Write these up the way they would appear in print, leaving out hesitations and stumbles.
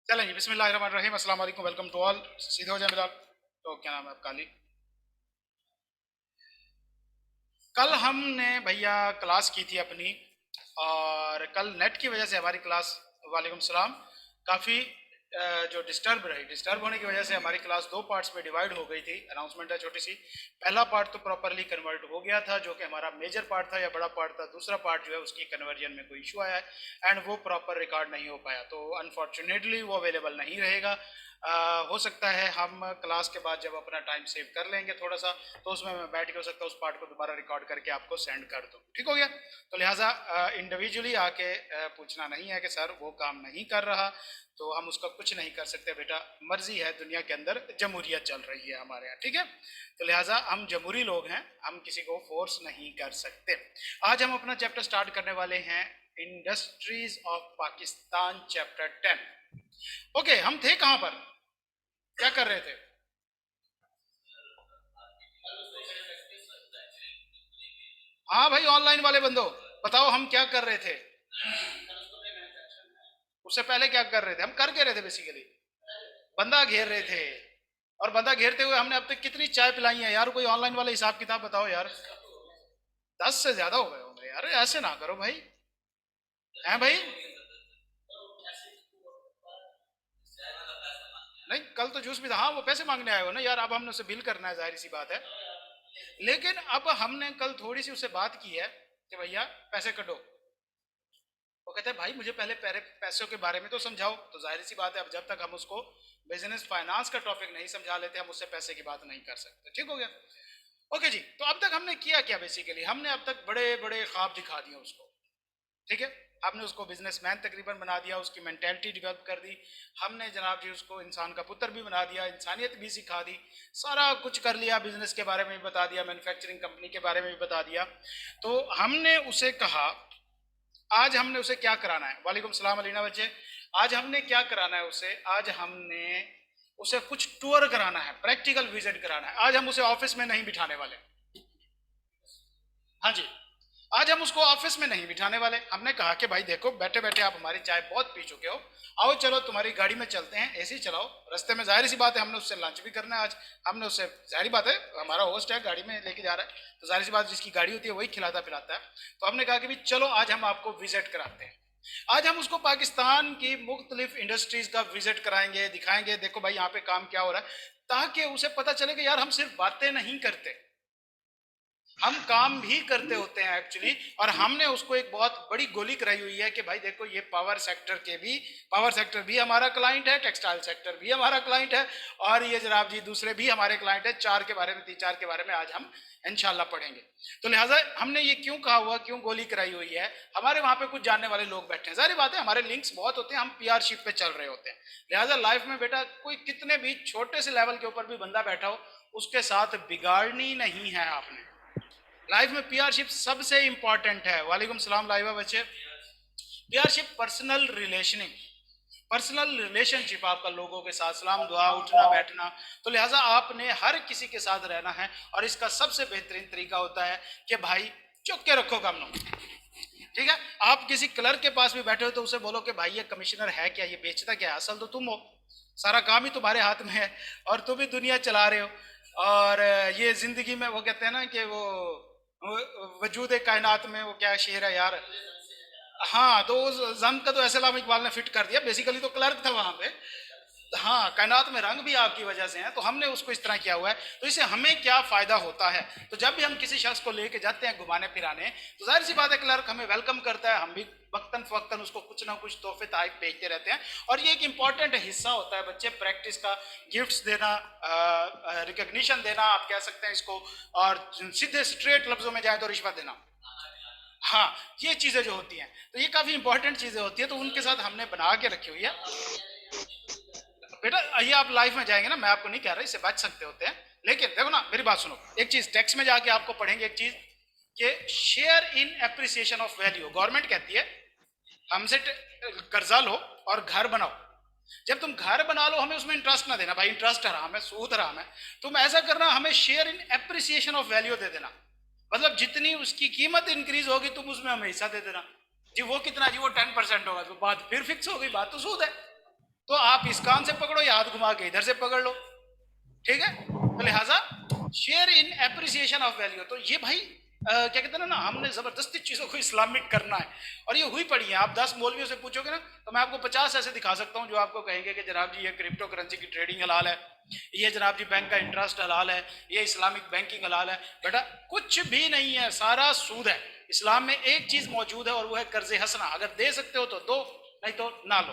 चलें जी, बिस्मिल्लाहिर्रहमानिर्रहीम, अस्सलाम वालेकुम, वेलकम टू ऑल। सीधे हो जाए बिलाल। तो क्या नाम है आपका? अली। कल हमने भैया क्लास की थी अपनी, और कल नेट की वजह से हमारी क्लास, वालेकुम सलाम, काफ़ी जो डिस्टर्ब होने की वजह से हमारी क्लास दो पार्ट्स में डिवाइड हो गई थी। अनाउंसमेंट है छोटी सी। पहला पार्ट तो प्रॉपरली कन्वर्ट हो गया था, जो कि हमारा मेजर पार्ट था या बड़ा पार्ट था। दूसरा पार्ट जो है उसकी कन्वर्जन में कोई इशू आया है एंड वो प्रॉपर रिकॉर्ड नहीं हो पाया, तो अनफॉर्चुनेटली वो अवेलेबल नहीं रहेगा। हो सकता है हम क्लास के बाद जब अपना टाइम सेव कर लेंगे थोड़ा सा, तो उसमें मैं बैठ के हो सकता है उस पार्ट को दोबारा रिकॉर्ड करके आपको सेंड कर दूँ। ठीक हो गया? तो लिहाजा इंडिविजुअली आके पूछना नहीं है कि सर वो काम नहीं कर रहा, तो हम उसका कुछ नहीं कर सकते बेटा। मर्जी है, दुनिया के अंदर जमहूरियत चल रही है हमारे यहाँ, ठीक है? तो लिहाजा हम जमहूरी लोग हैं, हम किसी को फोर्स नहीं कर सकते। आज हम अपना चैप्टर स्टार्ट करने वाले हैं, industries of Pakistan, chapter 10। Okay, हम थे कहां पर, क्या कर रहे थे? हाँ भाई, ऑनलाइन वाले बंदो, बताओ हम क्या कर रहे थे? उससे पहले क्या कर रहे थे? हम कर के रहे थे बेसिकली, बंदा घेर रहे थे। और बंदा घेरते हुए हमने अब तक कितनी चाय पिलाई है यार? कोई ऑनलाइन वाला हिसाब किताब बताओ यार। 10 से ज्यादा हो गए होंगे यार, ऐसे ना करो भाई। हैं भाई? नहीं, कल तो जूस भी था। हाँ, वो पैसे मांगने आए हो ना यार, अब हमने उसे बिल करना है, जाहिर सी बात है। लेकिन अब हमने कल थोड़ी सी उससे बात की है कि भैया पैसे कटो। वो कहते हैं भाई मुझे पहले पहले पैसों के बारे में तो समझाओ। तो जाहिर सी बात है, अब जब तक हम उसको बिजनेस फाइनेंस का टॉपिक नहीं समझा लेते, हम उससे पैसे की बात नहीं कर सकते। ठीक हो गया? ओके जी, तो अब तक हमने किया क्या? बेसिकली हमने अब तक बड़े बड़े ख्वाब दिखा दिए उसको। ठीक है? आपने उसको बिजनेसमैन तकरीबन बना दिया, उसकी मेंटेलिटी डेवलप कर दी। हमने जनाब जी उसको इंसान का पुत्र भी बना दिया, इंसानियत भी सिखा दी, सारा कुछ कर लिया। बिजनेस के बारे में भी बता दिया, मैन्युफैक्चरिंग कंपनी के बारे में भी बता दिया। तो हमने उसे कहा, आज हमने उसे क्या कराना है? वालेकुम सलाम अलीना बच्चे। आज हमने क्या कराना है उसे? आज हमने उसे कुछ टूर कराना है, प्रैक्टिकल विजिट कराना है। आज हम उसे ऑफिस में नहीं बिठाने वाले। हाँ जी, आज हम उसको ऑफिस में नहीं बिठाने वाले। हमने कहा कि भाई देखो, बैठे बैठे आप हमारी चाय बहुत पी चुके हो, आओ चलो तुम्हारी गाड़ी में चलते हैं, एसी चलाओ। रास्ते में जाहिर सी बात है हमने उससे लंच भी करना है आज। हमने उससे, जाहिर बात है, हमारा होस्ट है, गाड़ी में लेके जा रहा है, तो जाहिर सी बात जिसकी गाड़ी होती है वही खिलाता पिलाता है। तो हमने कहा कि भाई चलो आज हम आपको विजिट कराते हैं। आज हम उसको पाकिस्तान की मुख्तलिफ इंडस्ट्रीज का विजिट कराएंगे, दिखाएंगे देखो भाई यहाँ पे काम क्या हो रहा है, ताकि उसे पता चले कि यार हम सिर्फ बातें नहीं करते, हम काम भी करते होते हैं एक्चुअली। और हमने उसको एक बहुत बड़ी गोली कराई हुई है कि भाई देखो ये पावर सेक्टर भी हमारा क्लाइंट है, टेक्सटाइल सेक्टर भी हमारा क्लाइंट है, और ये जनाब जी दूसरे भी हमारे क्लाइंट है। तीन चार के बारे में आज हम इंशाल्लाह पढ़ेंगे। तो लिहाजा हमने ये क्यों कहा हुआ, क्यों गोली कराई हुई है? हमारे वहां पे कुछ जानने वाले लोग बैठे हैं, जाहिर बात है हमारे लिंक्स बहुत होते हैं, हम पीआरशिप पे चल रहे होते हैं। लिहाजा लाइफ में बेटा कोई कितने भी छोटे से लेवल के ऊपर भी बंदा बैठा हो, उसके साथ बिगाड़नी नहीं है आपने। लाइफ में पीआरशिप सबसे इंपॉर्टेंट है। वालेकुम सलाम लाइवा बच्चे। पीआरशिप पर्सनल रिलेशनशिप आपका लोगों के साथ, सलाम दुआ, उठना बैठना। तो लिहाजा आपने हर किसी के साथ रहना है, और इसका सबसे बेहतरीन तरीका होता है कि भाई चुप के रखो काम। ठीक है? आप किसी क्लर्क के पास भी बैठे हो तो उसे बोलो कि भाई ये कमिश्नर है क्या, ये बेचता क्या है? असल तो तुम हो, सारा काम ही तुम्हारे हाथ में है, और तुम ही दुनिया चला रहे हो। और ये जिंदगी में वो कहते हैं ना कि वो वजूद कायनात में वो क्या शेर है यार? हाँ, तो उस जम का तो ऐसे लाम इकबाल ने फिट कर दिया, बेसिकली तो क्लर्क था वहां पे। हाँ, कायनात में रंग भी आपकी वजह से है, तो हमने उसको इस तरह किया हुआ है। तो इससे हमें क्या फायदा होता है? तो जब भी हम किसी शख्स को लेके जाते हैं घुमाने फिराने, तो जाहिर सी बात है क्लर्क हमें वेलकम करता है, हम भी वक्तन फवक्तन उसको कुछ ना कुछ तोहफे ताइफ भेजते रहते हैं। और ये एक इंपॉर्टेंट हिस्सा होता है बच्चे, प्रैक्टिस का। गिफ्ट्स देना, रिकग्निशन देना आप कह सकते हैं इसको, और सीधे स्ट्रेट लफ्जों में जाए तो रिश्वत देना। हाँ, ये चीजें जो होती हैं, तो ये काफी इंपॉर्टेंट चीजें होती है, तो उनके साथ हमने बना के रखी हुई है। बेटा ये आप लाइफ में जाएंगे ना, मैं आपको नहीं कह रहा, इससे बच सकते होते हैं। लेकिन देखो ना, मेरी बात सुनो, एक चीज टेक्स्ट में जाके आपको पढ़ेंगे, एक चीज कि share in appreciation of value. Government कहती है हमसे कर्जा लो और घर बनाओ। जब तुम घर बना लो, हमें उसमें इंटरेस्ट ना देना, भाई इंटरेस्ट हराम है, सूद हराम है। तुम ऐसा करना, हमें share in appreciation of value दे देना। मतलब जितनी उसकी कीमत इंक्रीज होगी तुम उसमें हमें हिस्सा दे देना। जी वो कितना? जी वो 10% होगा, तो बात फिर फिक्स हो गई, बात तो सूद है। तो आप इस कान से पकड़ो या हाथ घुमा के इधर से पकड़ लो, ठीक है। तो लिहाजा share in appreciation of value, तो ये भाई क्या कहते हैं ना, हमने जबरदस्ती चीजों को इस्लामिक करना है, और ये हुई पड़ी है। आप 10 मौलवियों से पूछोगे ना तो मैं आपको 50 ऐसे दिखा सकता हूं जो आपको कहेंगे कि जनाब जी ये क्रिप्टो करेंसी की ट्रेडिंग हलाल है, ये जनाब जी बैंक का इंटरेस्ट हलाल है, ये इस्लामिक बैंकिंग हलाल है। बेटा कुछ भी नहीं है, सारा सूद है। इस्लाम में एक चीज मौजूद है और वो है कर्ज हसना, अगर दे सकते हो तो दो, नहीं तो ना लो।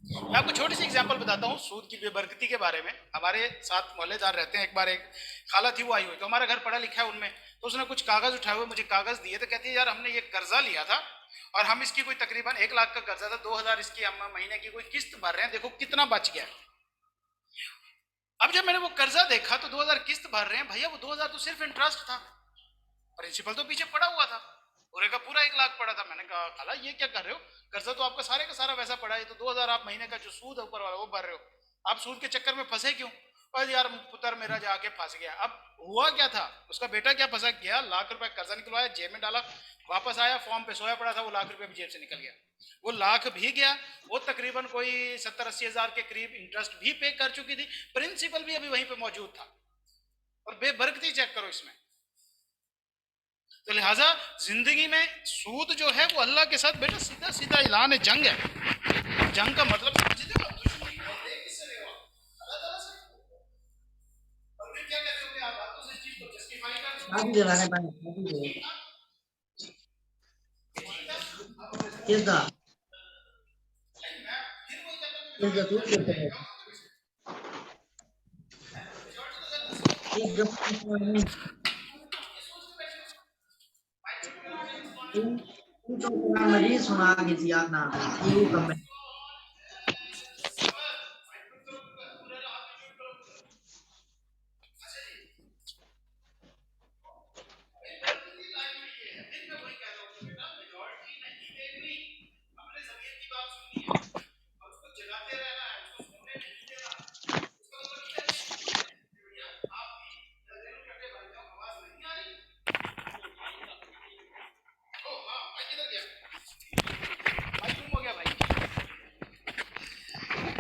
मैं आपको छोटी सी एग्जांपल बताता हूँ सूद की बेबरकती के बारे में। हमारे साथ मोहल्लेदार रहते हैं, एक बार एक खाला थी वो आई हुई, तो हमारा घर पढ़ा लिखा है उनमें, तो उसने कुछ कागज उठाए हुए मुझे कागज दिए, तो कहती है यार हमने ये कर्जा लिया था और हम इसकी कोई तकरीबन 1 लाख का कर्जा था, 2000 इसकी हम महीने की कोई किस्त भर रहे हैं, देखो कितना बच गया। अब जब मैंने वो कर्जा देखा तो 2000 किस्त भर रहे हैं, भैया वो 2000 तो सिर्फ इंटरेस्ट था, प्रिंसिपल तो पीछे पड़ा हुआ था, पूरे का पूरा 1 लाख पड़ा था। मैंने कहा खाला ये क्या कर रहे हो, कर्जा तो आपका सारे का सारा वैसा पड़ा है, तो 2000 आप महीने का जो सूद है ऊपर वाला वो भर रहे हो, आप सूद के चक्कर में फंसे क्यों। और यार पुत्र मेरा जाके फंस गया। अब हुआ क्या था, उसका बेटा क्या फंसा गया, लाख रुपए कर्जा निकलवाया, जेब में डाला, वापस आया, फॉर्म पे सोया पड़ा था, वो लाख रुपए भी जेब से निकल गया, वो लाख भी गया, वो तकरीबन कोई 70-80 हजार के करीब इंटरेस्ट भी पे कर चुकी थी, प्रिंसिपल भी अभी वहीं पे मौजूद था, और बेबरकती चेक करो इसमें। तो लिहाजा जिंदगी में सूद जो है वो अल्लाह के साथ बेटा सीधा सीधा ऐलान है, जंग है। जंग का मतलब समझते हो, दुश्मनी करते हैं किससे रहे हो, अल्लाह ताला से। और फिर क्या कहते हो कि आप बातों से इस चीज को जस्टिफाई कर दो शादी दिलाने पाए किसदा किसदा तू एक गप तू तो कुरान मजीद सुना के जियाद ना ये कम है।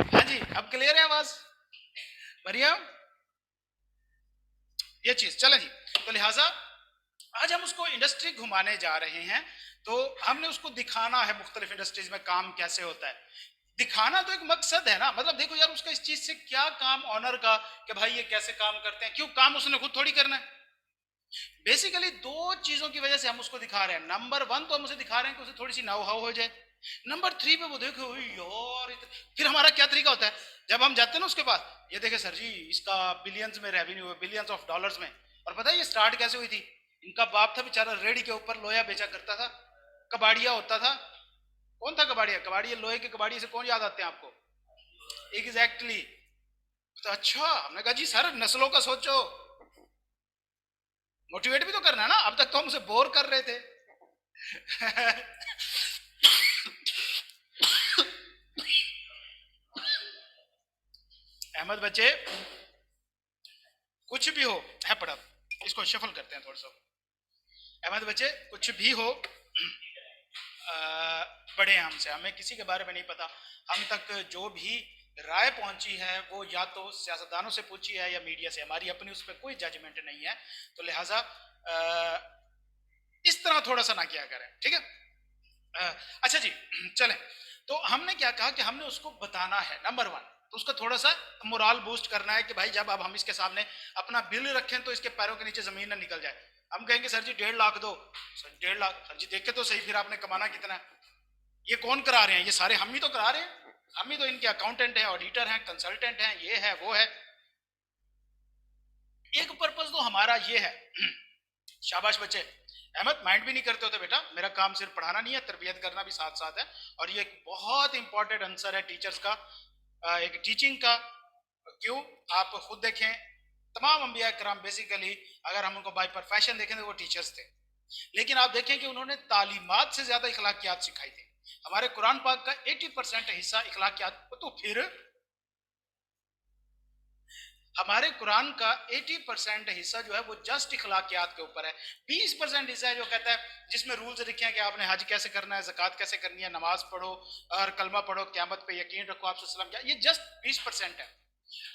हाँ जी अब क्लियर है आवाज बढ़िया, ये चीज चले जी। तो लिहाजा आज हम उसको इंडस्ट्री घुमाने जा रहे हैं, तो हमने उसको दिखाना है मुख्तलिफ इंडस्ट्रीज में काम कैसे होता है। दिखाना तो एक मकसद है ना, मतलब देखो यार उसका इस चीज से क्या काम ऑनर का, कि भाई ये कैसे काम करते हैं, क्यों काम उसने खुद थोड़ी करना है। बेसिकली दो चीजों की वजह से हम उसको दिखा रहे हैं। नंबर 1 तो हम उसे दिखा रहे हैं कि उसे थोड़ी सी नाउ हाउ हो जाए। नंबर 3 पे वो देखो यार फिर हमारा क्या तरीका होता है जब हम जाते हैं ना उसके पास, ये देखे सर जी इसका बिलियंस में रेवेन्यू है, बिलियंस ऑफ डॉलर्स में। और पता है ये स्टार्ट कैसे हुई थी, इनका बाप था बेचारा रेडी के ऊपर लोया बेचा करता था, कबाड़िया होता था। कौन था कबाड़िया, कबाड़िया लोहे के कबाड़िया से कौन याद आते हैं आपको, एग्जैक्टली। तो अच्छा हमने कहा जी सर नस्लों का सोचो, मोटिवेट भी तो करना है ना, अब तक तो हम उसे बोर कर रहे थे। अहमद बच्चे कुछ भी हो है पढ़ा, इसको शफल करते हैं थोड़ा सा। अहमद बच्चे कुछ भी हो बड़े हैं हमसे, हमें किसी के बारे में नहीं पता, हम तक जो भी राय पहुंची है वो या तो सियासतदानों से पूछी है या मीडिया से, हमारी अपनी उस पर कोई जजमेंट नहीं है। तो लिहाजा इस तरह थोड़ा सा ना किया करें, ठीक है। अच्छा जी चलें, तो हमने क्या कहा कि हमने उसको बताना है नंबर 1, तो उसका थोड़ा सा मोरल बूस्ट करना है कि भाई जब अब हम इसके सामने अपना बिल रखें तो इसके पैरों के नीचे जमीन ना निकल जाए। हम कहेंगे सर जी 1.5 लाख दो, सर 1.5 लाख, सर जी देखे तो सही फिर आपने कमाना कितना है। ये कौन करा रहे हैं, ये सारे हम ही तो करा रहे हैं, हम ही तो इनके अकाउंटेंट हैं, ऑडिटर हैं, कंसल्टेंट हैं, ये है वो है। एक पर्पज तो हमारा ये है। शाबाश बच्चे, अहमद माइंड भी नहीं करते होते बेटा, मेरा काम सिर्फ पढ़ाना नहीं है, तरबियत करना भी साथ साथ है। और ये एक बहुत इंपॉर्टेंट आंसर है टीचर्स का, एक टीचिंग का। क्यों, आप खुद देखें तमाम अंबिया कराम बेसिकली अगर हम उनको बाय प्रोफेशन देखें तो वो टीचर्स थे, लेकिन आप देखें कि उन्होंने तालीमात से ज्यादा इखलाकियात सिखाई थी। हमारे कुरान पाक का 80% हिस्सा इखलाकियात, तो फिर हमारे कुरान का 80% हिस्सा जो है वो जस्ट इखलाकियात के ऊपर है। 20% हिस्सा है जो कहता है जिसमें रूल्स लिखे हैं कि आपने हज कैसे करना है, ज़कात कैसे करनी है, नमाज पढ़ो और कलमा पढ़ो, क़यामत पे यकीन रखो, आप सल्लम क्या, ये जस्ट 20% है।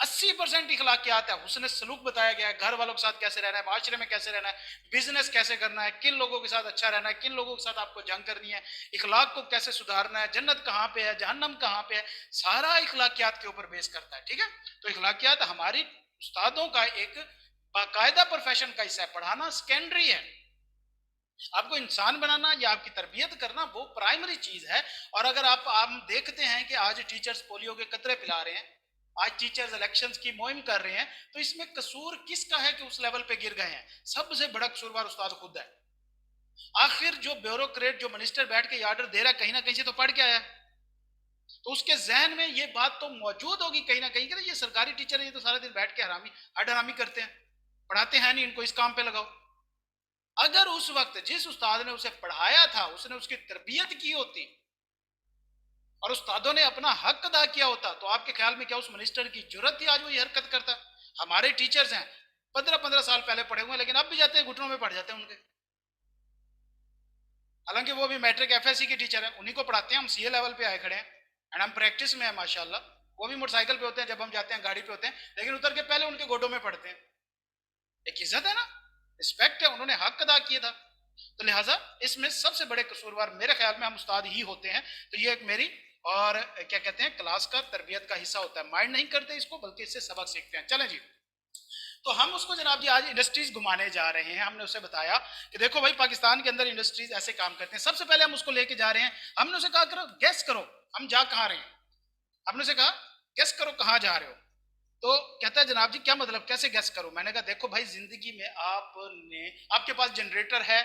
80% इखलाकियात है, हुस्न सलूक बताया गया है, घर वालों के साथ कैसे रहना है, माशरे में कैसे रहना है, बिजनेस कैसे करना है, किन लोगों के साथ अच्छा रहना है, किन लोगों के साथ आपको जंग करनी है, इखलाक को कैसे सुधारना है, जन्नत कहाँ पे है, जहन्नम कहाँ पे है, सारा इखलाकियात के ऊपर बेस करता है। ठीक है, तो इखलाकियात हमारी उस्तादों का एक बाकायदा प्रोफेशन का हिस्सा है। पढ़ाना सेकेंडरी है, आपको इंसान बनाना या आपकी तरबियत करना वो प्राइमरी चीज है। और अगर आप देखते हैं कि आज टीचर्स पोलियो के कतरे पिला रहे हैं, आज टीचर्स इलेक्शंस की मुहिम कर रहे हैं, तो इसमें कसूर किसका है कि उस लेवल पे गिर गए हैं? सबसे बड़ा कसूरवार उस्ताद खुद है। आखिर जो ब्यूरोक्रेट, जो मिनिस्टर बैठ के ऑर्डर दे रहा है, कहीं ना कहीं से तो पढ़ के आया, तो उसके जहन में ये बात तो मौजूद होगी कहीं ना कहीं कि ये सरकारी टीचर है, ये तो सारा दिन बैठ के हरामी करते हैं, पढ़ाते हैं नहीं, इनको इस काम पे लगाओ। अगर उस वक्त जिस उस्ताद ने उसे पढ़ाया था उसने उसकी तरबियत की होती और उस्तादों ने अपना हक अदा किया होता, तो आपके ख्याल में क्या उस मिनिस्टर की जरूरत थी आज वो ये हरकत करता? हमारे टीचर्स हैं 15-15 साल पहले पढ़े हुए हैं, लेकिन अब भी जाते हैं घुटनों में पढ़ जाते हैं उनके, हालांकि वो भी मैट्रिक एफएससी के टीचर हैं, उन्हीं को पढ़ाते हैं। हम सीए लेवल पे आए खड़े हैं एंड हम प्रैक्टिस में है माशाल्लाह। वो भी मोटरसाइकिल पे होते हैं, जब हम जाते हैं गाड़ी पे होते हैं, लेकिन उतर के पहले उनके गोडों में पढ़ते हैं। एक इज्जत है ना, रिस्पेक्ट है, उन्होंने हक अदा किया था। तो लिहाजा इसमें सबसे बड़े कसूरवार मेरे ख्याल में हम उस्ताद ही होते हैं। तो ये एक मेरी और क्या कहते हैं क्लास का तरबियत का हिस्सा होता है। माइंड नहीं करते इसको, बल्कि इससे सबक सीखते हैं। चलें जी, तो हम उसको जनाब जी आज इंडस्ट्रीज घुमाने जा रहे हैं। हमने उसे बताया कि देखो भाई पाकिस्तान के अंदर इंडस्ट्रीज ऐसे काम करते हैं। सबसे पहले हम उसको लेके जा रहे हैं, हमने उसे कहा करो गैस करो हम जा कहाँ रहे हैं। हमने उसे कहा गैस करो कहाँ जा रहे हो। तो कहता है जनाब जी क्या मतलब, कैसे गैस करूं? मैंने कहा देखो भाई जिंदगी में आपके पास जनरेटर है?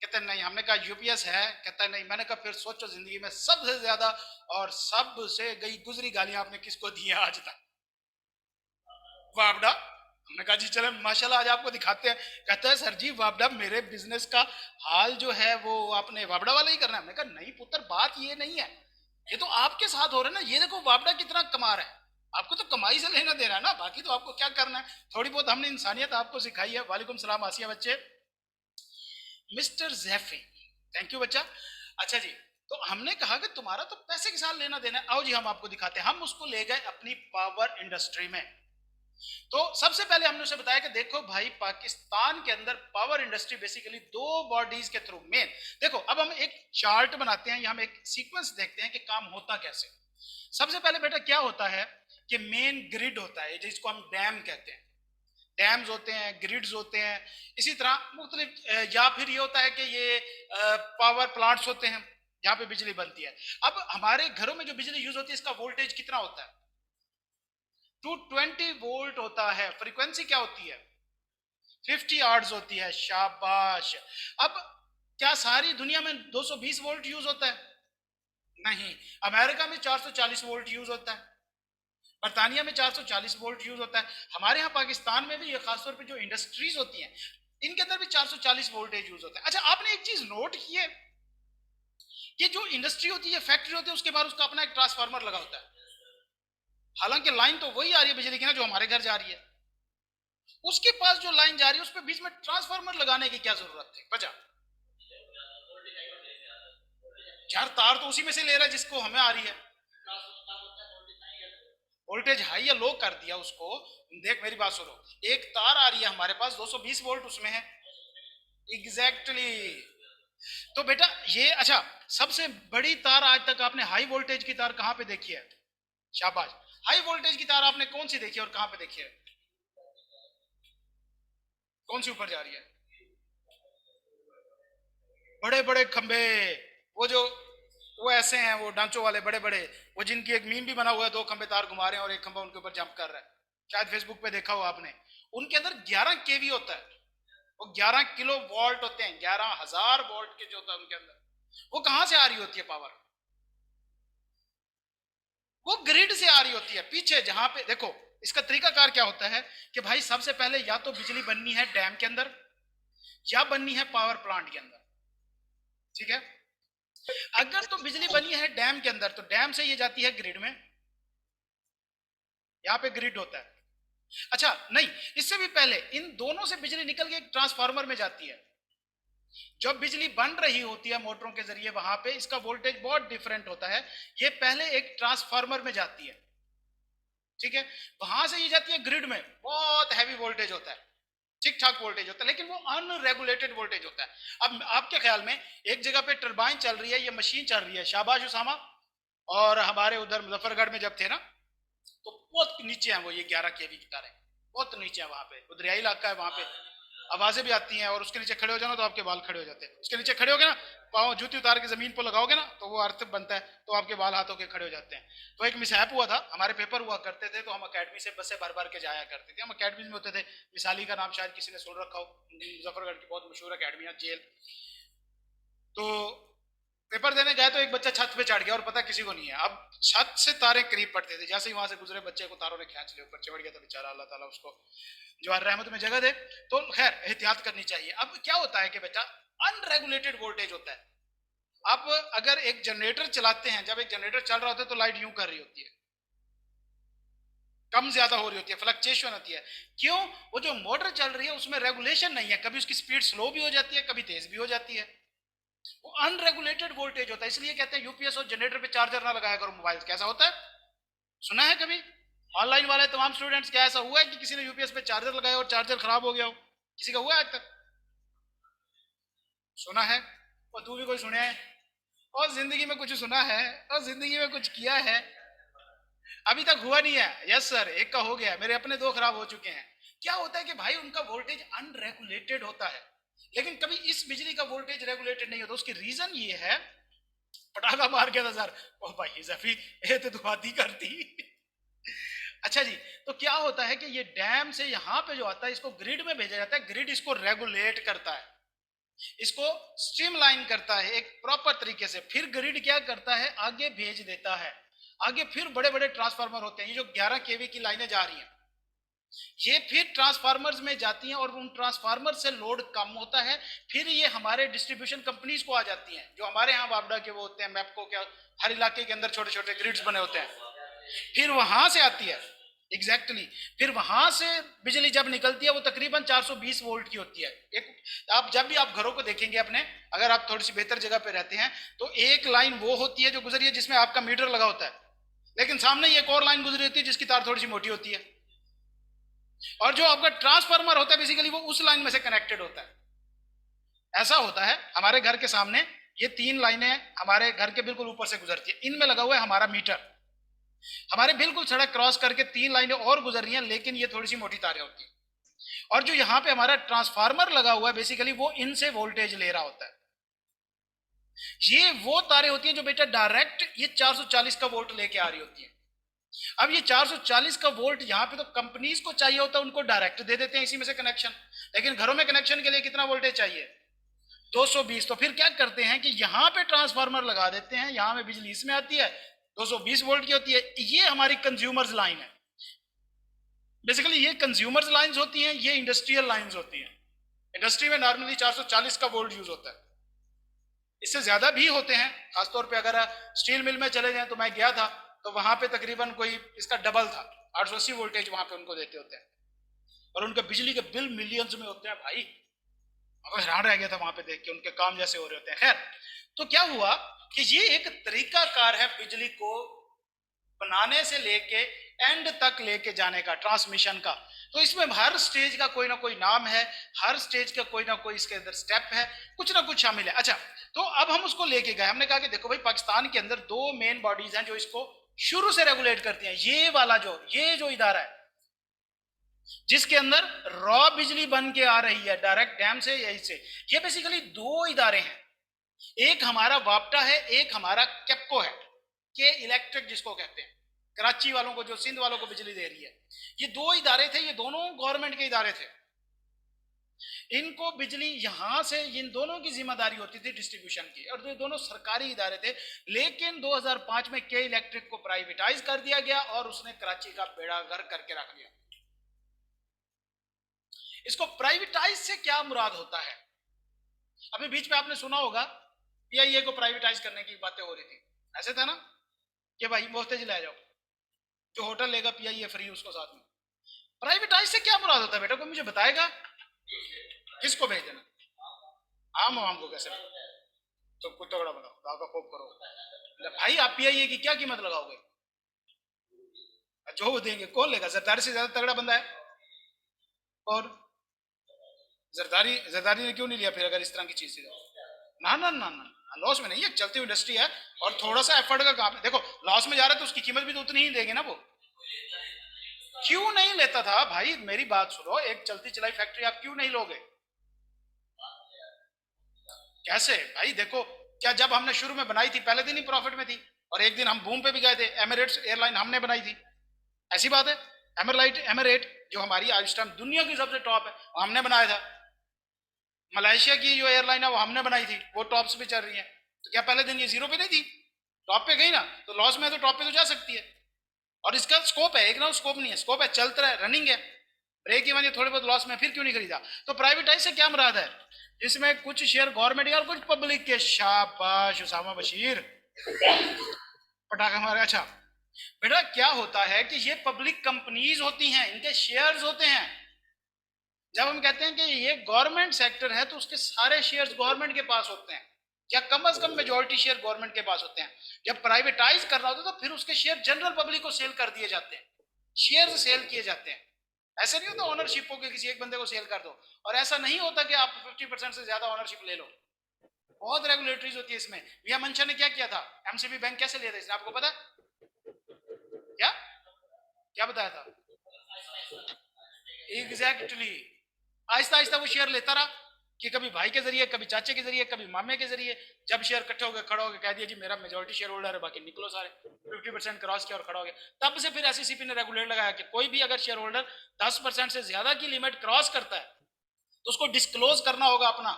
कहता है नहीं। हमने कहा यूपीएस है? कहता है नहीं। मैंने कहा फिर सोचो जिंदगी में सबसे ज्यादा और सबसे गई गुजरी गालियां आपने किसको दी है आज तक? वापडा। हमने कहा जी चले माशाल्लाह आज आपको दिखाते हैं। कहता है सर जी वापडा मेरे बिजनेस का हाल जो है वो आपने वापडा वाला ही करना है। हमने कहा नहीं पुत्र बात ये नहीं है, ये तो आपके साथ हो रहा है ना। ये देखो वापडा कितना कमा रहा है, आपको तो कमाई से लेना देना है ना, बाकी तो आपको क्या करना है। थोड़ी बहुत हमने इंसानियत आपको सिखाई है। वालेकुम सलाम आसिया बच्चे, मिस्टर जैफी, थैंक यू बच्चा। अच्छा जी, तो हमने कहा कि तुम्हारा तो पैसे के साथ लेना देना है, आओ जी हम आपको दिखाते हैं। हम उसको ले गए अपनी पावर इंडस्ट्री में। तो सबसे पहले हमने उसे बताया कि देखो भाई पाकिस्तान के अंदर पावर इंडस्ट्री बेसिकली दो बॉडीज के थ्रू मेन, देखो अब हम एक चार्ट बनाते हैं या हम एक सीक्वेंस देखते हैं कि काम होता कैसे। सबसे पहले बेटा क्या होता है कि मेन ग्रिड होता है जिसको हम डैम कहते हैं, डैम्स होते हैं, ग्रिड्स होते हैं। इसी तरह मुख्तलिफ, या फिर ये होता है कि ये पावर प्लांट्स होते हैं जहां पे बिजली बनती है। अब हमारे घरों में जो बिजली यूज होती है इसका वोल्टेज कितना होता है? 220 वोल्ट होता है। फ्रीक्वेंसी क्या होती है? 50 हर्ट्ज होती है। शाबाश। अब क्या सारी दुनिया में 220 वोल्ट यूज होता है? नहीं। अमेरिका में 440 वोल्ट यूज होता है, बर्तानिया में 440 वोल्ट यूज होता है। हमारे यहाँ पाकिस्तान में भी ये खासतौर पे जो इंडस्ट्रीज होती हैं इनके अंदर भी 440 वोल्टेज यूज होता है। अच्छा आपने एक चीज नोट की है कि जो इंडस्ट्री होती है, फैक्ट्री होती है, उसके बाद उसका अपना एक ट्रांसफार्मर लगा होता है। हालांकि लाइन तो वही आ रही है बिजली की ना जो हमारे घर जा रही है, उसके पास जो लाइन जा रही है उस पर बीच में ट्रांसफार्मर लगाने की क्या जरूरत थी? वजह यार तार तो उसी में से ले रहा है जिसको हमें आ रही है। वोल्टेज हाई या लो कर दिया उसको। देख मेरी बात सुनो, एक तार आ रही है हमारे पास 220 वोल्ट उसमें है। एग्जैक्टली तो बेटा ये अच्छा सबसे बड़ी तार आज तक आपने हाई वोल्टेज की तार कहां पे देखी है? शाबाश। हाई वोल्टेज की तार आपने कौन सी देखी है और कहां पे देखी है? कौन सी ऊपर जा रही है? बड़े बड़े खंबे, वो जो वो ऐसे हैं वो डांचों वाले बड़े बड़े, वो जिनकी एक मीम भी बना हुआ है, दो खंबे तार घुमा रहे हैं और एक खंबा उनके ऊपर जंप कर रहा है, शायद फेसबुक पे देखा हो आपने। उनके अंदर 11 केवी होता है, वो 11 किलो वोल्ट होते हैं, 11,000 वोल्ट के जो होता है उनके अंदर। वो कहां से आ रही होती है पावर? वो ग्रिड से आ रही होती है पीछे जहां पे देखो। इसका तरीकाकार क्या होता है कि भाई सबसे पहले या तो बिजली बननी है डैम के अंदर या बननी है पावर प्लांट के अंदर, ठीक है। अगर तो बिजली बनी है डैम के अंदर तो डैम से ये जाती है ग्रिड में, यहां पे ग्रिड होता है। अच्छा नहीं, इससे भी पहले इन दोनों से बिजली निकल के एक ट्रांसफार्मर में जाती है। जब बिजली बन रही होती है मोटरों के जरिए, वहां पे इसका वोल्टेज बहुत डिफरेंट होता है। ये पहले एक ट्रांसफार्मर में जाती है, ठीक है, वहां से ये जाती है ग्रिड में, बहुत हैवी वोल्टेज होता है, ठीक ठाक वोल्टेज होता है, लेकिन वो अनरेगुलेटेड वोल्टेज होता है। अब आपके ख्याल में एक जगह पे टरबाइन चल रही है, ये मशीन चल रही है, शाबाश उसामा, और हमारे उधर मुजफ्फरगढ़ में जब थे ना, तो बहुत नीचे हैं वो, ये 11 केवी की तारें बहुत नीचे है, वहां पे दरियाई इलाका है, वहां पे आवाजें भी आती हैं, और उसके नीचे खड़े हो जाना तो आपके बाल खड़े हो जाते हैं। उसके नीचे खड़े हो गए ना, पाँव जूती उतार के जमीन पर लगाओगे ना, तो वो अर्थ बनता है, तो आपके बाल हाथों के खड़े हो जाते हैं। तो एक मिसहैप हुआ था, हमारे पेपर हुआ करते थे, तो हम अकेडमी से बसें भर भर के जाया करते थे। हम अकेडमी में होते थे, मिसाली का नाम शायद किसी ने सुन रखा हो, मुजफ्फरगढ़ की बहुत मशहूर अकेडमी है, जेल। तो पेपर देने गए तो एक बच्चा छत पे चढ़ गया, और पता किसी को नहीं है। अब छत से तारे करीब पड़ते थे, जैसे ही वहां से गुजरे बच्चे को तारों ने खींच लिया, ऊपर चढ़ गया था बेचारा, अल्लाह ताला उसको जो रहमत में जगह दे। तो खैर एहतियात करनी चाहिए। अब क्या होता है कि बेटा, अनरेगुलेटेड वोल्टेज होता है। आप अगर एक जनरेटर चलाते हैं, जब एक जनरेटर चल रहा होता है तो लाइट यूं कर रही होती है, कम ज्यादा हो रही होती है, फ्लक्चुएशन होती है। क्यों? वो जो मोटर चल रही है उसमें रेगुलेशन नहीं है, कभी उसकी स्पीड स्लो भी हो जाती है, कभी तेज भी हो जाती है। वो अनरेगुलेटेड वोल्टेज होता है। इसलिए कहते हैं यूपीएस और जनरेटर पे चार्जर ना लगाया करो मोबाइल। कैसा होता है, सुना है कभी? ऑनलाइन वाले तमाम स्टूडेंट्स, क्या ऐसा हुआ है कि किसी ने यूपीएस पे चार्जर लगाया और चार्जर खराब हो गया हो? किसी का हुआ है आज तक? सुना है? और तू भी कोई सुने है? और जिंदगी में कुछ सुना है और जिंदगी में कुछ किया है? अभी तक हुआ नहीं है। यस सर, एक का हो गया, मेरे अपने 2 खराब हो चुके हैं। क्या होता है कि भाई उनका वोल्टेज अनरेगुलेटेड होता है, लेकिन कभी इस बिजली का वोल्टेज रेगुलेटेड नहीं होता। उसकी रीजन ये है, पटाखा मार गया था सर, ओ भाई जफी ये तो बात ही करती। अच्छा जी, तो क्या होता है कि ये डैम से यहाँ पे जो आता है, इसको ग्रिड में भेजा जाता है, ग्रिड इसको रेगुलेट करता है, इसको स्ट्रीमलाइन करता है एक प्रॉपर तरीके से। फिर ग्रिड क्या करता है, आगे भेज देता है। आगे फिर बड़े बड़े ट्रांसफार्मर होते हैं, ये जो 11 केवी की लाइनें जा रही हैं, ये फिर ट्रांसफार्मर्स में जाती हैं, और उन ट्रांसफार्मर से लोड कम होता है, फिर ये हमारे डिस्ट्रीब्यूशन कंपनीज को आ जाती हैं, जो हमारे यहाँ वापडा के वो होते हैं, मैपको क्या, हर इलाके के अंदर छोटे छोटे ग्रिड्स बने होते हैं, फिर वहां से आती है। Exactly exactly। फिर वहां से बिजली जब निकलती है वो तकरीबन 420 वोल्ट की होती है। एक आप जब भी आप घरों को देखेंगे अपने, अगर आप थोड़ी सी बेहतर जगह पे रहते हैं, तो एक लाइन वो होती है जो गुजरी है जिसमें आपका मीटर लगा होता है, लेकिन सामने एक और लाइन गुजरी होती है जिसकी तार थोड़ी सी मोटी होती है, और जो आपका ट्रांसफार्मर होता है बेसिकली वो उस लाइन में से कनेक्टेड होता है। ऐसा होता है, हमारे घर के सामने ये 3 लाइनें हमारे घर के बिल्कुल ऊपर से गुजरती है, इनमें लगा हुआ है हमारा मीटर। हमारे बिल्कुल सड़क क्रॉस करके 3 लाइनें और गुजर रही हैं, लेकिन ये थोड़ी सी मोटी तारें होती हैं, और जो यहाँ पे हमारा ट्रांसफार्मर लगा हुआ है बेसिकली वो इनसे वोल्टेज ले रहा होता है। ये वो तारें होती हैं जो बेटा डायरेक्ट ये 440 का वोल्ट लेके आ रही होती है। अब ये 440 का वोल्ट यहाँ पे तो कंपनीज को चाहिए होता है, उनको डायरेक्ट दे देते हैं इसी में से कनेक्शन, लेकिन घरों में कनेक्शन के लिए कितना वोल्टेज चाहिए, 220। तो फिर क्या करते हैं कि यहाँ पे ट्रांसफार्मर लगा देते हैं, यहाँ में बिजली इसमें आती है, 220 वोल्ट की होती है, ये हमारी कंज्यूमर्स लाइन है। बेसिकली ये कंज्यूमर्स लाइंस होती हैं, ये इंडस्ट्रियल लाइंस होती हैं। इंडस्ट्री में नॉर्मली 440 का वोल्ट यूज होता है, इससे ज्यादा भी होते हैं, खासतौर पे अगर स्टील मिल में चले जाएं, तो मैं गया था तो वहां पे तकरीबन कोई इसका डबल था, 880 वोल्टेज वहां पे उनको देते होते हैं, और उनके बिजली के बिल मिलियंस में होते हैं भाई। मैं हैरान रह गया था वहां पे देख के, उनके काम जैसे हो रहे होते हैं। खैर, तो क्या हुआ कि ये एक तरीकाकार है बिजली को बनाने से लेके एंड तक लेके जाने का, ट्रांसमिशन का। तो इसमें हर स्टेज का कोई ना कोई नाम है, हर स्टेज का कोई ना कोई इसके अंदर स्टेप है, कुछ ना कुछ शामिल है। अच्छा, तो अब हम उसको लेके गए, हमने कहा कि देखो भाई, पाकिस्तान के अंदर 2 मेन बॉडीज हैं जो इसको शुरू से रेगुलेट करती हैं। ये वाला ये जो इदारा है जिसके अंदर रॉ बिजली बन के आ रही है डायरेक्ट डैम से, यही से, ये बेसिकली 2 इदारे हैं। एक हमारा वापटा है, एक हमारा केपको है, के इलेक्ट्रिक जिसको कहते हैं, कराची वालों को, जो सिंध वालों को बिजली दे रही है। ये 2 इदारे थे, ये दोनों गवर्नमेंट के इदारे थे। इनको बिजली यहां से, इन दोनों की जिम्मेदारी होती थी डिस्ट्रीब्यूशन की, और ये दोनों सरकारी इदारे थे। लेकिन 2005 में के इलेक्ट्रिक को प्राइवेटाइज कर दिया गया और उसने कराची का बेड़ा गर्क करके रख दिया। इसको प्राइवेटाइज से क्या मुराद होता है? अभी बीच में आपने सुना होगा पीआईए को प्राइवेटाइज करने की बातें हो रही थी, ऐसे था ना कि भाई मोहतेज ले जाओ, जो होटल लेगा पीआईए फ्री उसको साथ में। प्राइवेटाइज से क्या मुराद होता है बेटा, कोई मुझे बताएगा? किसको भेज देना? आम आम को कैसे? तो कुछ तगड़ा बनाओ, दाव का खूब करो भाई। आप पीआईए की क्या कीमत लगाओगे? जो वो देंगे कौन लेगा? जरदारी से ज्यादा तगड़ा बंदा है। और जरदारी जरदारी ने क्यों नहीं लिया फिर, अगर इस तरह की चीज थी तो? ना ना ना ना, लॉस में नहीं है, चलती हुई इंडस्ट्री है और थोड़ा सा एफर्ट का काम है। देखो लॉस में जा रहा है तो उसकी कीमत भी तो उतनी ही देंगे ना वो। क्यों नहीं लेता था भाई, मेरी बात सुनो, एक चलती चलाई फैक्ट्री आप क्यों नहीं लोगे? कैसे भाई? देखो, क्या जब हमने शुरू में बनाई थी पहले दिन ही प्रॉफिट में थी, और एक दिन हम बूम पे भी गए थे। एमिरेट्स एयरलाइन हमने बनाई थी, ऐसी बात है। एमिरेट जो हमारी आज टाइम दुनिया की सबसे टॉप है, वो हमने बनाया था। मलेशिया की जो एयरलाइन है वो हमने बनाई थी, वो टॉप्स पे चल रही है। तो क्या पहले दिन ये जीरो पे नहीं थी? टॉप पे गई ना, तो लॉस में तो टॉप पे तो जा सकती है। और इसका स्कोप है, एक ना स्कोप नहीं है, स्कोप है, चलता है, रनिंग है। ब्रेक इवन ये थोड़े बहुत लॉस में, फिर क्यों नहीं खरीदा? तो प्राइवेटाइज से क्या मुराद है? जिसमें कुछ शेयर गवर्नमेंट और कुछ पब्लिक के। शाबाश उसामा बशीर, पटाखा मारा। अच्छा बेटा, क्या होता है कि ये पब्लिक कंपनीज होती हैं, इनके शेयर्स होते हैं। जब हम कहते हैं कि ये गवर्नमेंट सेक्टर है तो उसके सारे शेयर्स गवर्नमेंट के पास होते हैं, या कम से कम मेजोरिटी शेयर गवर्नमेंट के पास होते हैं। जब प्राइवेटाइज कर रहा होता है तो फिर उसके शेयर जनरल पब्लिक को सेल कर दिए जाते हैं, शेयर सेल किए जाते हैं। ऐसा नहीं होता ओनरशिप हो के किसी एक बंदे को सेल कर दो, और ऐसा नहीं होता कि आप 50% से ज्यादा ओनरशिप ले लो। बहुत रेगुलेटरीज होती है इसमें। भैया मंशा ने क्या किया था? एमसीबी बैंक कैसे लिया था इसने, आपको पता? क्या क्या बताया था? एग्जैक्टली, आहिस्ता आहिस्ता वो शेयर लेता रहा, कि कभी भाई के जरिए, कभी चाचे के जरिए, कभी मामे के जरिए। जब शेयर इकट्ठे हो गए, खड़ा हो गया, कह दिया जी मेरा मेजोरिटी शेयर होल्डर है, बाकी निकलो सारे। 50% क्रॉस किया और खड़ा हो गया। तब से फिर एसईसीपी ने रेगुलेट लगाया कि कोई भी अगर शेयर होल्डर 10% से ज्यादा की लिमिट क्रॉस करता है तो उसको डिस्क्लोज करना होगा अपना।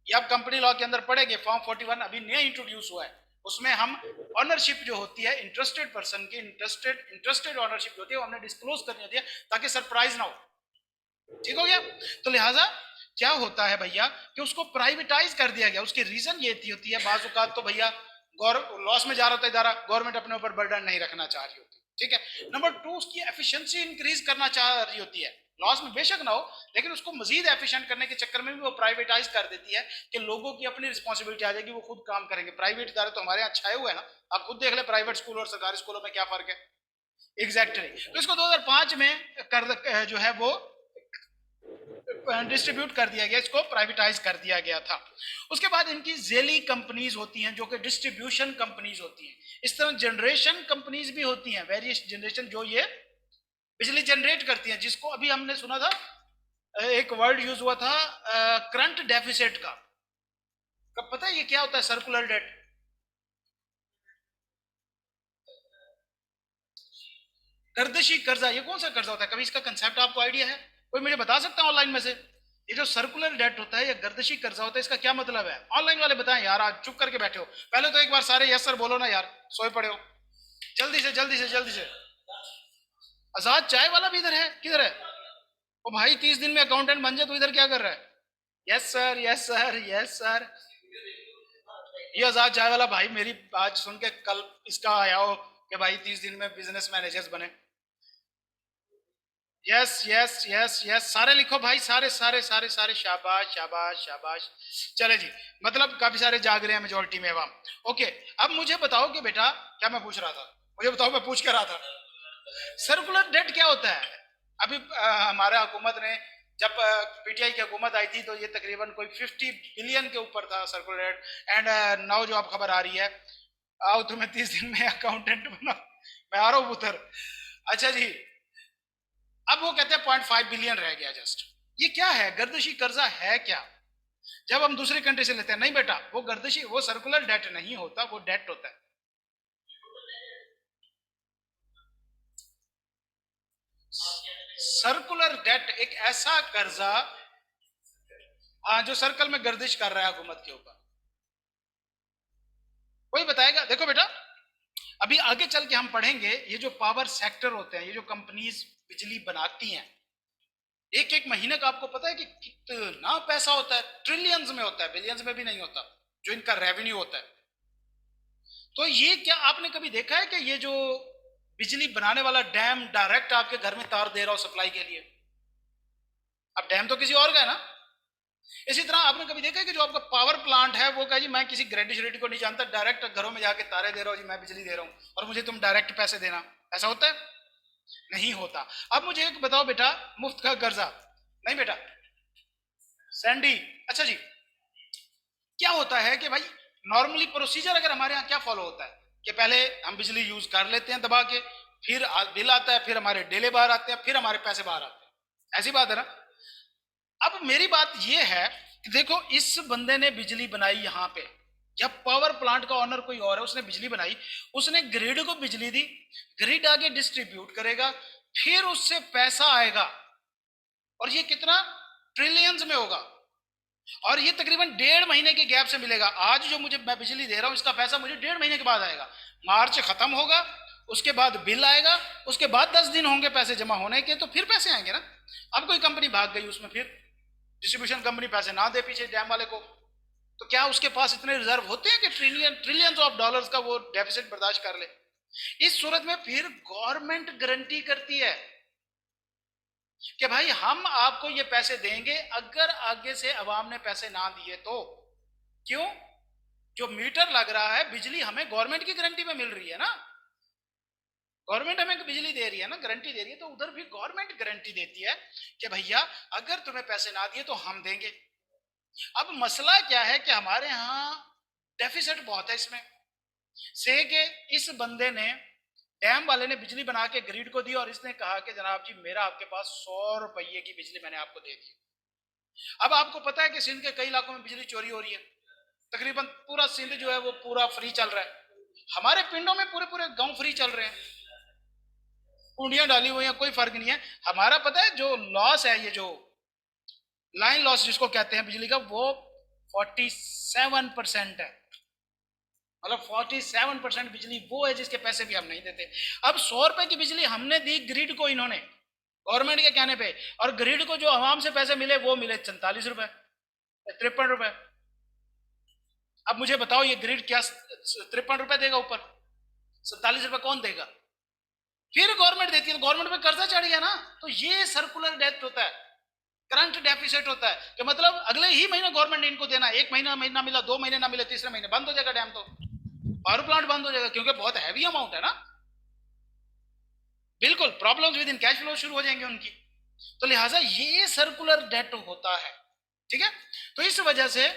ये अब कंपनी लॉ के अंदर पड़ेगे, फॉर्म 41 अभी नया इंट्रोड्यूस हुआ है। उसमें हम ऑनरशिप जो होती है इंटरेस्टेड पर्सन की, इंटरेस्टेड ऑनरशिप होती है, वो हमने डिस्क्लोज करनी होती है ताकि सरप्राइज ना हो। ठीक हो गया? तो लिहाजा क्या होता है भैया कि उसको प्राइवेटाइज कर दिया गया। उसकी रीजन ये थी होती है, बाजुकात तो भैया लॉस में जा रहा होता है इदारा, गवर्नमेंट अपने ऊपर बर्डन नहीं रखना चाह रही होती। ठीक है। नंबर 2, उसकी एफिशिएंसी इंक्रीज करना चाह रही होती है। लॉस में बेशक ना हो, लेकिन उसको मजीद एफिशिएंट करने के चक्कर में भी वो प्राइवेटाइज कर देती है कि लोगों की अपनी रिस्पॉन्सिबिलिटी आ जाएगी, वो खुद काम करेंगे। प्राइवेट इदारे तो हमारे यहाँ छाए हुए हैं ना, आप खुद देख ले प्राइवेट स्कूल और सरकारी स्कूलों में क्या फर्क है। एग्जैक्टली। तो इसको 2005 में कर जो है वो डिस्ट्रीब्यूट कर दिया गया, इसको प्राइवेटाइज कर दिया गया था। उसके बाद इनकी जेली कंपनीज होती हैं जो कि डिस्ट्रीब्यूशन कंपनीज होती हैं। इस तरह जनरेशन कंपनीज भी होती हैं, वेरियस जनरेशन, जो ये बिजली जनरेट करती हैं, जिसको अभी हमने सुना था, एक वर्ड यूज हुआ था करंट डेफिसिट का। कब पता है ये क्या होता है? Circular debt. गर्दिशी कर्जा, ये कौन सा कर्जा होता है? कभी इसका कंसेप्ट आपको आइडिया है? कोई मुझे बता सकता है ऑनलाइन में से? ये जो सर्कुलर डेट होता है या गर्दिशी कर्जा होता है, इसका क्या मतलब है? ऑनलाइन वाले बताएं यार, आज चुप करके बैठे हो। पहले तो एक बार सारे यस सर बोलो ना यार, सोए पड़े हो। जल्दी से जल्दी से जल्दी से। आजाद चाय वाला भी इधर है, किधर है? ओ भाई 30 दिन में अकाउंटेंट बन जाए तो इधर क्या कर रहा है? Yes sir, yes sir, yes sir. ये आजाद चाय वाला भाई मेरी आज सुन के कल इसका आया हो कि भाई 30 दिन में बिजनेस मैनेजर्स बने। यस यस यस यस, सारे लिखो भाई, सारे सारे सारे सारे, शाबाश शाबाश शाबाश। चले जी, मतलब काफी सारे जाग रहे हैं मेजोरिटी में अवाम। ओके, अब मुझे बताओ कि बेटा, क्या मैं पूछ रहा था? मुझे बताओ, मैं पूछ कर रहा था सर्कुलर डेट क्या होता है। अभी हमारा हुकूमत ने, जब पीटीआई की हुकूमत आई थी तो ये तकरीबन कोई 50 बिलियन के ऊपर था सर्कुलर डेट। एंड नाउ जो अब खबर आ रही है, आओ तुम्हें 30 दिन में अकाउंटेंट बना, मैं आ रहा हूँ उधर। अच्छा जी, अब वो कहते हैं 0.5 बिलियन रह गया जस्ट। ये क्या है? गर्दिशी कर्जा है क्या? जब हम दूसरी कंट्री से लेते हैं, नहीं बेटा, वो गर्दिशी, वो सर्कुलर डेट नहीं होता, वो डेट होता है। सर्कुलर डेट एक ऐसा कर्जा, हाँ, जो सर्कल में गर्दिश कर रहा है हुकूमत के ऊपर। कोई बताएगा? देखो बेटा, अभी आगे चल के हम पढ़ेंगे, ये जो पावर सेक्टर होते हैं, ये जो कंपनीज बिजली बनाती हैं, एक एक महीने का आपको पता है कि कितना पैसा होता है? ट्रिलियंस में होता है, बिलियंस में भी नहीं होता, जो इनका रेवेन्यू होता है। तो ये क्या आपने कभी देखा है कि ये जो बिजली बनाने वाला डैम डायरेक्ट आपके घर में तार दे रहा हो सप्लाई के लिए, अब डैम तो किसी और का है ना। इसी तरह आपने कभी देखा है कि जो आपका पावर प्लांट है वो कहे जी मैं किसी ग्रेडिश श्रेडिश को नहीं जानता, डायरेक्ट घरों में जाके तारे दे रहा हूं जी मैं बिजली दे रहा हूं और मुझे तुम डायरेक्ट पैसे देना, ऐसा होता है? नहीं होता। अब मुझे एक बताओ बेटा, मुफ्त का कर्जा नहीं बेटा सैंडी, अच्छा जी, क्या होता है कि भाई नॉर्मली प्रोसीजर अगर हमारे यहाँ क्या फॉलो होता है कि पहले हम बिजली यूज कर लेते हैं दबा के, फिर बिल आता है, फिर हमारे डेले बाहर आते हैं, फिर हमारे पैसे बाहर आते हैं, ऐसी बात है ना। अब मेरी बात यह है कि देखो इस बंदे ने बिजली बनाई यहाँ पे, जब पावर प्लांट का ओनर कोई और है, उसने बिजली बनाई, उसने ग्रिड को बिजली दी, ग्रिड आगे डिस्ट्रीब्यूट करेगा, फिर उससे पैसा आएगा और ये कितना ट्रिलियंस में होगा और ये तकरीबन 1.5 महीने के गैप से मिलेगा। आज जो मुझे मैं बिजली दे रहा हूं इसका पैसा मुझे 1.5 महीने के बाद आएगा, मार्च खत्म होगा, उसके बाद बिल आएगा, उसके बाद 10 दिन होंगे पैसे जमा होने के, तो फिर पैसे आएंगे ना। अब कोई कंपनी भाग गई उसमें, फिर डिस्ट्रीब्यूशन कंपनी पैसे ना दे पीछे डैम वाले को, तो क्या उसके पास इतने रिजर्व होते हैं कि ट्रिलियंस ऑफ डॉलर्स का वो डेफिसिट बर्दाश्त कर ले? इस सूरत में फिर गवर्नमेंट गारंटी करती है कि भाई हम आपको ये पैसे देंगे अगर आगे से अवाम ने पैसे ना दिए तो। क्यों? जो मीटर लग रहा है बिजली हमें गवर्नमेंट की गारंटी में मिल रही है ना, गवर्नमेंट हमें बिजली दे रही है ना, गारंटी दे रही है, तो उधर भी गवर्नमेंट गारंटी देती है कि भैया अगर तुम्हें पैसे ना दिए तो हम देंगे। अब मसला क्या है कि हमारे यहाँ डेफिसिट बहुत है इसमें से कि इस बंदे ने, डैम वाले ने बिजली बना के ग्रिड को दी और इसने कहा कि जनाब जी मेरा आपके पास 100 रुपये की बिजली मैंने आपको दे दी। अब आपको पता है कि सिंध के कई इलाकों में बिजली चोरी हो रही है, तकरीबन पूरा सिंध जो है वो पूरा फ्री चल रहा है, हमारे पिंडों में पूरे पूरे गांव फ्री चल रहे हैं, कुंडियां डाली हुई हैं, कोई फर्क नहीं है। हमारा पता है जो लॉस है, ये जो लाइन लॉस जिसको कहते हैं बिजली का, वो 47% है, मतलब 47% बिजली वो है जिसके पैसे भी हम नहीं देते। अब 100 रुपए की बिजली हमने दी ग्रिड को, इन्होंने गवर्नमेंट के कहने पे, और ग्रिड को जो आवाम से पैसे मिले वो मिले 44 रुपए, 53 रुपए। अब मुझे बताओ ये ग्रिड क्या 53 रुपए देगा ऊपर, 47 रुपए कौन देगा? फिर गवर्नमेंट देती है, गवर्नमेंट पे कर्जा चढ़ गया ना। तो ये सर्कुलर डेट होता है, करंट डेफिसिट होता है कि मतलब अगले ही महीने गवर्नमेंट ने इनको देना, एक महीना महीना मिला, 2 महीने ना मिले, तीसरे महीने बंद हो जाएगा डैम, तो पावर प्लांट बंद हो जाएगा, क्योंकि बहुत हैवी अमाउंट है ना। बिल्कुल problems with in cash flow शुरू हो जाएंगे उनकी, तो लिहाजा ये सर्कुलर डेट होता है, ठीक है। तो इस वजह से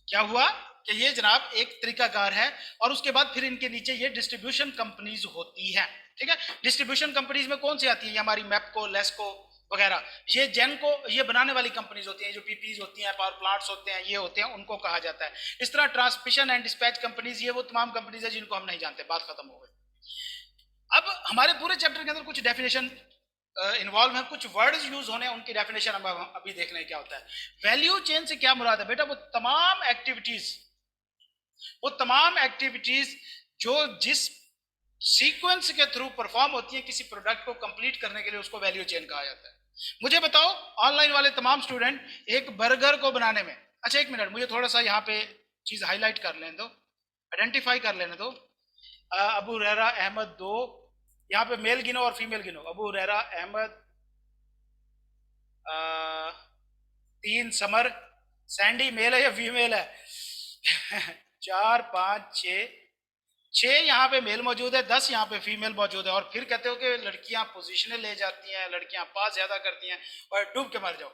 क्या हुआ कि ये जनाब एक तरीकाकार है, और उसके बाद फिर इनके नीचे ये डिस्ट्रीब्यूशन कंपनीज होती है, ठीक है। डिस्ट्रीब्यूशन कंपनीज में कौन सी आती है? ये हमारी मैपको, लेस्को वगैरह, ये जेन को, ये बनाने वाली कंपनीज होती हैं, जो पीपीज होती हैं, पावर प्लांट्स होते हैं, ये होते हैं, उनको कहा जाता है। इस तरह ट्रांसमिशन एंड डिस्पैच कंपनीज, ये वो तमाम कंपनीज है जिनको हम नहीं जानते, बात खत्म हो गई। अब हमारे पूरे चैप्टर के अंदर कुछ डेफिनेशन इन्वॉल्व है, कुछ वर्ड्स यूज होने हैं, उनकी डेफिनेशन हम अभी देख रहे हैं क्या होता है। वैल्यू चेन से क्या मुराद है बेटा? वो तमाम एक्टिविटीज जो जिस सीक्वेंस के थ्रू परफॉर्म होती है किसी प्रोडक्ट को कंप्लीट करने के लिए, उसको वैल्यू चेन कहा जाता है। मुझे बताओ ऑनलाइन वाले तमाम स्टूडेंट एक बर्गर को बनाने में, अच्छा एक मिनट मुझे थोड़ा सा यहाँ पे चीज हाईलाइट कर लेने दो, आइडेंटिफाई कर लेने दो। अबू हुरैरा अहमद 2, यहाँ पे मेल गिनो और फीमेल गिनो। अबू हुरैरा अहमद 3, समर, सैंडी मेल है या फीमेल है? 4 5 6 यहाँ पे मेल मौजूद है, 10 यहाँ पे फीमेल मौजूद है, और फिर कहते हो कि लड़कियां पोजीशनें ले जाती हैं, लड़कियां पास ज्यादा करती हैं और डूब के मर जाओ।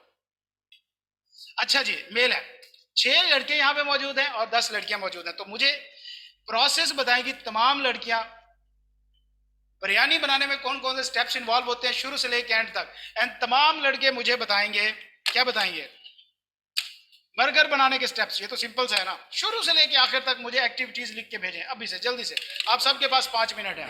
अच्छा जी, मेल है, 6 लड़के यहाँ पे मौजूद हैं और 10 लड़कियां मौजूद हैं। तो मुझे प्रोसेस बताएंगी तमाम लड़कियां, बिरयानी बनाने में कौन कौन से स्टेप्स इन्वॉल्व होते हैं शुरू से लेकर एंड तक, एंड तमाम लड़के मुझे बताएंगे, क्या बताएंगे? बर्गर बनाने के स्टेप्स। ये तो सिंपल सा है ना, शुरू से लेके आखिर तक मुझे एक्टिविटीज लिख के भेजें अभी से, जल्दी से। आप सबके पास 5 मिनट है।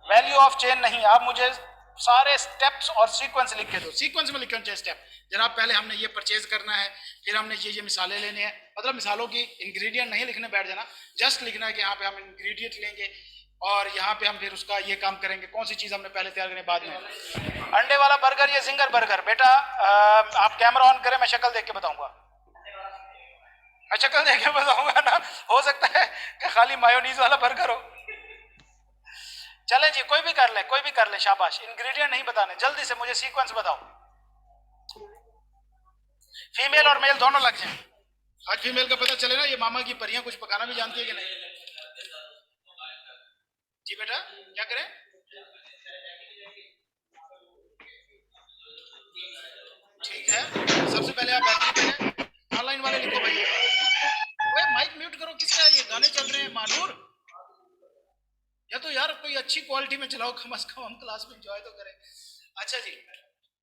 वैल्यू ऑफ चेन नहीं, आप मुझे सारे स्टेप्स और सीक्वेंस लिख के दो। सीक्वेंस में लिखे होने चाहिए स्टेप। जनाब पहले हमने ये परचेज करना है, फिर हमने ये मिसालें लेने हैं, मतलब मिसालों की इंग्रेडिएंट नहीं लिखने बैठ जाना, जस्ट लिखना है कि यहाँ पे हम इंग्रेडिएंट लेंगे और यहाँ पे हम फिर उसका ये काम करेंगे, कौन सी चीज हमने पहले तैयार करनी बाद में। अंडे वाला बर्गर या जिंगर बर्गर? बेटा आप कैमरा ऑन करें, मैं शक्ल देख के बताऊंगा, मैं शक्ल देख के बताऊंगा ना, हो सकता है कि खाली मायोनीज वाला बर्गर हो। लें जी, कोई भी कर ले, कोई भी कर ले, शाबाश। इंग्रेडिएंट नहीं बताने, जल्दी से मुझे सीक्वेंस बताओ। फीमेल और मेल दोनों लग जाए। आज फीमेल का पता चले ना, ये मामा की परियां कुछ पकाना भी जानती है कि नहीं। जी बेटा क्या करें? ठीक है, सबसे पहले आप बैटरी पे ऑनलाइन वाले लिखो भाई। ओए माइक म्यूट करो, किसका ये गाने चल रहे हैं मानूर? या तो यार कोई अच्छी क्वालिटी में चलाओ, कम से कम हम क्लास में एंजॉय तो करें। अच्छा जी,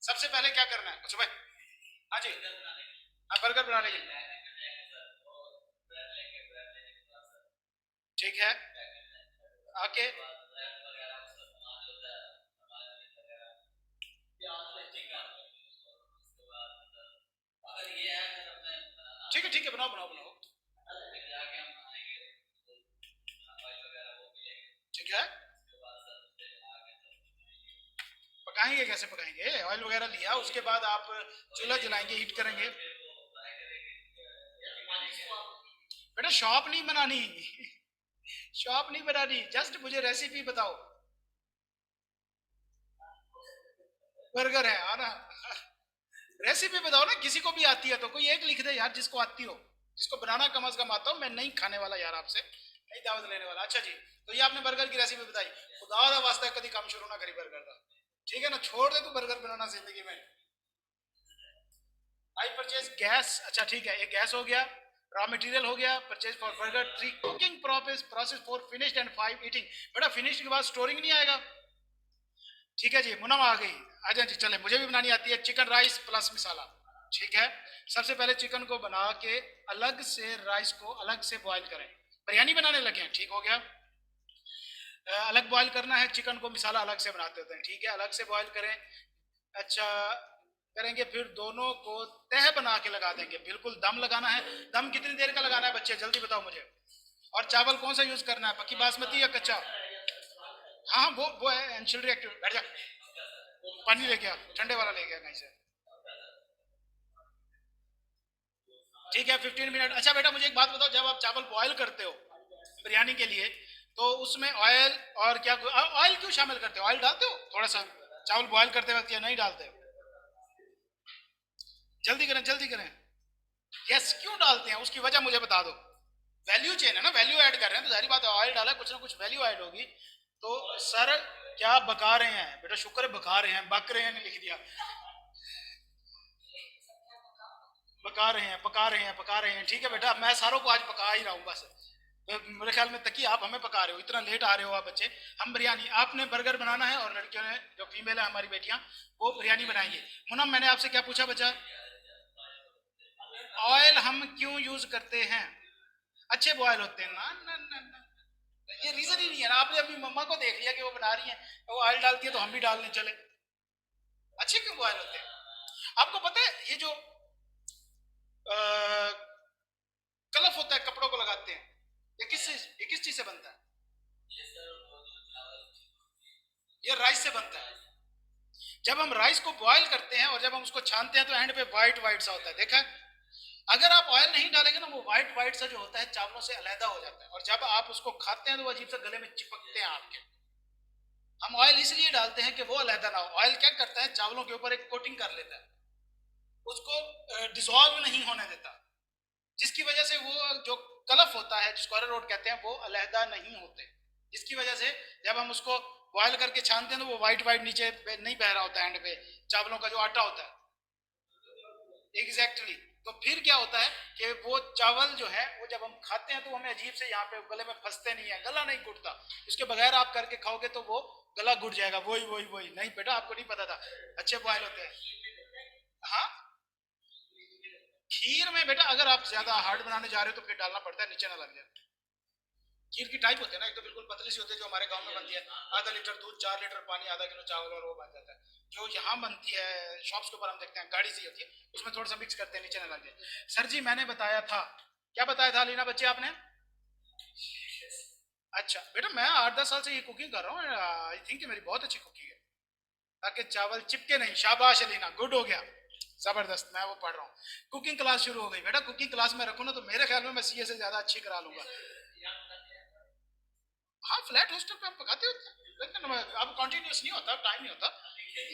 सबसे पहले क्या करना है? अच्छा भाई, हाँ जी, आप बर्गर बना लीजिए। ठीक है, ओके। ठीक है, बनाओ बनाओ बनाओ। ठीक है, पकाएंगे कैसे पकाएंगे? ऑयल वगैरह लिया, उसके बाद आप चूल्हा जलाएंगे, हीट करेंगे। बेटा शॉप नहीं बनानी, शॉप नहीं बनानी, जस्ट मुझे रेसिपी बताओ। बर्गर है आना, रेसिपी बताओ ना, किसी को भी आती है तो कोई एक लिख दे यार, जिसको आती हो, जिसको बनाना कम से कम आता हो। मैं नहीं खाने वाला यार आपसे, नहीं दावत लेने वाला। अच्छा जी, तो ये आपने बर्गर की रेसिपी बताई, खुदा दा वास्ता कभी काम शुरू ना करी बर्गर का, ठीक है ना? छोड़ दे तू बर्गर बनाना जिंदगी में। आई परचेज गैस, अच्छा ठीक है, ये गैस हो गया, रॉ मटेरियल हो गया, purchase for burger, 3 cooking process for finished and 5 eating. बेटा फिनिश्ड के बाद स्टोरिंग नहीं आएगा। ठीक है जी, मुनम आ गई, आ जाए जी। चले, मुझे भी बनानी आती है, चिकन राइस प्लस मसाला। ठीक है, सबसे पहले चिकन को बना के अलग से, राइस को अलग से बॉईल करें। बिरयानी बनाने लगे हैं, ठीक हो गया। अलग बॉईल करना है चिकन को, मसाला अलग से बनाते होते हैं, ठीक है, अलग से बॉईल करें। अच्छा करेंगे, फिर दोनों को तह बना के लगा देंगे, बिल्कुल दम लगाना है। दम कितनी देर का लगाना है बच्चे, जल्दी बताओ मुझे। और चावल कौन सा यूज करना है, पक्की बासमती या कच्चा? हाँ वो है एंशियल रिएक्टिव। बैठ जा, पानी लेके आ, ठंडे वाला लेके आ कहीं से। ठीक है, 15 मिनट। अच्छा बेटा मुझे एक बात बताओ, जब आप चावल बॉयल करते हो बिरयानी के लिए, तो उसमें ऑयल और क्या, ऑयल क्यों शामिल करते हो? ऑयल डालते हो थोड़ा सा चावल बॉयल करते वक्त या नहीं डालते? जल्दी करें जल्दी करें। यस, क्यों डालते हैं उसकी वजह मुझे बता दो। वैल्यू चेन है ना, वैल्यू ऐड कर रहे हैं तो जाहिर बात है ऑयल डाला, कुछ ना कुछ वैल्यू ऐड होगी। तो सर क्या बका रहे हैं बेटा? शुक्र है बका रहे हैं, बक रहे हैं नहीं लिख दिया। पका रहे हैं, पका रहे हैं, पका रहे हैं, ठीक है बेटा, मैं सारों को आज पका ही रहा हूँ बस। मेरे ख्याल में तकी आप हमें पका रहे हो, इतना लेट आ रहे हो आप बच्चे। हम बिरयानी, आपने बर्गर बनाना है और लड़कियों ने, जो फीमेल है हमारी बेटियां, वो बिरयानी बनाएंगे। मुनम मैंने आपसे क्या पूछा बच्चा? ऑयल हम क्यों यूज करते हैं? अच्छे बॉयल होते हैं ना, ना, ना, ना। ये रीजन ही नहीं है ना, आपने अपनी मम्मा को देख लिया कि वो बना रही है, वो ऑयल डालती है तो हम भी डालने चले। अच्छे क्यों बॉयल होते हैं? आपको पता है ये जो कलफ होता है कपड़ों को लगाते हैं, ये किस चीज से बनता है? ये राइस से बनता है। जब हम राइस को बॉईल करते हैं और जब हम उसको छानते हैं तो एंड पे व्हाइट व्हाइट सा होता है, देखा है? अगर आप ऑयल नहीं डालेंगे ना, वो व्हाइट व्हाइट सा जो होता है चावलों से अलहदा हो जाता है, और जब आप उसको खाते हैं तो वो अजीब सा गले में चिपकते हैं आपके। हम ऑयल इसलिए डालते हैं कि वो अलहदा ना हो। ऑयल क्या करता है, चावलों के ऊपर एक कोटिंग कर लेता है, उसको डिसॉल्व नहीं होने देता, जिसकी वजह से वो जो कलफ होता है जिसको अरारोट कहते हैं वो अलहदा नहीं होते, जिसकी वजह से जब हम उसको बॉयल करके छानते हैं तो वो व्हाइट व्हाइट नीचे नहीं बह रहा होता है एंड पे, चावलों का जो आटा होता है। एग्जैक्टली तो फिर क्या होता है कि वो चावल जो है वो जब हम खाते हैं तो हमें अजीब से यहाँ पे गले में फंसते नहीं है, गला नहीं घुटता। उसके बगैर आप करके खाओगे तो वो गला घुट जाएगा। वही वही वही, नहीं बेटा आपको नहीं पता था, अच्छे बॉयल होते हैं। हाँ, खीर में बेटा अगर आप ज्यादा हार्ड बनाने जा रहे हो तो फिर डालना पड़ता है, नीचे ना लग जाए। खीर की टाइप होती है ना, एक तो बिल्कुल पतली सी होती है जो हमारे गांव में बनती है, आधा लीटर दूध, 4 लीटर पानी, आधा किलो चावल और वो बन जाता है। जो यहाँ बनती है शॉप्स के ऊपर हम देखते हैं गाड़ी सी होती है, उसमें थोड़ा सा मिक्स करते हैं, नीचे ना लग जाए। सर जी मैंने बताया था, क्या बताया था लीना बच्चे आपने? अच्छा बेटा मैं 8-10 साल से ये कुकिंग कर रहा हूँ, आई थिंक मेरी बहुत अच्छी कुकिंग है, ताकि चावल चिपके नहीं। शाबाश लीना, गुड हो गया, जबरदस्त। मैं वो पढ़ रहा हूँ, कुकिंग क्लास शुरू हो गई बेटा, कुकिंग क्लास में रखो ना तो मेरे ख्याल में मैं सीए से ज्यादा अच्छी करा लूंगा। हाँ, फ्लैट होस्टल पे हम पकाते होते हैं, लेकिन अब कंटिन्यूस नहीं होता, टाइम नहीं होता।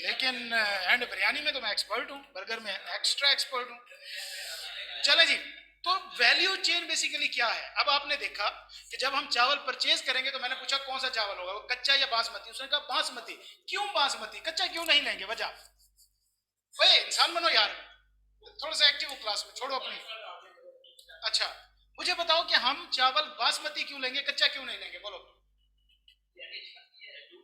लेकिन एंड बिरयानी में तो मैं एक्सपर्ट हूँ, बर्गर में एक्स्ट्रा एक्सपर्ट हूँ। चले जी, तो वैल्यू चेन बेसिकली क्या है? अब आपने देखा कि जब हम चावल परचेज करेंगे तो मैंने पूछा कौन सा चावल होगा, वो कच्चा या बासमती? उसने कहा बासमती। क्यों बासमती? कच्चा क्यों नहीं लेंगे? वजह? ओए इंसान बनो यार, थोड़ा सा एक्टिव हो क्लास में, छोड़ो अपनी। अच्छा, मुझे बताओ कि हम चावल बासमती क्यों लेंगे, कच्चा क्यों नहीं लेंगे? बोलो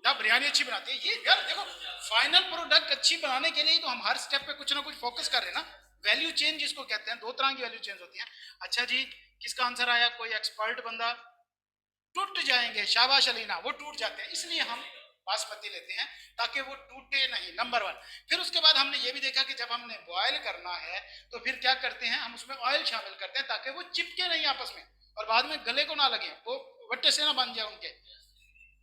ना। बिरयानी अच्छी बनाती है ये यार, देखो फाइनल प्रोडक्ट अच्छी बनाने के लिए तो हम हर स्टेप पे कुछ ना कुछ फोकस कर रहे हैं ना। वैल्यू चेन जिसको कहते हैं, दो तरह की वैल्यू चेन होती है। अच्छा जी, किसका आंसर आया? कोई एक्सपर्ट बंदा? टूट जाएंगे, शाबाश अलीना, वो टूट जाते हैं, इसलिए हम बासमती लेते हैं ताकि वो टूटे नहीं, नंबर वन। फिर उसके बाद हमने ये भी देखा कि जब हमने बॉयल करना है तो फिर क्या करते हैं, हम उसमें ऑयल शामिल करते हैं ताकि वो चिपके नहीं आपस में और बाद में गले को ना लगे, वो वट्टे से ना बन जाए उनके।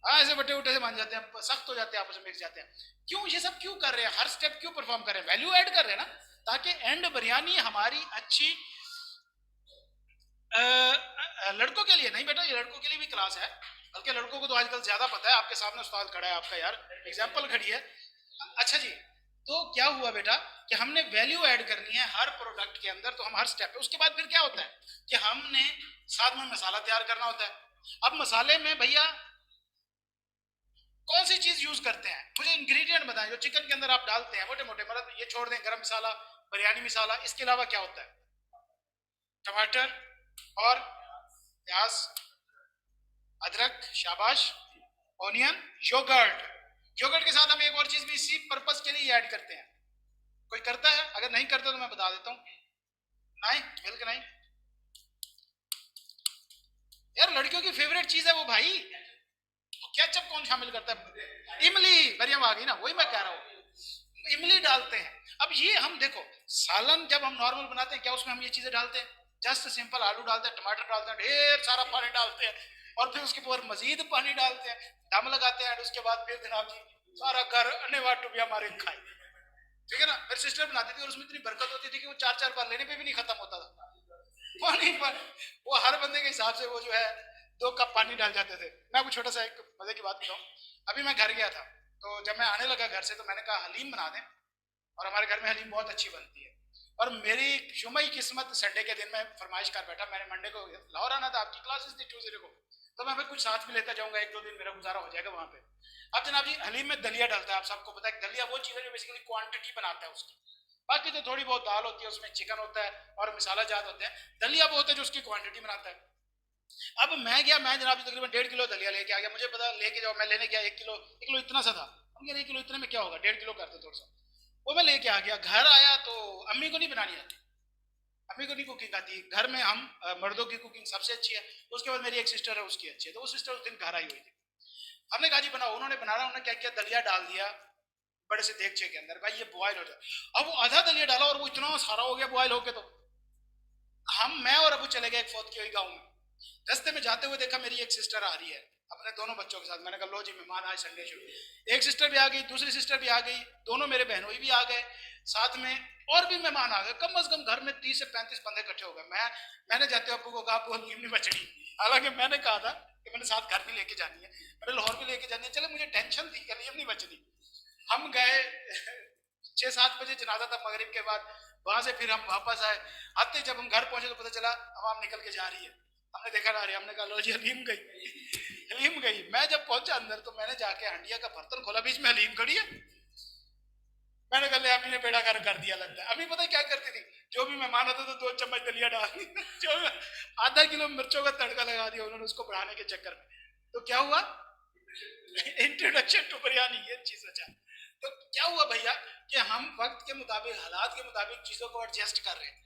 हाँ, ऐसे वट्टे वट्टे से बन जाते हैं, सख्त हो जाते हैं, आपस में मिल जाते हैं। क्यों ये सब क्यों कर रहे हैं, हर स्टेप क्यों परफॉर्म कर रहे हैं? वैल्यू ऐड कर रहे हैं ना, ताकि एंड बिरयानी हमारी अच्छी। लड़कों के लिए नहीं बेटा, ये लड़कों के लिए भी क्लास है, बल्कि लड़कों को तो आजकल ज्यादा पता है, आपके सामने उस्ताद खड़ा है आपका यार, एग्जाम्पल खड़ी है। अच्छा जी, तो क्या हुआ बेटा कि हमने वैल्यू ऐड करनी है हर प्रोडक्ट के अंदर, तो हम हर स्टेप पे, उसके बाद फिर क्या होता है कि हमने साथ में मसाला तैयार करना होता है। अब मसाले में भैया कौन सी चीज यूज करते हैं, मुझे इंग्रेडिएंट बताएं जो चिकन के अंदर आप डालते हैं मोटे मोटे, मतलब ये छोड़ दें गरम मसाला, बिरयानी मसाला, इसके अलावा क्या होता है? टमाटर और प्याज, अदरक, शाबाश, ऑनियन, योगर्ट। योगर्ट के साथ हम एक और चीज भी इसी पर्पस के लिए ऐड करते हैं। कोई करता है? अगर नहीं करता तो मैं बता देता हूं। नहीं, मिल्क नहीं यार, लड़कियों की फेवरेट चीज है वो भाई। केचप कौन शामिल करता है? इमली, मरियम आ गई ना, वही मैं कह रहा हूँ, इमली डालते हैं। अब ये हम देखो, सालन जब हम नॉर्मल बनाते हैं क्या उसमें हम ये चीजें डालते हैं? जस्ट सिंपल आलू डालते हैं, टमाटर डालते हैं, ढेर सारा पानी डालते हैं और फिर उसके ऊपर मजीद पानी डालते हैं, दम लगाते हैं, उसके बाद फिर जनाब जी सारा घर अनेवा टुबिया मारे खाए। ठीक है ना? मेरी सिस्टर बनाती थी और उसमें इतनी बरकत होती थी कि वो चार चार बार लेने पे भी नहीं खत्म होता था पानी पर। वो हर बंदे के हिसाब से वो जो है 2 कप पानी डाल जाते थे। मैं आपको छोटा सा एक मजे की बात बताऊं, अभी मैं घर गया था तो जब मैं आने लगा घर से तो मैंने कहा हलीम बना दें, और हमारे घर में हलीम बहुत अच्छी बनती है। और मेरी शुमाई किस्मत, संडे के दिन मैं फरमाइश कर बैठा, मैंने मंडे को लाहौर आना था, आपकी क्लासेस थी ट्यूजडे को, तो मैं फिर कुछ साथ में लेता जाऊंगा, 1-2 दिन मेरा गुजारा हो जाएगा वहां पे। अब जनाब जी हलीम में दलिया डलता है, आप सबको पता है दलिया वो चीज है जो बेसिकली क्वांटिटी बनाता है उसकी, बाकी तो थोड़ी बहुत दाल होती है, उसमें चिकन होता है और मसाला जात होते हैं, दलिया वो होता है जो उसकी क्वांटिटी बनाता है। अब मैं गया, मैं जनाब जी तकरीबन 1.5 किलो दलिया लेके आ गया, मुझे पता लेके जाओ, मैं लेने गया 1 किलो इतना सा था, हम कह 1 किलो इतने में क्या होगा, 1.5 किलो करते थोड़ा सा। वो मैं लेके आ गया, घर आया तो अम्मी को नहीं बनानी आती, अम्मी को नहीं कुकिंग आती घर में, हम मर्दों की कुकिंग सबसे अच्छी है, उसके बाद मेरी एक सिस्टर है उसकी अच्छी है, तो वो सिस्टर उस दिन घर आई हुई थी, हमने कहा जी बनाओ, उन्होंने बनाना, उन्होंने क्या किया, दलिया डाल दिया बड़े से देगचे के अंदर, भाई ये बॉयल हो जाए। अब वो आधा दलिया डाला और वो इतना सारा हो गया बॉयल होके, तो मैं और अबू चले गए एक फौत की हुई गाँव में। रास्ते में जाते हुए देखा मेरी एक सिस्टर आ रही है अपने दोनों बच्चों के साथ, मैंने कहा लो जी मेहमान आज संडे शुरू। एक सिस्टर भी आ गई, दूसरी सिस्टर भी आ गई, दोनों मेरे बहनोई भी आ गए साथ में, और भी मेहमान आ गए, कम से कम घर में 30 से 35 बंदे इकट्ठे हो गए। मैंने जाते हुए अबू को कहा आपको नीम नहीं बचड़ी, हालांकि मैंने कहा था कि मैंने साथ घर भी लेके जानी है, मैंने लाहौर भी लेके जानी है, चले मुझे टेंशन थी कि नीम नहीं बचती। हम गए 6-7 बजे जनाजा था मगरिब के बाद, वहां से फिर हम वापस आए, आते जब हम घर पहुंचे तो पता चला आवाम निकल के जा रही है, हमने देखा ना रही, हमने कहा लो जी हलीम गई, हलीम गई। मैं जब पहुंचा अंदर तो मैंने जाके हंडिया का बर्तन खोला, बीच में हलीम खड़ी है, मैंने कहा अम्मी ने बेड़ा कर दिया लगता है। अम्मी पता है क्या करती थी, जो भी मेहमान आता तो 2 चम्मच दलिया डाल दी, जो आधा किलो मिर्चों का तड़का लगा दिया उन्होंने उसको बढ़ाने के चक्कर में, तो क्या हुआ इंट्रोडक्शन टू बिरयानी, ये चीज अच्छा। तो क्या हुआ भैया कि हम वक्त के मुताबिक, हालात के मुताबिक चीजों को एडजस्ट कर रहे हैं,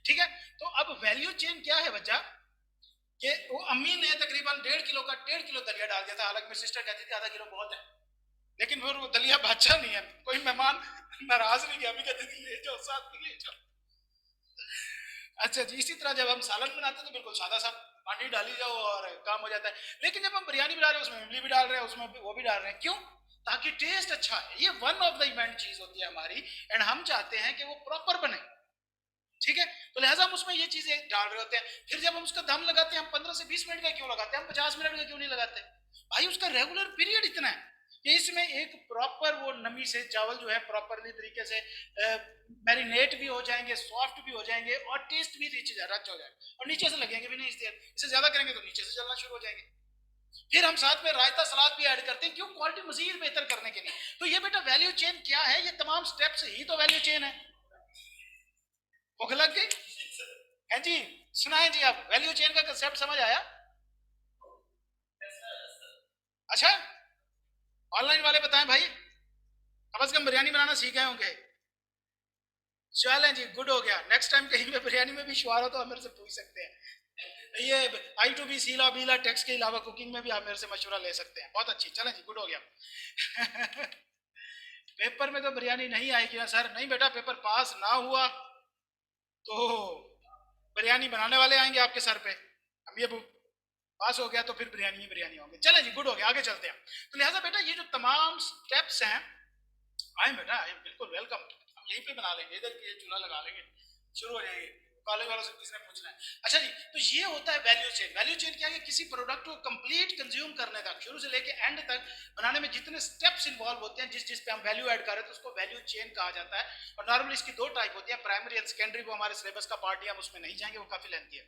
ठीक है? तो अब वैल्यू चेन क्या है बच्चा, कि वो अम्मी ने तकरीबन 1.5 किलो दलिया डाल दिया था, हालांकि मेरी सिस्टर कहती थी आधा किलो बहुत है, लेकिन फिर वो दलिया बादशाह नहीं है, कोई मेहमान नाराज नहीं किया, अभी कहती थी ले जाओ साथ में ले जाओ। अच्छा जी, इसी तरह जब हम सालन बनाते हैं तो बिल्कुल सादा सा पानी डाली जाओ और काम हो जाता है, लेकिन जब हम बिरयानी बना रहे हैं उसमें इमली भी डाल रहे हैं, उसमें वो भी डाल रहे हैं, क्यों? ताकि टेस्ट अच्छा है, ये वन ऑफ द इवेंट चीज होती है हमारी, एंड हम चाहते हैं कि वो प्रॉपर बने, ठीक है? तो लिहाजा हम उसमें ये चीजें डाल रहे होते हैं। फिर जब हम उसका दम लगाते हैं, हम 15 से 20 मिनट का क्यों लगाते हैं, हम 50 मिनट का क्यों नहीं लगाते? भाई उसका रेगुलर पीरियड इतना है कि इसमें एक प्रॉपर वो नमी से चावल जो है प्रॉपरली तरीके से मैरिनेट भी हो जाएंगे, सॉफ्ट भी हो जाएंगे और टेस्ट भी रिच हो जाएगा और नीचे से लगेंगे भी नहीं इस देर। इससे ज्यादा करेंगे तो नीचे से जलना शुरू हो जाएंगे। फिर हम साथ में रायता सलाद भी ऐड करते हैं, क्यों? क्वालिटी मजीद बेहतर करने के लिए। तो ये बेटा वैल्यू चेन क्या है? ये तमाम स्टेप्स ही तो वैल्यू चेन है। भूख लग गई है जी? सुनाए जी आप, वैल्यू चेन का कंसेप्ट समझ आया? अच्छा, ऑनलाइन वाले बताएं भाई, कम से कम बिरयानी बनाना सीख गए होंगे। चलें जी, गुड हो गया। नेक्स्ट टाइम कहीं पे बिरयानी में भी शुआर हो तो आप मेरे से पूछ सकते हैं। ये I2B सीला बीला टैक्स के अलावा कुकिंग में भी आप मेरे से मशवरा ले सकते हैं। बहुत अच्छी, चलें जी, गुड हो गया। पेपर में तो बिरयानी नहीं आएगी ना सर? नहीं बेटा, पेपर पास ना हुआ तो बिरयानी बनाने वाले आएंगे आपके सर पे। हम ये पास हो गया तो फिर बिरयानी ही बिरयानी होंगे। चलें जी, गुड हो गया, आगे चलते हैं। तो लिहाजा बेटा ये जो तमाम स्टेप्स हैं, आए बेटा आए, बिल्कुल वेलकम। हम यहीं पे बना लेंगे, इधर ये चूल्हा लगा लेंगे, शुरू हो जाएंगे। कॉलेज वालों से किसने पूछना है? अच्छा जी, तो ये होता है वैल्यू चेन। वैल्यू चेन क्या है? किसी प्रोडक्ट को कंप्लीट कंज्यूम करने तक, शुरू से लेके एंड तक बनाने में जितने स्टेप्स इन्वॉल्व होते हैं, जिस जिस पे हम वैल्यू ऐड कर रहे हैं, तो उसको वैल्यू चेन कहा जाता है। और नॉर्मली इसकी दो टाइप होती है, प्राइमरी एंड सेकेंडरी। वो हमारे सिलेबस का पार्ट है, हम उसमें नहीं जाएंगे, वो काफी लेंथी है।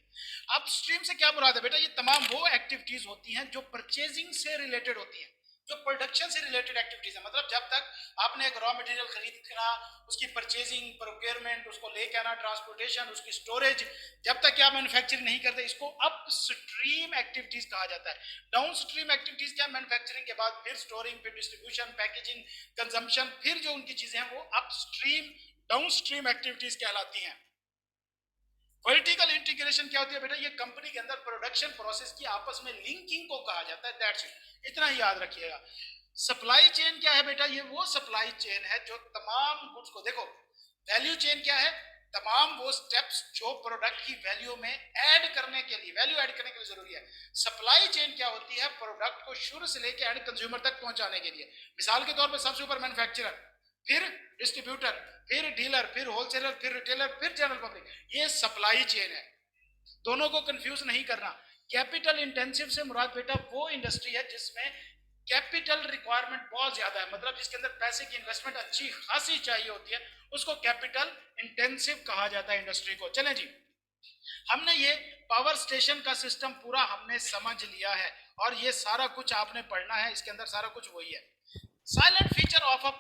अब स्ट्रीम से क्या मुराद है बेटा? ये तमाम वो एक्टिविटीज होती हैं जो परचेजिंग से रिलेटेड होती हैं, जो प्रोडक्शन से रिलेटेड एक्टिविटीज है। मतलब जब तक आपने एक रॉ मटेरियल खरीदना, उसकी परचेजिंग, प्रोक्योरमेंट, उसको लेके आना, ट्रांसपोर्टेशन, उसकी स्टोरेज, जब तक आप मैन्युफैक्चरिंग नहीं करते, इसको अपस्ट्रीम एक्टिविटीज कहा जाता है। डाउन स्ट्रीम एक्टिविटीज क्या? मैन्युफैक्चरिंग के बाद फिर स्टोरिंग, फिर डिस्ट्रीब्यूशन, पैकेजिंग, कंजम्पशन, फिर जो उनकी चीजें हैं वो अपस्ट्रीम, डाउन स्ट्रीम एक्टिविटीज कहलाती हैं। वर्टिकल इंटीग्रेशन क्या होती है बेटा? ये कंपनी के अंदर प्रोडक्शन प्रोसेस की आपस में लिंकिंग को कहा जाता है। दैट्स इट, इतना ही याद रखिएगा। सप्लाई चेन क्या है बेटा? ये वो सप्लाई चेन है जो तमाम गुड्स को, देखो वैल्यू चेन क्या है? तमाम वो स्टेप्स जो प्रोडक्ट की वैल्यू में ऐड करने के लिए, वैल्यू ऐड करने के लिए जरूरी है। सप्लाई चेन क्या होती है? प्रोडक्ट को शुरू से लेकर एंड कंज्यूमर तक पहुंचाने के लिए। मिसाल के तौर पर सबसे ऊपर मैन्युफैक्चरर, फिर डिस्ट्रीब्यूटर, फिर डीलर, फिर होलसेलर, फिर रिटेलर, फिर जनरल पब्लिक। ये सप्लाई चेन है। दोनों को कंफ्यूज नहीं करना। कैपिटल इंटेंसिव से मुराद बेटा वो इंडस्ट्री है जिसमें कैपिटल रिक्वायरमेंट बहुत ज्यादा है, मतलब जिसके अंदर पैसे की इन्वेस्टमेंट अच्छी खासी चाहिए होती है, उसको कैपिटल इंटेंसिव कहा जाता है इंडस्ट्री को। चलें जी, हमने ये पावर स्टेशन का सिस्टम पूरा हमने समझ लिया है और ये सारा कुछ आपने पढ़ना है, इसके अंदर सारा कुछ वही है। Silent feature of a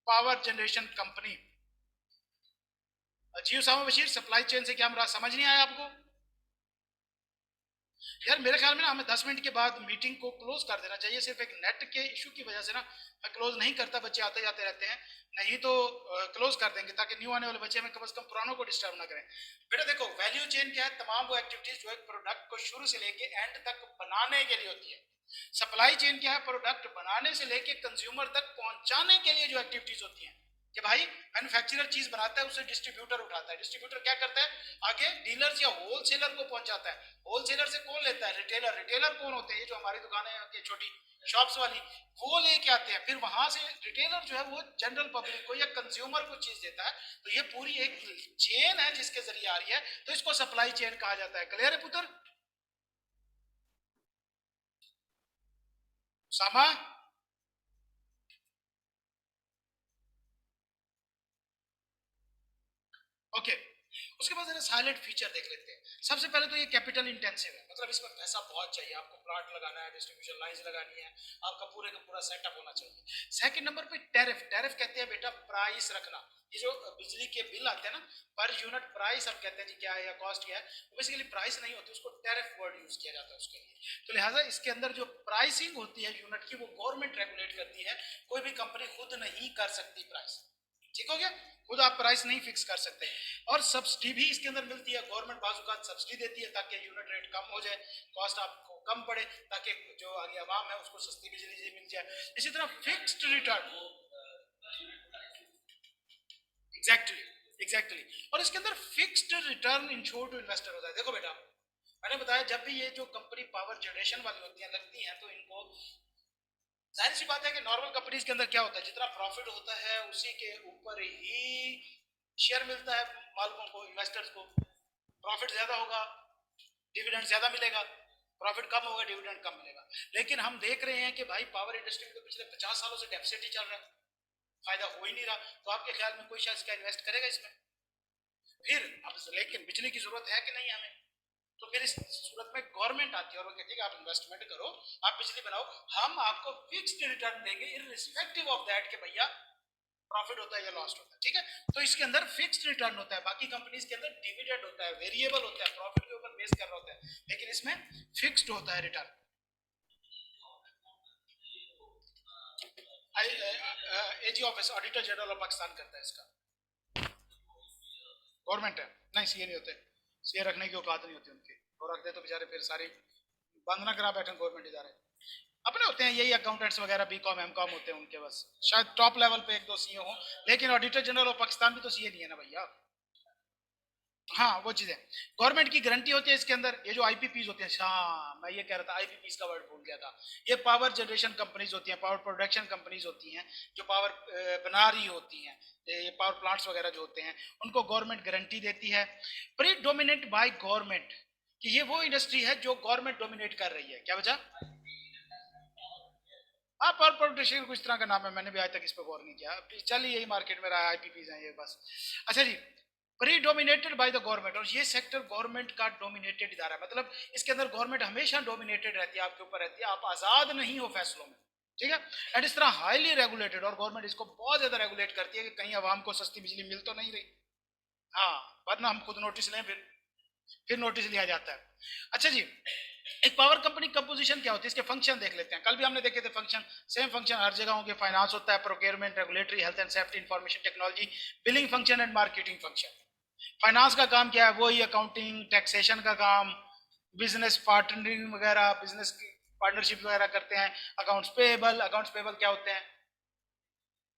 power generation company. जी उसामा बशीर, सप्लाई चेन से क्या मुराद समझ नहीं आया आपको? यार मेरे ख्याल में ना हमें 10 मिनट के बाद मीटिंग को क्लोज कर देना चाहिए। सिर्फ एक नेट के इशू की वजह से ना मैं क्लोज नहीं करता, बच्चे आते जाते रहते हैं, नहीं तो क्लोज कर देंगे ताकि न्यू आने वाले बच्चे हमें कम से कम पुरानों को डिस्टर्ब ना करें। बेटा देखो, वैल्यू चेन क्या है? तमाम वो एक्टिविटीज जो एक प्रोडक्ट को शुरू से लेके एंड तक बनाने के लिए होती है। सप्लाई चेन क्या है? प्रोडक्ट बनाने से लेके कंज्यूमर तक पहुंचाने के लिए जो एक्टिविटीज होती है। कि भाई मैन्युफैक्चरर चीज बनाता है, उसे डिस्ट्रीब्यूटर उठाता है, डिस्ट्रीब्यूटर क्या करता है? आगे डीलर या होलसेलर को पहुंचाता है। होलसेलर से कौन लेता है? रिटेलर। रिटेलर कौन होते हैं? ये जो हमारी दुकानें हैं छोटी शॉप्स वाली, वो लेके आते हैं। फिर वहां से रिटेलर जो है वो जनरल पब्लिक को या कंज्यूमर को चीज देता है। तो ये पूरी एक चेन है जिसके जरिए आ रही है, तो इसको सप्लाई चेन कहा जाता है। क्लियर है पुत्र? सामा, ओके। उसके बाद जरा साइलेंट फीचर देख लेते हैं। सबसे पहले तो ये कैपिटल इंटेंसिव है, मतलब इसमें पैसा बहुत चाहिए, आपको प्लांट लगाना है, डिस्ट्रीब्यूशन लाइंस लगानी है, आपका पूरे का पूरा सेटअप होना चाहिए। सेकंड नंबर पे टैरिफ। टैरिफ कहते हैं बेटा प्राइस रखना। ये जो बिजली के बिल आते हैं ना, पर यूनिट प्राइस हम कहते हैं जी क्या है या कॉस्ट क्या है, वो बेसिकली प्राइस नहीं होती, उसको टैरिफ वर्ड यूज किया जाता है उसके लिए। तो लिहाजा इसके अंदर जो प्राइसिंग होती है यूनिट की, वो गवर्नमेंट रेगुलेट करती है, कोई भी कंपनी खुद नहीं कर सकती प्राइस। ठीक हो गया? खुद आप प्राइस नहीं फिक्स कर सकते। और सब्सिडी भी इसके अंदर मिलती है, गवर्नमेंट बाजू का सब्सिडी देती है ताकि यूनिट रेट कम हो जाए, कॉस्ट आपको कम पड़े, ताकि जो आगे आवाम है उसको सस्ती बिजली मिल जाए। इसी तरह फिक्स्ड रिटर्न, एग्जैक्टली एग्जैक्टली। और इसके अंदर fixed return insure to investor होता है। देखो बेटा, मैंने बताया जब भी ये जो कंपनी पावर जनरेशन वाली होती है लगती हैं, तो इनको जाहिर सी बात है कि नॉर्मल कंपनीज के अंदर क्या होता है, जितना प्रॉफिट होता है उसी के ऊपर ही शेयर मिलता है मालिकों को, इन्वेस्टर्स को। प्रॉफिट ज्यादा होगा, डिविडेंड ज्यादा मिलेगा। प्रॉफिट कम होगा, डिविडेंड कम मिलेगा। लेकिन हम देख रहे हैं कि भाई पावर इंडस्ट्री में तो पिछले 50 सालों से डेफिसिट ही चल रहा है, फायदा हो ही नहीं रहा। तो आपके ख्याल में कोई शायद इसका इन्वेस्ट करेगा इसमें? फिर अब लेकिन बिजली की जरूरत है कि नहीं हमें, तो फिर इस सूरत में गवर्नमेंट आती है और वो कहती है कि आप इन्वेस्टमेंट करो, आप बिजली बनाओ, हम आपको फिक्स्ड रिटर्न देंगे इररिस्पेक्टिव ऑफ दैट कि भैया प्रॉफिट होता है या लॉस होता है, ठीक है। तो इसके अंदर फिक्स्ड रिटर्न होता है, बाकी कंपनीज के अंदर डिविडेंड होता है, वेरिएबल होता है, प्रॉफिट के ऊपर बेस कर रहा होता है, लेकिन इसमें फिक्स्ड होता है return. AG office auditor general of Pakistan करता है इसका, गवर्नमेंट है नहीं, सीए नहीं होते, सीए रखने की औकात नहीं होती उनकी, और रख दे तो बेचारे फिर सारी बंद ना करा बैठे गवर्नमेंट इदारे, अपने होते हैं यही अकाउंटेंट्स वगैरह, बीकॉम एमकॉम होते हैं उनके, बस शायद टॉप लेवल पे एक दो सीए हो, लेकिन ऑडिटर जनरल ऑफ पाकिस्तान भी तो सीए नहीं है ना भैया। हाँ वो चीजें गवर्नमेंट की गारंटी होती है इसके अंदर। ये जो आईपीपीज होते हैं, हाँ मैं ये कह रहा था, आईपीपीज का वर्ड भूल गया था, ये पावर जनरेशन कंपनीज होती हैं, पावर प्रोडक्शन कंपनीज होती हैं, जो पावर बना रही होती हैं, ये पावर प्लांट्स वगैरह जो होते हैं, उनको गवर्नमेंट गारंटी देती है, प्रीडोमिनेट बाय गवर्नमेंट, कि ये वो इंडस्ट्री है जो गवर्नमेंट डोमिनेट कर रही है। क्या वजह? हाँ पावर प्रोडक्शन कुछ तरह का नाम है, मैंने भी आज तक इस पर गौर नहीं किया, चलिए यही मार्केट में रहा है, आईपीपीज हैं ये बस। अच्छा जी, प्रीडोमिनेटेड बाय द गवर्नमेंट, और ये सेक्टर गवर्नमेंट का डोमिनेटेड इदारा है, मतलब इसके अंदर गवर्नमेंट हमेशा डोमिनेटेड रहती है, आपके ऊपर रहती है, आप आजाद नहीं हो फैसलों में, ठीक है। एंड इस तरह हाईली रेगुलेटेड, और गवर्नमेंट इसको बहुत ज्यादा रेगुलेट करती है कि कहीं आवाम को सस्ती बिजली मिल तो नहीं रही, हाँ, वरना हम खुद नोटिस लें, फिर नोटिस लिया जाता है। अच्छा जी, एक पावर कंपनी कंपोजिशन क्या होती है, इसके फंक्शन देख लेते हैं। कल भी हमने देखे थे फंक्शन, सेम फंक्शन हर जगह होंगे, फाइनेंस होता है, procurement, regulatory, health and safety, information technology, billing function and marketing function. Finance का काम क्या है? वही अकाउंटिंग, टैक्सेशन का काम, बिजनेस पार्टनरिंग वगैरह, बिजनेस की पार्टनरशिप वगैरह करते हैं। अकाउंट्स पेबल क्या होते हैं?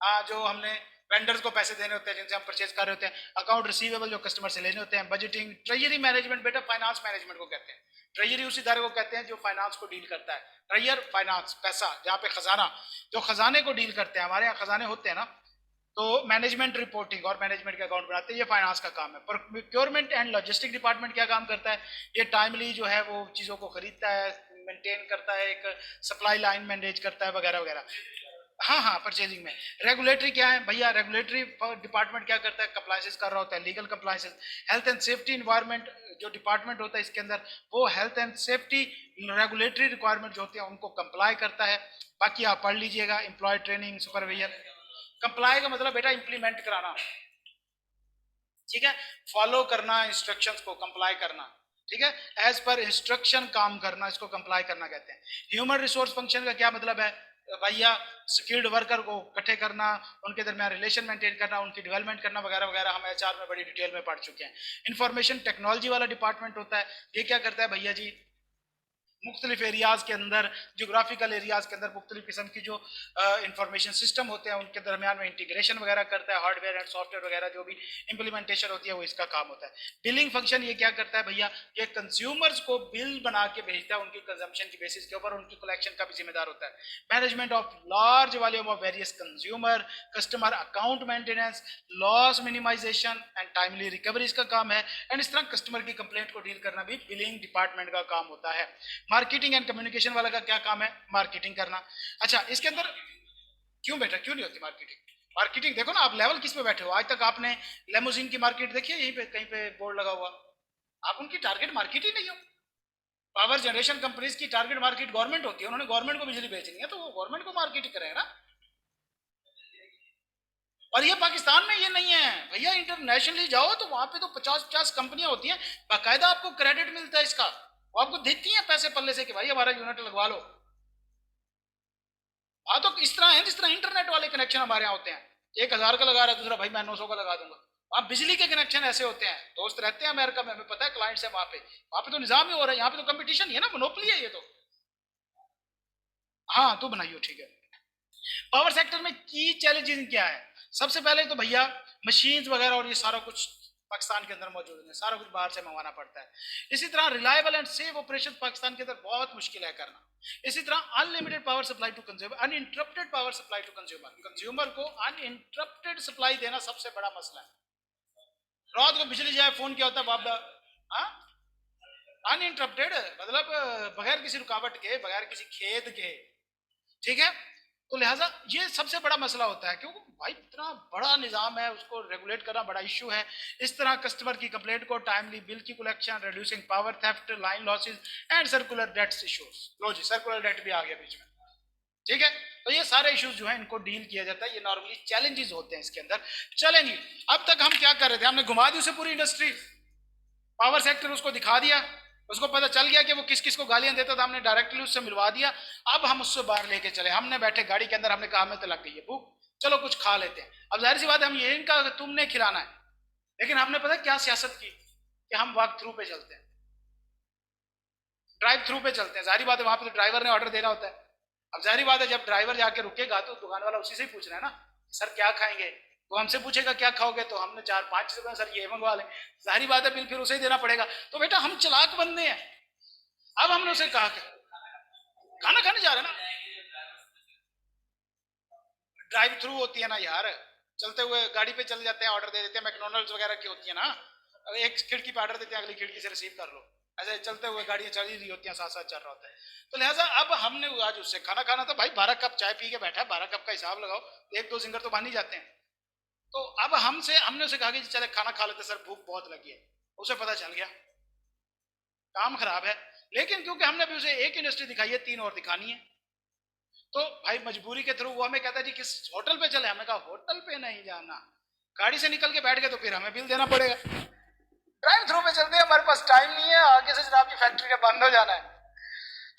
हाँ, जो हमने वेंडर्स को पैसे देने होते हैं, जिनसे हम परचेज कर रहे होते हैं। अकाउंट रिसीवेबल, जो कस्टमर से लेने होते हैं। बजटिंग, ट्रेजरी मैनेजमेंट, बेटा फाइनेंस मैनेजमेंट को कहते हैं। ट्रेजरी उस इदारे को कहते हैं जो फाइनेंस को डील करता है। ट्रेजर फाइनेंस, पैसा, जहाँ पे खजाना, जो खजाने को डील करते हैं, हमारे यहाँ खजाने होते हैं ना, तो मैनेजमेंट रिपोर्टिंग और मैनेजमेंट के अकाउंट बनाते हैं, ये फाइनेंस का काम है। प्रोक्योरमेंट एंड लॉजिस्टिक डिपार्टमेंट क्या काम करता है? ये टाइमली जो है वो चीज़ों को खरीदता है, मेंटेन करता है, एक सप्लाई लाइन मैनेज करता है वगैरह वगैरह। हाँ हाँ, परचेजिंग में। रेगुलेटरी क्या है भैया? रेगुलेटरी डिपार्टमेंट क्या करता है? कंप्लायंसेस कर रहा होता है, legal compliances. Health and safety environment जो डिपार्टमेंट होता है इसके अंदर, वो health and safety regulatory requirement जो होती है उनको कंप्लाई करता है। बाकी आप पढ़ लीजिएगा, एम्प्लॉय ट्रेनिंग, सुपरविजन। कंप्लाई का मतलब बेटा इंप्लीमेंट कराना, ठीक है, फॉलो करना इंस्ट्रक्शंस को, कंप्लाई करना, ठीक है, एज पर इंस्ट्रक्शन काम करना, इसको कंप्लाई करना कहते हैं। ह्यूमन रिसोर्स फंक्शन का क्या मतलब है भैया? स्किल्ड वर्कर को इकट्ठे करना, उनके दरमियान रिलेशन मेंटेन करना, उनकी डेवलपमेंट करना वगैरह वगैरह, हम एचआर में बड़ी डिटेल में पढ़ चुके हैं। इंफॉर्मेशन टेक्नोलॉजी वाला डिपार्टमेंट होता है, ये क्या करता है भैया जी? मुख्तलिफ एरियाज के अंदर, जोग्राफिकल एरियाज के अंदर मुख्तलिफ किस्म की जो इंफॉर्मेशन सिस्टम होते हैं उनके दरमियान में इंटीग्रेशन वगैरह करता है। हार्डवेयर एंड सॉफ्टवेयर वगैरह जो भी इंप्लीमेंटेशन होती है वो इसका काम होता है। बिलिंग फंक्शन ये क्या करता है भैया? ये कंज्यूमर्स को बिल बना के भेजता है, उनकी कंजम्पशन की बेसिस के ऊपर, उनकी कलेक्शन का भी जिम्मेदार होता है। Management of large volume of various consumer, customer account maintenance, loss minimization and timely recovery इसका काम है। एंड इस तरह कस्टमर की कंप्लेंट को डील करना भी बिलिंग डिपार्टमेंट का काम होता है। मार्केटिंग एंड कम्युनिकेशन वाला का क्या काम है? मार्केटिंग करना। अच्छा, इसके अंदर क्यों बेटा, क्यों नहीं होती मार्केटिंग? मार्केटिंग देखो ना, आप लेवल किस पे बैठे हो? आज तक आपने लेमोजिन की मार्केट देखी है? यहीं पे कहीं पे बोर्ड लगा हुआ, आप उनकी टारगेट मार्केट ही नहीं हो। पावर जनरेशन कंपनीज की टारगेट मार्केट गवर्नमेंट होती है, उन्होंने गवर्नमेंट को बिजली बेचनी है तो वो गवर्नमेंट को मार्केट करेंगे ना। और ये पाकिस्तान में ये नहीं है भैया, इंटरनेशनली जाओ तो वहां पे तो 50-50 कंपनियां होती हैं, बाकायदा आपको क्रेडिट मिलता है इसका, वो आपको देती हैं पैसे पल्ले से कि भाई हमारा यूनिट लगवा लो। हाँ, तो इस तरह है जिस तरह इंटरनेट वाले कनेक्शन हमारे यहाँ होते हैं, 1,000 का लगा रहा है, दूसरा भाई मैं 900 का लगा दूंगा। वहाँ बिजली के कनेक्शन ऐसे होते हैं, दोस्त रहते हैं अमेरिका में, हमें पता है क्लाइंट्स है वहां पे तो निजाम ही हो रहा है, यहाँ पे तो कंपटीशन ही है ना, मोनोपोली है ये तो। हाँ तो बनाइयो, ठीक है। पावर सेक्टर में की चैलेंजेस क्या है? सबसे पहले तो भैया मशीन्स वगैरह और ये सारा कुछ पाकिस्तान के अंदर मौजूद है, सारा कुछ बाहर से मंगवाना पड़ता है। इसी तरह reliable and safe operation Pakistan के अंदर बहुत मुश्किल है करना। इसी तरह unlimited power supply to consumer, uninterrupted power supply to consumer, consumer को अनइंटरप्टेड सप्लाई देना सबसे बड़ा मसला है। रात को बिजली जाए, फोन क्या होता है बाप दा, हाँ अनइंटरप्टेड, मतलब बगैर किसी रुकावट के, बगैर किसी खेद के, ठीक है। तो लिहाजा ये सबसे बड़ा मसला होता है, क्योंकि भाई इतना बड़ा निजाम है, उसको रेगुलेट करना बड़ा इशू है। इस तरह कस्टमर की कंप्लेंट को टाइमली बिल की collection, reducing power theft, line losses and circular debts issues. लो जी, सर्कुलर डेट भी आ गया बीच में, ठीक है। तो ये सारे इश्यूज जो है इनको डील किया जाता है, ये नॉर्मली चैलेंजेस होते हैं इसके अंदर। चलेंगे, अब तक हम क्या कर रहे थे, हमने घुमा दी उसे पूरी इंडस्ट्री, पावर सेक्टर उसको दिखा दिया, उसको पता चल गया कि वो किस किस को गालियां देता था, हमने डायरेक्टली उससे मिलवा दिया। अब हम उससे बाहर लेके चले, हमने बैठे गाड़ी के अंदर, हमने कहा हमें तो लग गई है भूख, चलो कुछ खा लेते हैं। अब जाहिर सी बात है हम ये इनका तुमने खिलाना है, लेकिन हमने पता क्या सियासत की कि हम वॉक थ्रू पे चलते हैं, ड्राइव थ्रू पे चलते हैं। जाहिर बात है वहां पे तो ड्राइवर ने ऑर्डर देना होता है। अब जाहिर बात है जब ड्राइवर जाके रुकेगा तो दुकान वाला उसी से ही पूछ रहा है ना, सर क्या खाएंगे, तो हमसे पूछेगा क्या खाओगे, तो हमने 4-5 रुपए सर ये मंगवा लें, जाहिर बात है बिल फिर उसे ही देना पड़ेगा। तो बेटा हम चालाक बंदे हैं। अब हमने उसे कहा कि खाना खाने जा रहे हैं ना, ड्राइव थ्रू होती है ना यार, चलते हुए गाड़ी पे चले जाते हैं, ऑर्डर दे देते हैं, मैकडोनल्ड्स वगैरह की होती है ना, एक खिड़की पे ऑर्डर देते हैं, अगली खिड़की से रिसीव कर लो, ऐसे चलते हुए गाड़ियां चल ही रही होती हैं, साथ साथ चल रहा होता है। तो लिहाजा अब हमने आज उससे खाना खाना था, भाई 12 कप चाय पी के बैठा है, 12 कप का हिसाब लगाओ, 1-2 जिंगर तो बन ही जाते हैं। तो अब हमने उसे कहा कि चले खाना खा लेते सर, भूख बहुत लगी है। उसे पता चल गया काम खराब है, लेकिन क्योंकि हमने भी उसे एक इंडस्ट्री दिखाई है, 3 और दिखानी है, तो भाई मजबूरी के थ्रू वो हमें कहता है जी किस होटल पे चले, हमने कहा होटल पे नहीं जाना, गाड़ी से निकल के बैठ गए तो फिर हमें बिल देना पड़ेगा, ड्राइव थ्रू पे चलते हैं, हमारे पास टाइम नहीं है, आगे से जनाब की फैक्ट्री का बंद हो जाना है।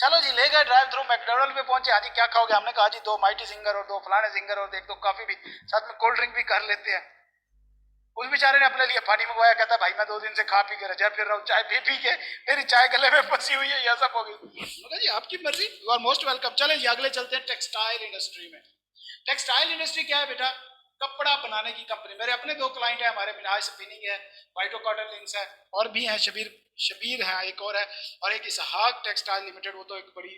चलो जी, ले गए ड्राइव थ्रू, मैकडोनल्ड पे पहुंचे, हाँ जी क्या खाओगे, हमने कहा जी 2 माइटी सिंगर और 2 फलाने सिंगर और 1-2 कॉफी भी, साथ में कोल्ड ड्रिंक भी कर लेते हैं। उस बेचारे ने अपने लिए पानी मंगवाया, कहता भाई मैं 2 दिन से खा पी के रजा फिर रहा हूँ, चाय पी पी के मेरी चाय गले में फंसी हुई है, यह सब हो गई। जी आपकी मर्जी, यू आर मोस्ट वेलकम। चले जी अगले चलते हैं टेक्सटाइल इंडस्ट्री में। टेक्सटाइल इंडस्ट्री क्या है बेटा, कपड़ा बनाने की कंपनी। मेरे अपने 2 क्लाइंट है, हमारे मिनाज स्पिनिंग है, वाइटो कॉटन लिंक्स है, और भी है शबीर शबीर है एक और है, और एक इसहाक टेक्सटाइल लिमिटेड, वो तो एक बड़ी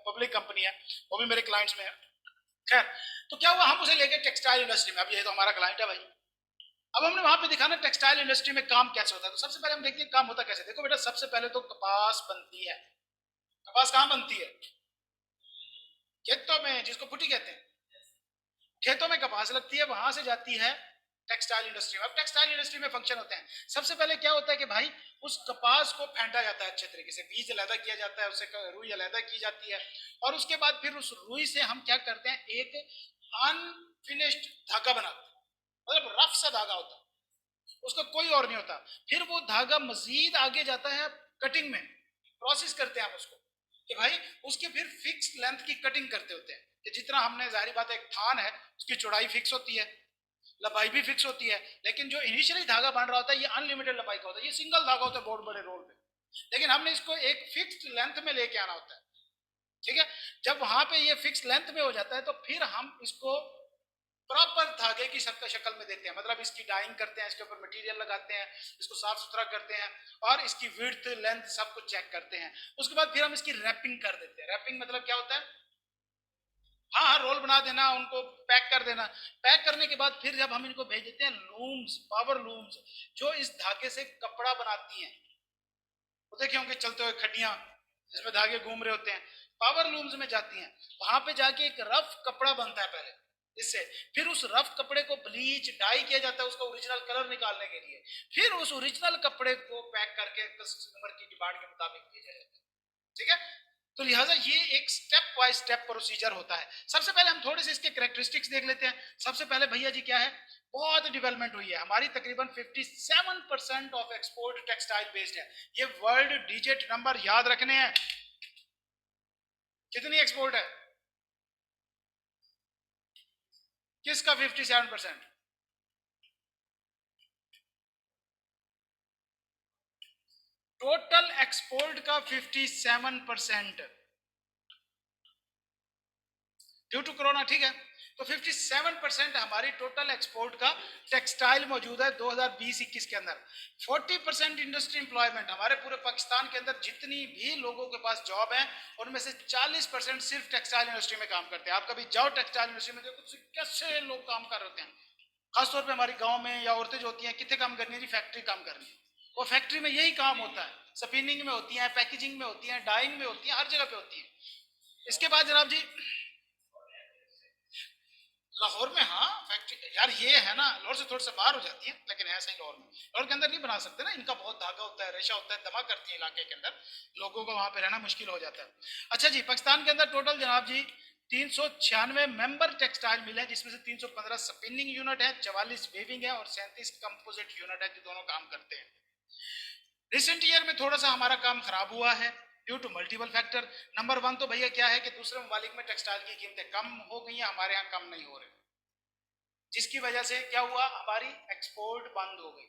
पब्लिक कंपनी है, वो भी मेरे क्लाइंट्स में है। खैर, तो क्या हुआ, हम उसे लेके टेक्सटाइल इंडस्ट्री में, अब ये तो हमारा क्लाइंट है भाई, अब हमने वहां पे दिखाना टेक्सटाइल इंडस्ट्री में काम कैसे होता है। तो सबसे पहले हम देखते हैं काम होता कैसे। देखो बेटा, सबसे पहले तो कपास बनती है। कपास कहाँ बनती है, खेतों में, जिसको पुटी कहते हैं, खेतों में कपास लगती है, वहां से जाती है टेक्सटाइल इंडस्ट्री में। अब टेक्सटाइल इंडस्ट्री में फंक्शन होते हैं, सबसे पहले क्या होता है कि भाई उस कपास को फेंटा जाता है अच्छे तरीके से, बीज अलहदा किया जाता है, उससे रुई अलहदा की जाती है, और उसके बाद फिर उस रुई से हम क्या करते हैं, एक अनफिनिश्ड धागा बनाते हैं, मतलब रफ सा धागा होता है, उसका कोई और नहीं होता। फिर वो धागा मजीद आगे जाता है कटिंग में, प्रोसेस करते हैं हम उसको, कि भाई उसके फिर फिक्स लेंथ की कटिंग करते होते हैं, कि जितना हमने, जाहिर बात है एक थान है उसकी चौड़ाई फिक्स होती है, लंबाई भी फिक्स होती है, लेकिन जो इनिशियली धागा बन रहा होता है ये अनलिमिटेड लंबाई का होता है, ये सिंगल धागा होता है बहुत बड़े रोल पे, लेकिन हमने इसको एक फिक्स लेंथ में लेके आना होता है, ठीक है। जब वहां पे ये फिक्स लेंथ में हो जाता है तो फिर हम इसको प्रॉपर धागे की शक्ल में देते हैं, मतलब इसकी डाइंग करते हैं, इसके ऊपर मटेरियल लगाते हैं, इसको साफ सुथरा करते हैं, और इसकी विड्थ लेंथ सब कुछ चेक करते हैं। उसके बाद फिर हम इसकी रैपिंग कर देते हैं। रैपिंग मतलब क्या होता है, हाँ हाँ रोल बना देना, उनको पैक कर देना। पैक करने के बाद फिर जब हम इनको भेज देते हैं लूम्स, पावर लूम्स, जो इस धागे से कपड़ा बनाती हैं, वो देखे होंगे चलते हुए खड्डियां जिसमें धागे घूम रहे होते हैं, पावर लूम्स में जाती हैं, वहां पे जाके एक रफ कपड़ा बनता है पहले, इससे फिर उस रफ कपड़े को ब्लीच डाई किया जाता है उसका ओरिजिनल कलर निकालने के लिए, फिर उस ओरिजिनल कपड़े को पैक करके कस्टमर की डिमांड के मुताबिक दिया जाता है, ठीक है। तो लिहाजा ये एक स्टेप बाय स्टेप प्रोसीजर होता है। सबसे पहले हम थोड़े से इसके कैरेक्टरिस्टिक्स देख लेते हैं। सबसे पहले भैया जी क्या है, बहुत डेवलपमेंट हुई है हमारी, तकरीबन 57% ऑफ एक्सपोर्ट टेक्सटाइल बेस्ड है। ये वर्ल्ड डिजिट नंबर याद रखने हैं, कितनी एक्सपोर्ट है किसका, 57%। टोटल एक्सपोर्ट का 57% ड्यू टू कोरोना, ठीक है। तो 57% हमारी टोटल एक्सपोर्ट का टेक्सटाइल मौजूद है 2020-21 के अंदर। 40% इंडस्ट्री एम्प्लॉयमेंट, हमारे पूरे पाकिस्तान के अंदर जितनी भी लोगों के पास जॉब है उनमें से 40% सिर्फ टेक्सटाइल इंडस्ट्री में काम करते हैं। आप कभी जाओ टेक्सटाइल इंडस्ट्री में देखो कैसे लोग काम कर रहे हैं, खासतौर पर हमारी गाँव में या औरतें जो होती हैं, कितने काम करनी है जी, फैक्ट्री काम करनी है, वो फैक्ट्री में यही काम होता है। स्पिनिंग में होती हैं, पैकेजिंग में होती हैं, डाइंग में होती हैं, हर जगह पे होती है। इसके बाद जनाब जी लाहौर में, हाँ फैक्ट्री यार ये है ना, लाहौर से थोड़ा सा बाहर हो जाती है लेकिन है सही लाहौर में। लाहौर के अंदर नहीं बना सकते ना, इनका बहुत धागा होता है, रेशा होता है, दमा करती है इलाके के अंदर, लोगों को वहां पे रहना मुश्किल हो जाता है। अच्छा जी, पाकिस्तान के अंदर टोटल जनाब जी 396 मेंबर टेक्सटाइल मिल है, जिसमें से 315 स्पिनिंग यूनिट है, 44 वेविंग है और 37 कंपोजिट यूनिट है जो दोनों काम करते हैं। रिसेंट ईयर में थोड़ा सा हमारा काम खराब हुआ है due to multiple factor. Number one तो भैया क्या है कि दूसरे ममालिक में टेक्सटाइल की कीमतें कम हो गई हैं, हमारे यहाँ कम नहीं हो रही, जिसकी वजह से क्या हुआ, हमारी एक्सपोर्ट बंद हो गई।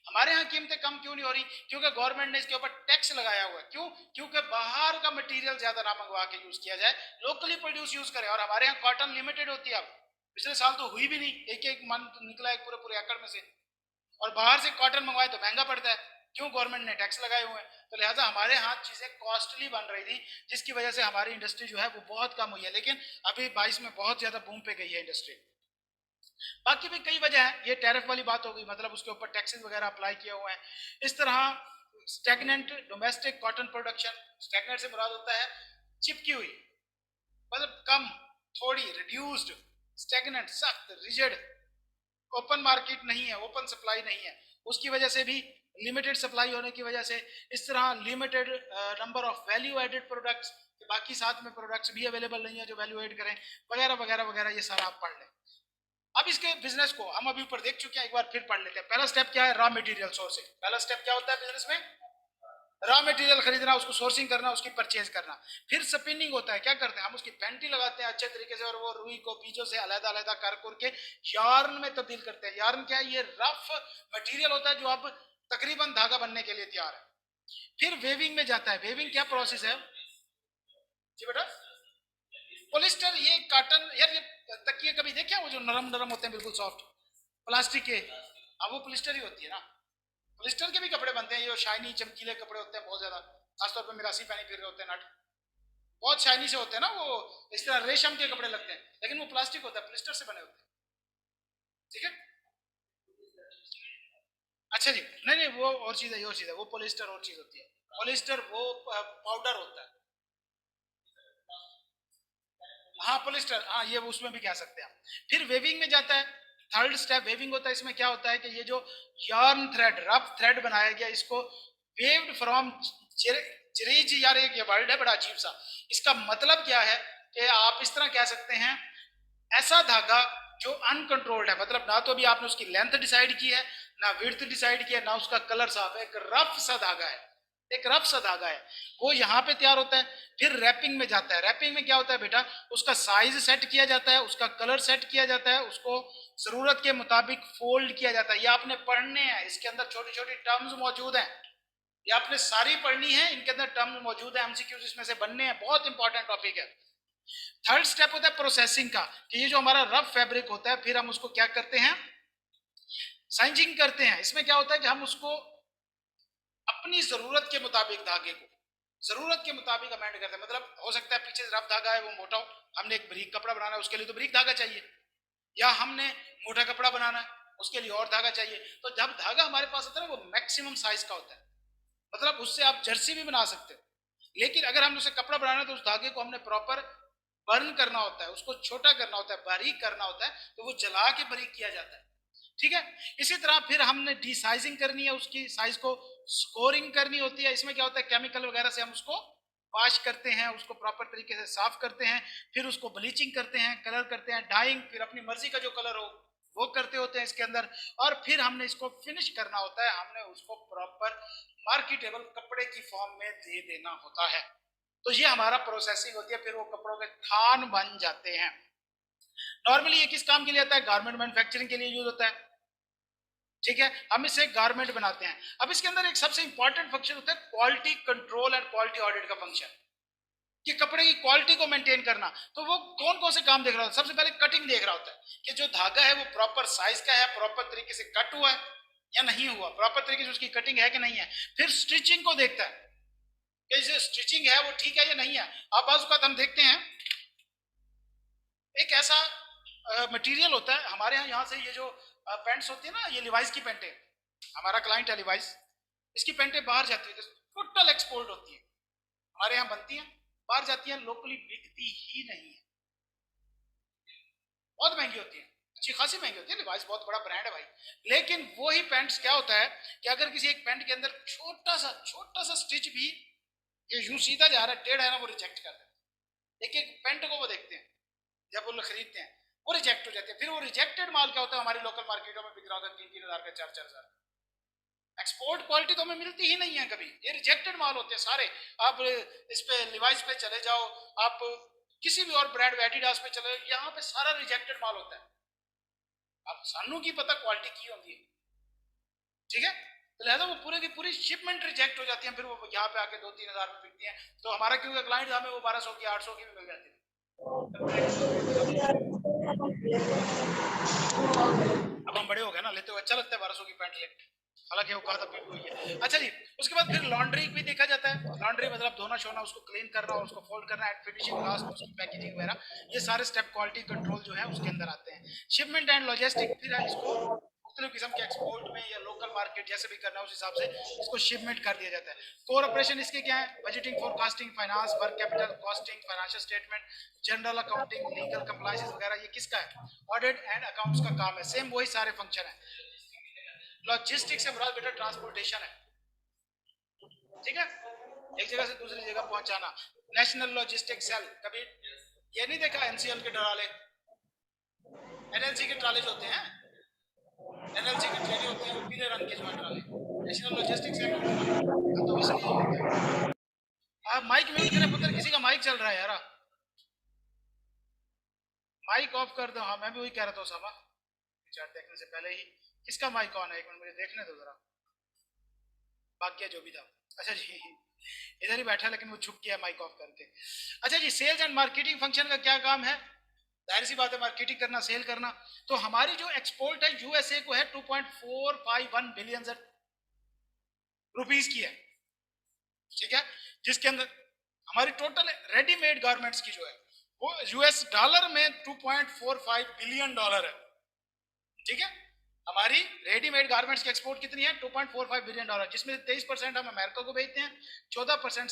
हमारे यहाँ कीमतें कम क्यों नहीं हो रही, क्योंकि गवर्नमेंट ने इसके ऊपर टैक्स लगाया हुआ है। क्यों? क्योंकि बाहर का मटेरियल ज्यादा ना मंगवा के यूज किया जाए, लोकली प्रोड्यूस यूज करें। और हमारे यहाँ कॉटन लिमिटेड होती है, अब पिछले साल तो हुई भी नहीं, एक एक मन निकला एक पूरे पूरे एकड़ में से, और बाहर से कॉटन मंगवाए तो महंगा पड़ता है। क्यों? गवर्नमेंट ने टैक्स लगाए हुए हैं। तो लिहाजा हमारे यहाँ चीजें कॉस्टली बन रही थी, जिसकी वजह से हमारी इंडस्ट्री जो है वो बहुत कम हुई है। लेकिन अभी 22 में बहुत ज्यादा बूम पे गई है इंडस्ट्री। बाकी भी कई वजह है, ये टैरिफ वाली बात हो गई, मतलब उसके ऊपर टैक्सेस वगैरह अप्लाई किए हुए हैं। इस तरह stagnant domestic cotton production, stagnant से मुराद होता है चिपकी हुई, मतलब कम, थोड़ी, रिड्यूस्ड, स्टैग्नेंट सख्त, रिजिड, ओपन मार्केट नहीं है, ओपन सप्लाई नहीं है, उसकी वजह से भी, लिमिटेड सप्लाई होने की वजह से, इस तरह limited number of value added products, बाकी साथ में प्रोडक्ट्स भी अवेलेबल नहीं है जो वैल्यू एड करें, वगैरह वगैरह वगैरह, ये सारा आप पढ़ लें। अब इसके बिजनेस को हम अभी ऊपर देख चुके हैं, एक बार फिर पढ़ लेते हैं। पहला स्टेप क्या है, रॉ मटेरियल सोर्सिंग। पहला स्टेप क्या होता है बिजनेस में, रॉ मटेरियल खरीदना, उसको सोर्सिंग करना, उसकी परचेज करना। फिर स्पिनिंग होता है, क्या करते हैं हम, उसकी पेंटी लगाते हैं अच्छे तरीके से, और वो रुई को बीजों से अलग अलग कर करके यार्न में तब्दील करते हैं। यार्न क्या है, ये रफ मटेरियल होता है जो अब तकरीबन धागा बनने के लिए तैयार है। फिर वेविंग में जाता है। वेविंग क्या प्रोसेस है जी बेटा, पोलिस्टर, ये कॉटन, यार ये तकिए कभी देखे वो जो नरम नरम होते हैं बिल्कुल सॉफ्ट, प्लास्टिक के, अब वो पोलिस्टर ही होती है ना। पोलिस्टर के भी कपड़े बनते हैं, ये शाइनी चमकीले कपड़े होते हैं बहुत ज्यादा, खासतौर पर मिरासी पहने फिर रहे होते हैं नट, बहुत शाइनी से होते हैं ना वो, इस तरह रेशम के कपड़े लगते हैं, लेकिन वो प्लास्टिक होता है, पोलिस्टर से बने होते हैं। ठीक है, अच्छा जी, नहीं नहीं वो और चीज है, ये और चीज है, वो पोलिस्टर और चीज होती है, पोलिस्टर वो पाउडर होता है। हाँ पोलिस्टर, हाँ ये उसमें भी कह सकते हैं। फिर वेविंग में जाता है, थर्ड स्टेप वेविंग होता है। इसमें क्या होता है कि ये जो यार्न थ्रेड, रफ थ्रेड बनाया गया, इसको वेव्ड फ्रॉम चिरीज, यार एक ये वर्ड है बड़ा अजीब सा, इसका मतलब क्या है कि आप इस तरह कह सकते हैं, ऐसा धागा जो अनकंट्रोल्ड है, मतलब ना तो अभी आपने उसकी लेंथ डिसाइड की है, ना विड्थ डिसाइड किया, ना उसका कलर साफ है, एक रफ सा धागा है, एक रफ सा धागा है, वो यहाँ पे तैयार होता है। फिर रैपिंग में जाता है। रैपिंग में क्या होता है बेटा, उसका साइज सेट किया जाता है, उसका कलर सेट किया जाता है, उसको जरूरत के मुताबिक फोल्ड किया जाता है। ये आपने पढ़ने हैं, इसके अंदर छोटी छोटी टर्म्स मौजूद हैं, ये आपने सारी पढ़नी है, इनके अंदर टर्म्स मौजूद है, एमसीक्यूज इसमें से बनने हैं, बहुत इंपॉर्टेंट टॉपिक है। थर्ड स्टेप होता है प्रोसेसिंग का, कि ये जो हमारा रफ फैब्रिक होता है, फिर हम उसको क्या करते हैं, साइजिंग करते हैं। इसमें क्या होता है कि हम उसको अपनी जरूरत के मुताबिक, धागे को जरूरत के मुताबिक अमेंड करते हैं। मतलब हो सकता है पीछे रफ धागा है वो मोटा हो, हमने एक बारीक कपड़ा बनाना है उसके लिए तो बारीक धागा चाहिए, या हमने मोटा कपड़ा बनाना है उसके लिए और धागा चाहिए। तो जब धागा हमारे पास होता है ना, वो मैक्सिमम साइज का होता है, मतलब उससे आप जर्सी भी बना सकते हो। लेकिन अगर हमने उसे कपड़ा बनाना है तो उस धागे को हमने प्रॉपर बर्न करना होता है, उसको छोटा करना होता है, बारीक करना होता है, तो वो जला के बारीक किया जाता है। ठीक है, इसी तरह फिर हमने डिसाइजिंग करनी है, उसकी साइज को स्कोरिंग करनी होती है। इसमें क्या होता है, केमिकल वगैरह से हम उसको वॉश करते हैं, उसको प्रॉपर तरीके से साफ करते हैं, फिर उसको ब्लीचिंग करते हैं, कलर करते हैं, डाइंग, फिर अपनी मर्जी का जो कलर हो वो करते होते हैं इसके अंदर, और फिर हमने इसको फिनिश करना होता है, हमने उसको प्रॉपर मार्केटेबल कपड़े की फॉर्म में दे देना होता है। तो ये हमारा प्रोसेसिंग होती है, फिर वो कपड़ों के थान बन जाते हैं। नॉर्मली ये किस काम के लिए आता है, गारमेंट मैन्युफैक्चरिंग के लिए यूज होता है। ठीक है, हम इसे गारमेंट बनाते हैं। अब इसके अंदर एक सबसे इंपॉर्टेंट फंक्शन होता है quality control and quality audit का फंक्शन, कि कपड़े की क्वालिटी को मेंटेन करना। तो वो कौन कौन से काम देख रहा होता है, सबसे पहले कटिंग देख रहा होता है कि जो धागा है वो प्रॉपर साइज का है, प्रॉपर तरीके से कट हुआ है या नहीं हुआ, प्रॉपर तरीके से उसकी कटिंग है कि नहीं है। फिर स्टिचिंग को देखता है कि जो स्टिचिंग है वो ठीक है या नहीं है। अब बात हम देखते हैं, एक ऐसा मटेरियल होता है हमारे यहाँ से, ये जो पैंट्स होती है ना, ये लिवाइस की पैंटें, हमारा क्लाइंट है लिवाइस, इसकी पैंटें बाहर जाती है, टोटल एक्सपोर्ट होती है, हमारे यहाँ बनती है, बाहर जाती है, लोकली बिकती ही नहीं है, बहुत महंगी होती है, अच्छी खासी महंगी होती है। लिवाइस बहुत बड़ा ब्रांड है भाई, लेकिन वही पैंट्स क्या होता है कि अगर किसी एक पैंट के अंदर छोटा सा स्टिच भी ये यूं सीधा जा रहा है, टेढ़ा है ना, वो रिजेक्ट कर देते हैं। एक एक पैंट को वो देखते हैं, जब वो लोग खरीदते हैं वो रिजेक्ट हो जाते हैं। फिर वो रिजेक्टेड माल क्या होता है, हमारी लोकल मार्केटों में बिक रहा होता है 3-3 हज़ार का, 4-4 हज़ार। एक्सपोर्ट क्वालिटी तो हमें मिलती ही नहीं है कभी, ये रिजेक्टेड माल होते हैं सारे। आप इस पे लिवाइस पे चले जाओ, आप किसी भी और ब्रांड एडिडास पे चले जाओ, यहाँ पे सारा रिजेक्टेड माल होता है। अब सानू की पता क्वालिटी की होती है, ठीक है, तो लिहाजा वो पूरे की पूरी शिपमेंट रिजेक्ट हो जाती है, फिर वो यहाँ पे आके 2-3 हज़ार में बिकती है। तो हमारा क्योंकि क्लाइंट हमें वो 1200 की 800 की भी मिल जाती है। अब हम बड़े हो गए ना, लेते हुए अच्छा लगता है 1200 की पैंट ले, हालांकि वो कहा था पीपी हुई है। अच्छा जी, उसके बाद फिर लॉन्ड्री भी देखा जाता है। लॉन्ड्री मतलब धोना शोना, उसको क्लीन करना, उसको फोल्ड करना, एंड फिनिशिंग लास्ट उसकी पैकेजिंग वगैरह, ये सारे स्टेप क्वालिटी कंट्रोल जो है उसके अंदर आते हैं। शिपमेंट एंड लॉजिस्टिक, फिर इसको मुख्तलिफ किस्म के एक्सपोर्ट में या लोकल मार्केट जैसे भी करना है उस हिसाब से इसको शिपमेंट कर दिया जाता है। कोर ऑपरेशन इसके क्या है, budgeting, forecasting, finance, work capital, costing, financial statement, general accounting, legal compliance वगैरह, ये किसका है, ऑडिट एंड अकाउंट्स का काम है। सेम वही सारे फंक्शन है। लॉजिस्टिक्स से मुराद बेटा ट्रांसपोर्टेशन है, ठीक है, एक जगह से दूसरी जगह पहुंचाना। नेशनल लॉजिस्टिक सेल, कभी ये नहीं देखा एनसीएल के ट्राले, एनएलसी के ट्राले जो होते हैं, एनएलसी के ट्रेने होते हैं वो पीले रंग के जो ट्राले, नेशनल लॉजिस्टिक सेल तो इसलिए होता है। आप माइक म्यूट करें पुत्र, किसी का माइक चल रहा है यार, माइक ऑफ कर दो। हाँ मैं भी वही कह रहा था उसामा, चार्ट देखने से पहले ही, किसका माइक ऑन है, एक मिनट मुझे देखने दो जरा, बाकी जो भी था। अच्छा जी, इधर ही बैठा लेकिन वो छुप गया माइक ऑफ करके। अच्छा जी, सेल्स एंड मार्केटिंग फंक्शन का क्या काम है, जाहिर सी बात है मार्केटिंग करना, सेल करना। तो हमारी जो एक्सपोर्ट है यूएसए को है 2.451 बिलियन रुपीस की है, ठीक है, जिसके अंदर हमारी टोटल रेडीमेड गारमेंट्स की जो है वो यूएस डॉलर में 2.45 बिलियन डॉलर है, ठीक है। हमारी रेडीमेड गारमेंट्स की एक्सपोर्ट कितनी है, 2.45 बिलियन डॉलर, जिसमें 23% हम अमेरिका को भेजते हैं, 14%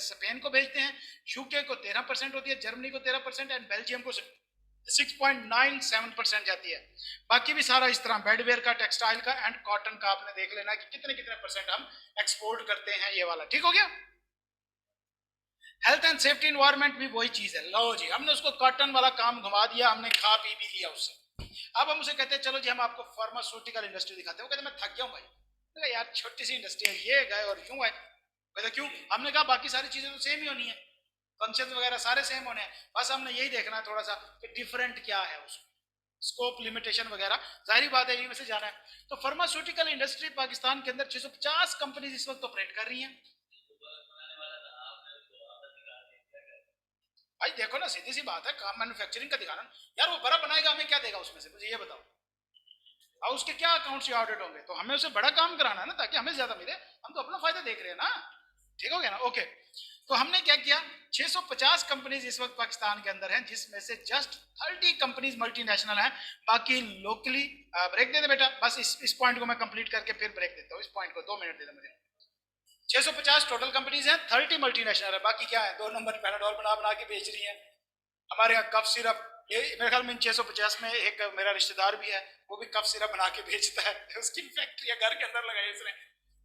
स्पेन को भेजते हैं, यूके को 13% होती है, जर्मनी को 13% एंड बेल्जियम को 6.97% जाती है। बाकी भी सारा इस तरह बेडवेयर का, टेक्सटाइल का एंड कॉटन का आपने देख लेना कि कितने कितने परसेंट हम एक्सपोर्ट करते हैं, ये वाला ठीक हो गया। हेल्थ एंड सेफ्टी एनवायरनमेंट भी वही चीज है। लो जी, हमने उसको कॉटन वाला काम घुमा दिया, हमने खा पी भी लिया उससे। अब हम उसे कहते हैं चलो जी हम आपको फार्मास्यूटिकल इंडस्ट्री दिखाते हैं। वो कहते मैं थक गया हूँ भाई, यार छोटी सी इंडस्ट्री है, ये गए और यूं है। कहते क्यों, हमने कहा बाकी सारी चीजें तो सेम ही होनी है, फंक्शन वगैरह सारे सेम होने हैं, बस हमने यही देखना है थोड़ा सा कि डिफरेंट क्या है उसमें, स्कोप लिमिटेशन वगैरह, जाहिर बात है इनमें से जाना है। तो फार्मास्यूटिकल इंडस्ट्री पाकिस्तान के अंदर 650 कंपनीज इस वक्त ऑपरेट कर रही हैं। भाई देखो ना, सीधी सी बात है, काम मैन्युफैक्चरिंग का दिखाना यार, वो बड़ा बनाएगा हमें क्या देगा उसमें से, मुझे ये बताओ, और उसके क्या अकाउंट्स या ऑडिट होंगे, तो हमें उसे बड़ा काम कराना है ना ताकि हमें ज्यादा मिले, हम तो अपना फायदा देख रहे हैं ना, ठीक हो गया ना, ओके। तो हमने क्या किया, 650 कंपनीज इस वक्त पाकिस्तान के अंदर हैं, जिसमें से जस्ट 30 कंपनीज मल्टीनेशनल हैं, बाकी लोकली। ब्रेक दे दे बेटा, बस इस पॉइंट को मैं कंप्लीट करके फिर ब्रेक देता हूँ, इस पॉइंट को 2 मिनट दे दे मुझे। 650 टोटल कंपनीज हैं, 30 मल्टीनेशनल है, बाकी क्या है, 2 नंबर पैनाडोल बना बना के बेच रही है। हमारे यहाँ कफ सिरप, ये मेरे ख्याल में 650 में एक मेरा रिश्तेदार भी है, वो भी कफ सिरप बना के बेचता है, उसकी फैक्ट्री है घर के अंदर लगाई उसने,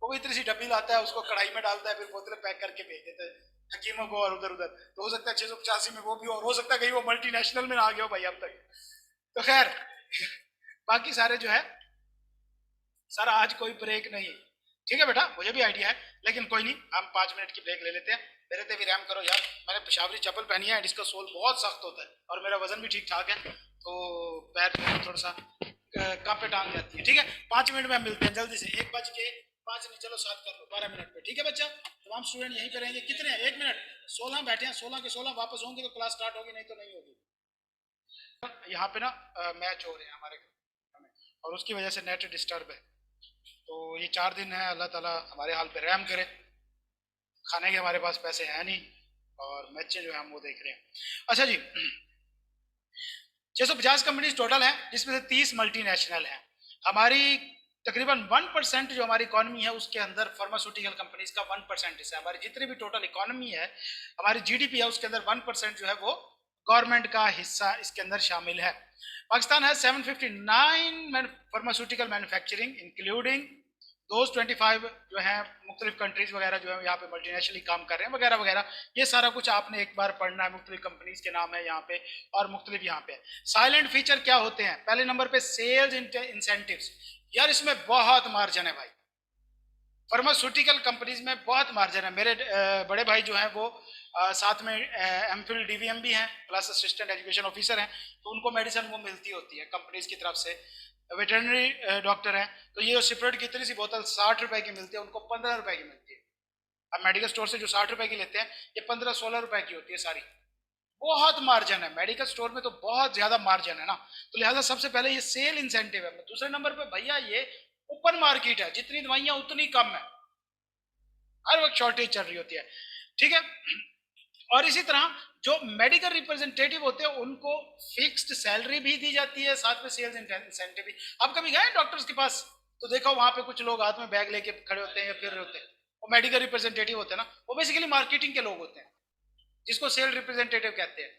वो भी इतनी सी डब्बी लाता है, उसको कढ़ाई में डालता है, फिर बोतलें पैक करके भेज देता है हकीमों को और उधर उधर। तो हो सकता है 685 में वो भी, और हो सकता है कहीं वो मल्टीनेशनल में आ गया हो भाई अब तक। तो खैर बाकी सारे जो है सर, आज कोई ब्रेक नहीं, ठीक है बेटा, मुझे भी आइडिया है, लेकिन कोई नहीं, हम 5 मिनट की ब्रेक ले लेते हैं। मेरे पे भी रैम करो यार, मैंने पेशावरी चप्पल पहनी है, इसका सोल बहुत सख्त होता है, और मेरा वजन भी ठीक ठाक है, तो पैर में थोड़ा सा कांपे टांग जाती है, ठीक है। 5 मिनट में मिलते हैं जल्दी से, 1:05 नहीं, चलो 7 कर लो, 12 मिनट पे, ठीक है बच्चा। तमाम स्टूडेंट यहीं पे रहेंगे, कितने हैं, 1 मिनट, 16 बैठे हैं, 16 के 16 वापस होंगे तो क्लास स्टार्ट होगी, नहीं तो नहीं होगी। यहाँ पे ना मैच हो रहे हैं हमारे घर में, और उसकी वजह से नेट डिस्टर्ब है, तो ये 4 दिन है, अल्लाह ताला हमारे हाल पे रहम करे। खाने के हमारे पास पैसे हैं नहीं, और मैचें जो है हम वो देख रहे हैं। अच्छा जी, 650 कंपनीज टोटल हैं, जिसमें से 30 मल्टीनेशनल हैं। हमारी तकरीबन 1% जो हमारी इकोनॉमी है उसके अंदर फार्मास्यूटिकल कंपनीज का 1% हिस्सा है। हमारी जितनी भी टोटल इकोनॉमी है, हमारी जीडीपी है, उसके अंदर 1% जो है वो गवर्नमेंट का हिस्सा इसके अंदर शामिल है। पाकिस्तान है 759 फार्मास्यूटिकल मैन्युफैक्चरिंग इंक्लूडिंग दोज 25 जो है मुख्तलिफ कंट्रीज वगैरह जो है यहाँ पे मल्टीनेशनली काम कर रहे हैं वगैरह वगैरह। ये सारा कुछ आपने एक बार पढ़ना है, मुख्तलिफ कंपनीज के नाम है यहाँ पे और मुख्तलिफ यहाँ पे। साइलेंट फीचर क्या होते हैं? पहले नंबर पे सेल्स इंसेंटिव्स। यार इसमें बहुत मार्जिन है भाई, फार्मास्यूटिकल कंपनीज में बहुत मार्जिन है। मेरे बड़े भाई जो हैं वो साथ में एमफिल डीवीएम भी हैं प्लस असिस्टेंट एजुकेशन ऑफिसर हैं, तो उनको मेडिसिन वो मिलती होती है कंपनीज की तरफ से। वेटरनरी डॉक्टर हैं, तो ये सिपरेट की इतनी सी बोतल 60 रुपए की मिलती है, उनको 15 रुपए की मिलती है। अब मेडिकल स्टोर से जो 60 रुपए की लेते हैं, ये 15-16 रुपए की होती है सारी। बहुत मार्जिन है मेडिकल स्टोर में, तो बहुत ज्यादा मार्जिन है ना, तो लिहाजा सबसे पहले ये सेल इंसेंटिव है। दूसरे नंबर पे भैया ये ओपन मार्केट है, जितनी दवाइयां उतनी कम है, हर वक्त शॉर्टेज चल रही होती है, ठीक है। और इसी तरह जो मेडिकल रिप्रेजेंटेटिव होते हैं उनको फिक्स्ड सैलरी भी दी जाती है, साथ में सेल्स इंसेंटिव भी। आप कभी गए डॉक्टर्स के पास तो देखो वहां पे कुछ लोग हाथ में बैग लेके खड़े होते हैं या फिर रहे होते हैं, वो मेडिकल रिप्रेजेंटेटिव होते हैं ना, वो बेसिकली मार्केटिंग के लोग होते हैं जिसको सेल रिप्रेजेंटेटिव कहते हैं,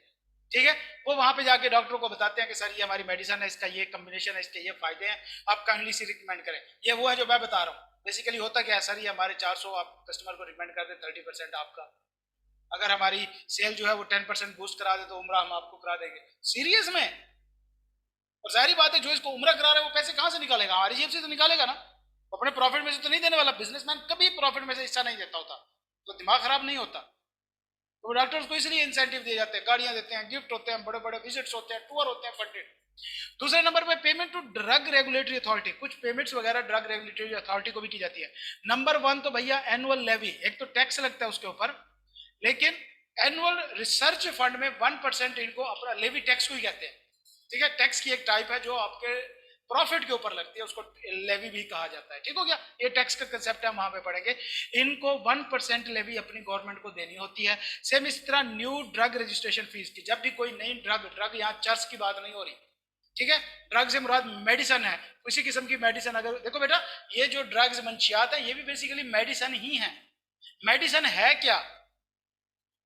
ठीक है। वो वहां पे जाके डॉक्टर को बताते हैं कि सर ये हमारी मेडिसिन है, इसका ये कॉम्बिनेशन है, इसके ये फायदे हैं, आप काइंडली से रिकमेंड करें। ये वो है जो मैं बता रहा हूँ। बेसिकली होता क्या है सर, ये हमारे 400 आप कस्टमर को रिकमेंड कर दे 30% आपका, अगर हमारी सेल जो है वो 10% बूस्ट करा दे तो उम्रा हम आपको करा देंगे। सीरियस में? और जाहिर बात है जो इसको उम्रा करा रहा है वो पैसे कहां से निकालेगा? हमारी जेब से तो निकालेगा ना, अपने प्रॉफिट में से तो नहीं देने वाला। बिजनेसमैन कभी प्रॉफिट में से हिस्सा नहीं देता होता, तो दिमाग खराब नहीं होता। तो डॉक्टर्स को इसलिए इंसेंटिव दिए जाते हैं, गाड़ियां देते हैं, गिफ्ट होते हैं, बड़े बड़े विजिट्स होते हैं, टूर होते हैं फंडेड। दूसरे नंबर पे payment to drug regulatory authority, कुछ पेमेंट्स वगैरह ड्रग रेगुलेटरी अथॉरिटी को भी की जाती है। नंबर 1 तो भैया एनुअल लेवी, एक तो टैक्स लगता है उसके ऊपर, लेकिन एनुअल रिसर्च फंड में 1% इनको अपना लेवी टैक्स को ही कहते हैं, ठीक है। टैक्स की एक टाइप है जो आपके प्रॉफिट के ऊपर लगती है, उसको लेवी भी कहा जाता है, ठीक हो गया। ये टैक्स का कंसेप्ट है, हम वहां पे पढ़ेंगे। इनको 1% लेवी अपनी गवर्नमेंट को देनी होती है। सेम इस तरह न्यू ड्रग रजिस्ट्रेशन फीस की, जब भी कोई नई ड्रग यहाँ चर्च की बात नहीं हो रही, ठीक है, ड्रग से मुराद मेडिसिन है, किसी किस्म की मेडिसिन। अगर देखो बेटा ये जो ड्रग्स मंशियात है ये भी बेसिकली मेडिसिन ही है। मेडिसिन है क्या?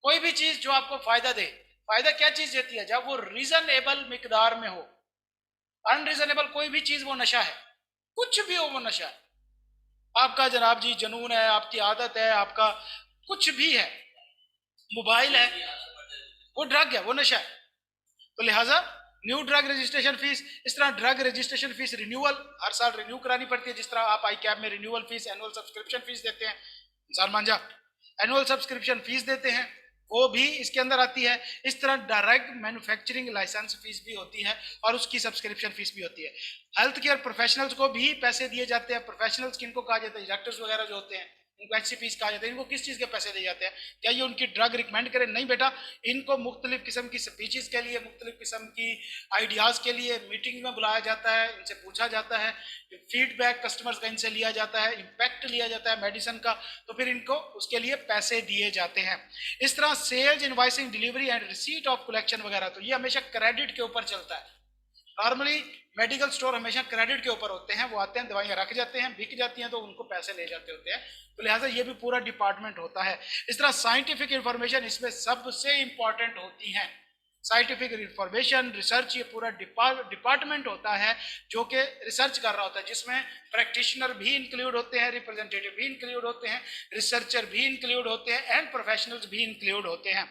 कोई भी चीज जो आपको फायदा दे। फायदा क्या चीज देती है? जब वो रीजनेबल मिकदार में हो। अनरीजनेबल कोई भी चीज वो नशा है, कुछ भी हो वो नशा है। आपका जनाब जी जनून है, आपकी आदत है, आपका कुछ भी है, मोबाइल है, वो ड्रग है, वो नशा है। तो लिहाजा न्यू ड्रग रजिस्ट्रेशन फीस, इस तरह ड्रग रजिस्ट्रेशन फीस रिन्यूअल हर साल रिन्यू करानी पड़ती है, जिस तरह आप आई कैब में renewal fees, annual subscription fees देते हैं, इंसान मान जा, एनुअल सब्सक्रिप्शन फीस देते हैं, वो भी इसके अंदर आती है। इस तरह डायरेक्ट मैन्युफैक्चरिंग लाइसेंस फीस भी होती है और उसकी सब्सक्रिप्शन फीस भी होती है। हेल्थ केयर प्रोफेशनल्स को भी पैसे दिए जाते हैं। प्रोफेशनल्स किनको कहा जाता है? डॉक्टर्स वगैरह जो होते हैं इनको ऐसी फीस कहा जाता है। इनको किस चीज के पैसे दिए जाते हैं? क्या ये उनकी ड्रग रिकमेंड करें? नहीं बेटा, इनको मुख्तलिफ किस्म की स्पीचेस के लिए, मुख्तलिफ किस्म की आइडियाज के लिए मीटिंग में बुलाया जाता है, इनसे पूछा जाता है, फीडबैक कस्टमर्स का इनसे लिया जाता है, इम्पैक्ट लिया जाता है मेडिसिन का, तो फिर इनको उसके लिए पैसे दिए जाते हैं। इस तरह sales, invoicing, delivery and receipt of collection वगैरह, तो ये हमेशा क्रेडिट के ऊपर चलता है। नॉर्मली मेडिकल स्टोर हमेशा क्रेडिट के ऊपर होते हैं, वो आते हैं, दवाइयां रख जाते हैं, बिक जाती हैं तो उनको पैसे ले जाते होते हैं, तो लिहाजा ये भी पूरा डिपार्टमेंट होता है। इस तरह साइंटिफिक इंफॉर्मेशन इसमें सबसे इंपॉर्टेंट होती है। साइंटिफिक इंफॉर्मेशन रिसर्च, ये पूरा डिपार्टमेंट होता है जो कि रिसर्च कर रहा होता है, जिसमें प्रैक्टिशनर भी इंक्लूड होते हैं, रिप्रेजेंटेटिव भी इंक्लूड होते हैं, रिसर्चर भी इंक्लूड होते हैं एंड प्रोफेशनल्स भी इंक्लूड होते हैं।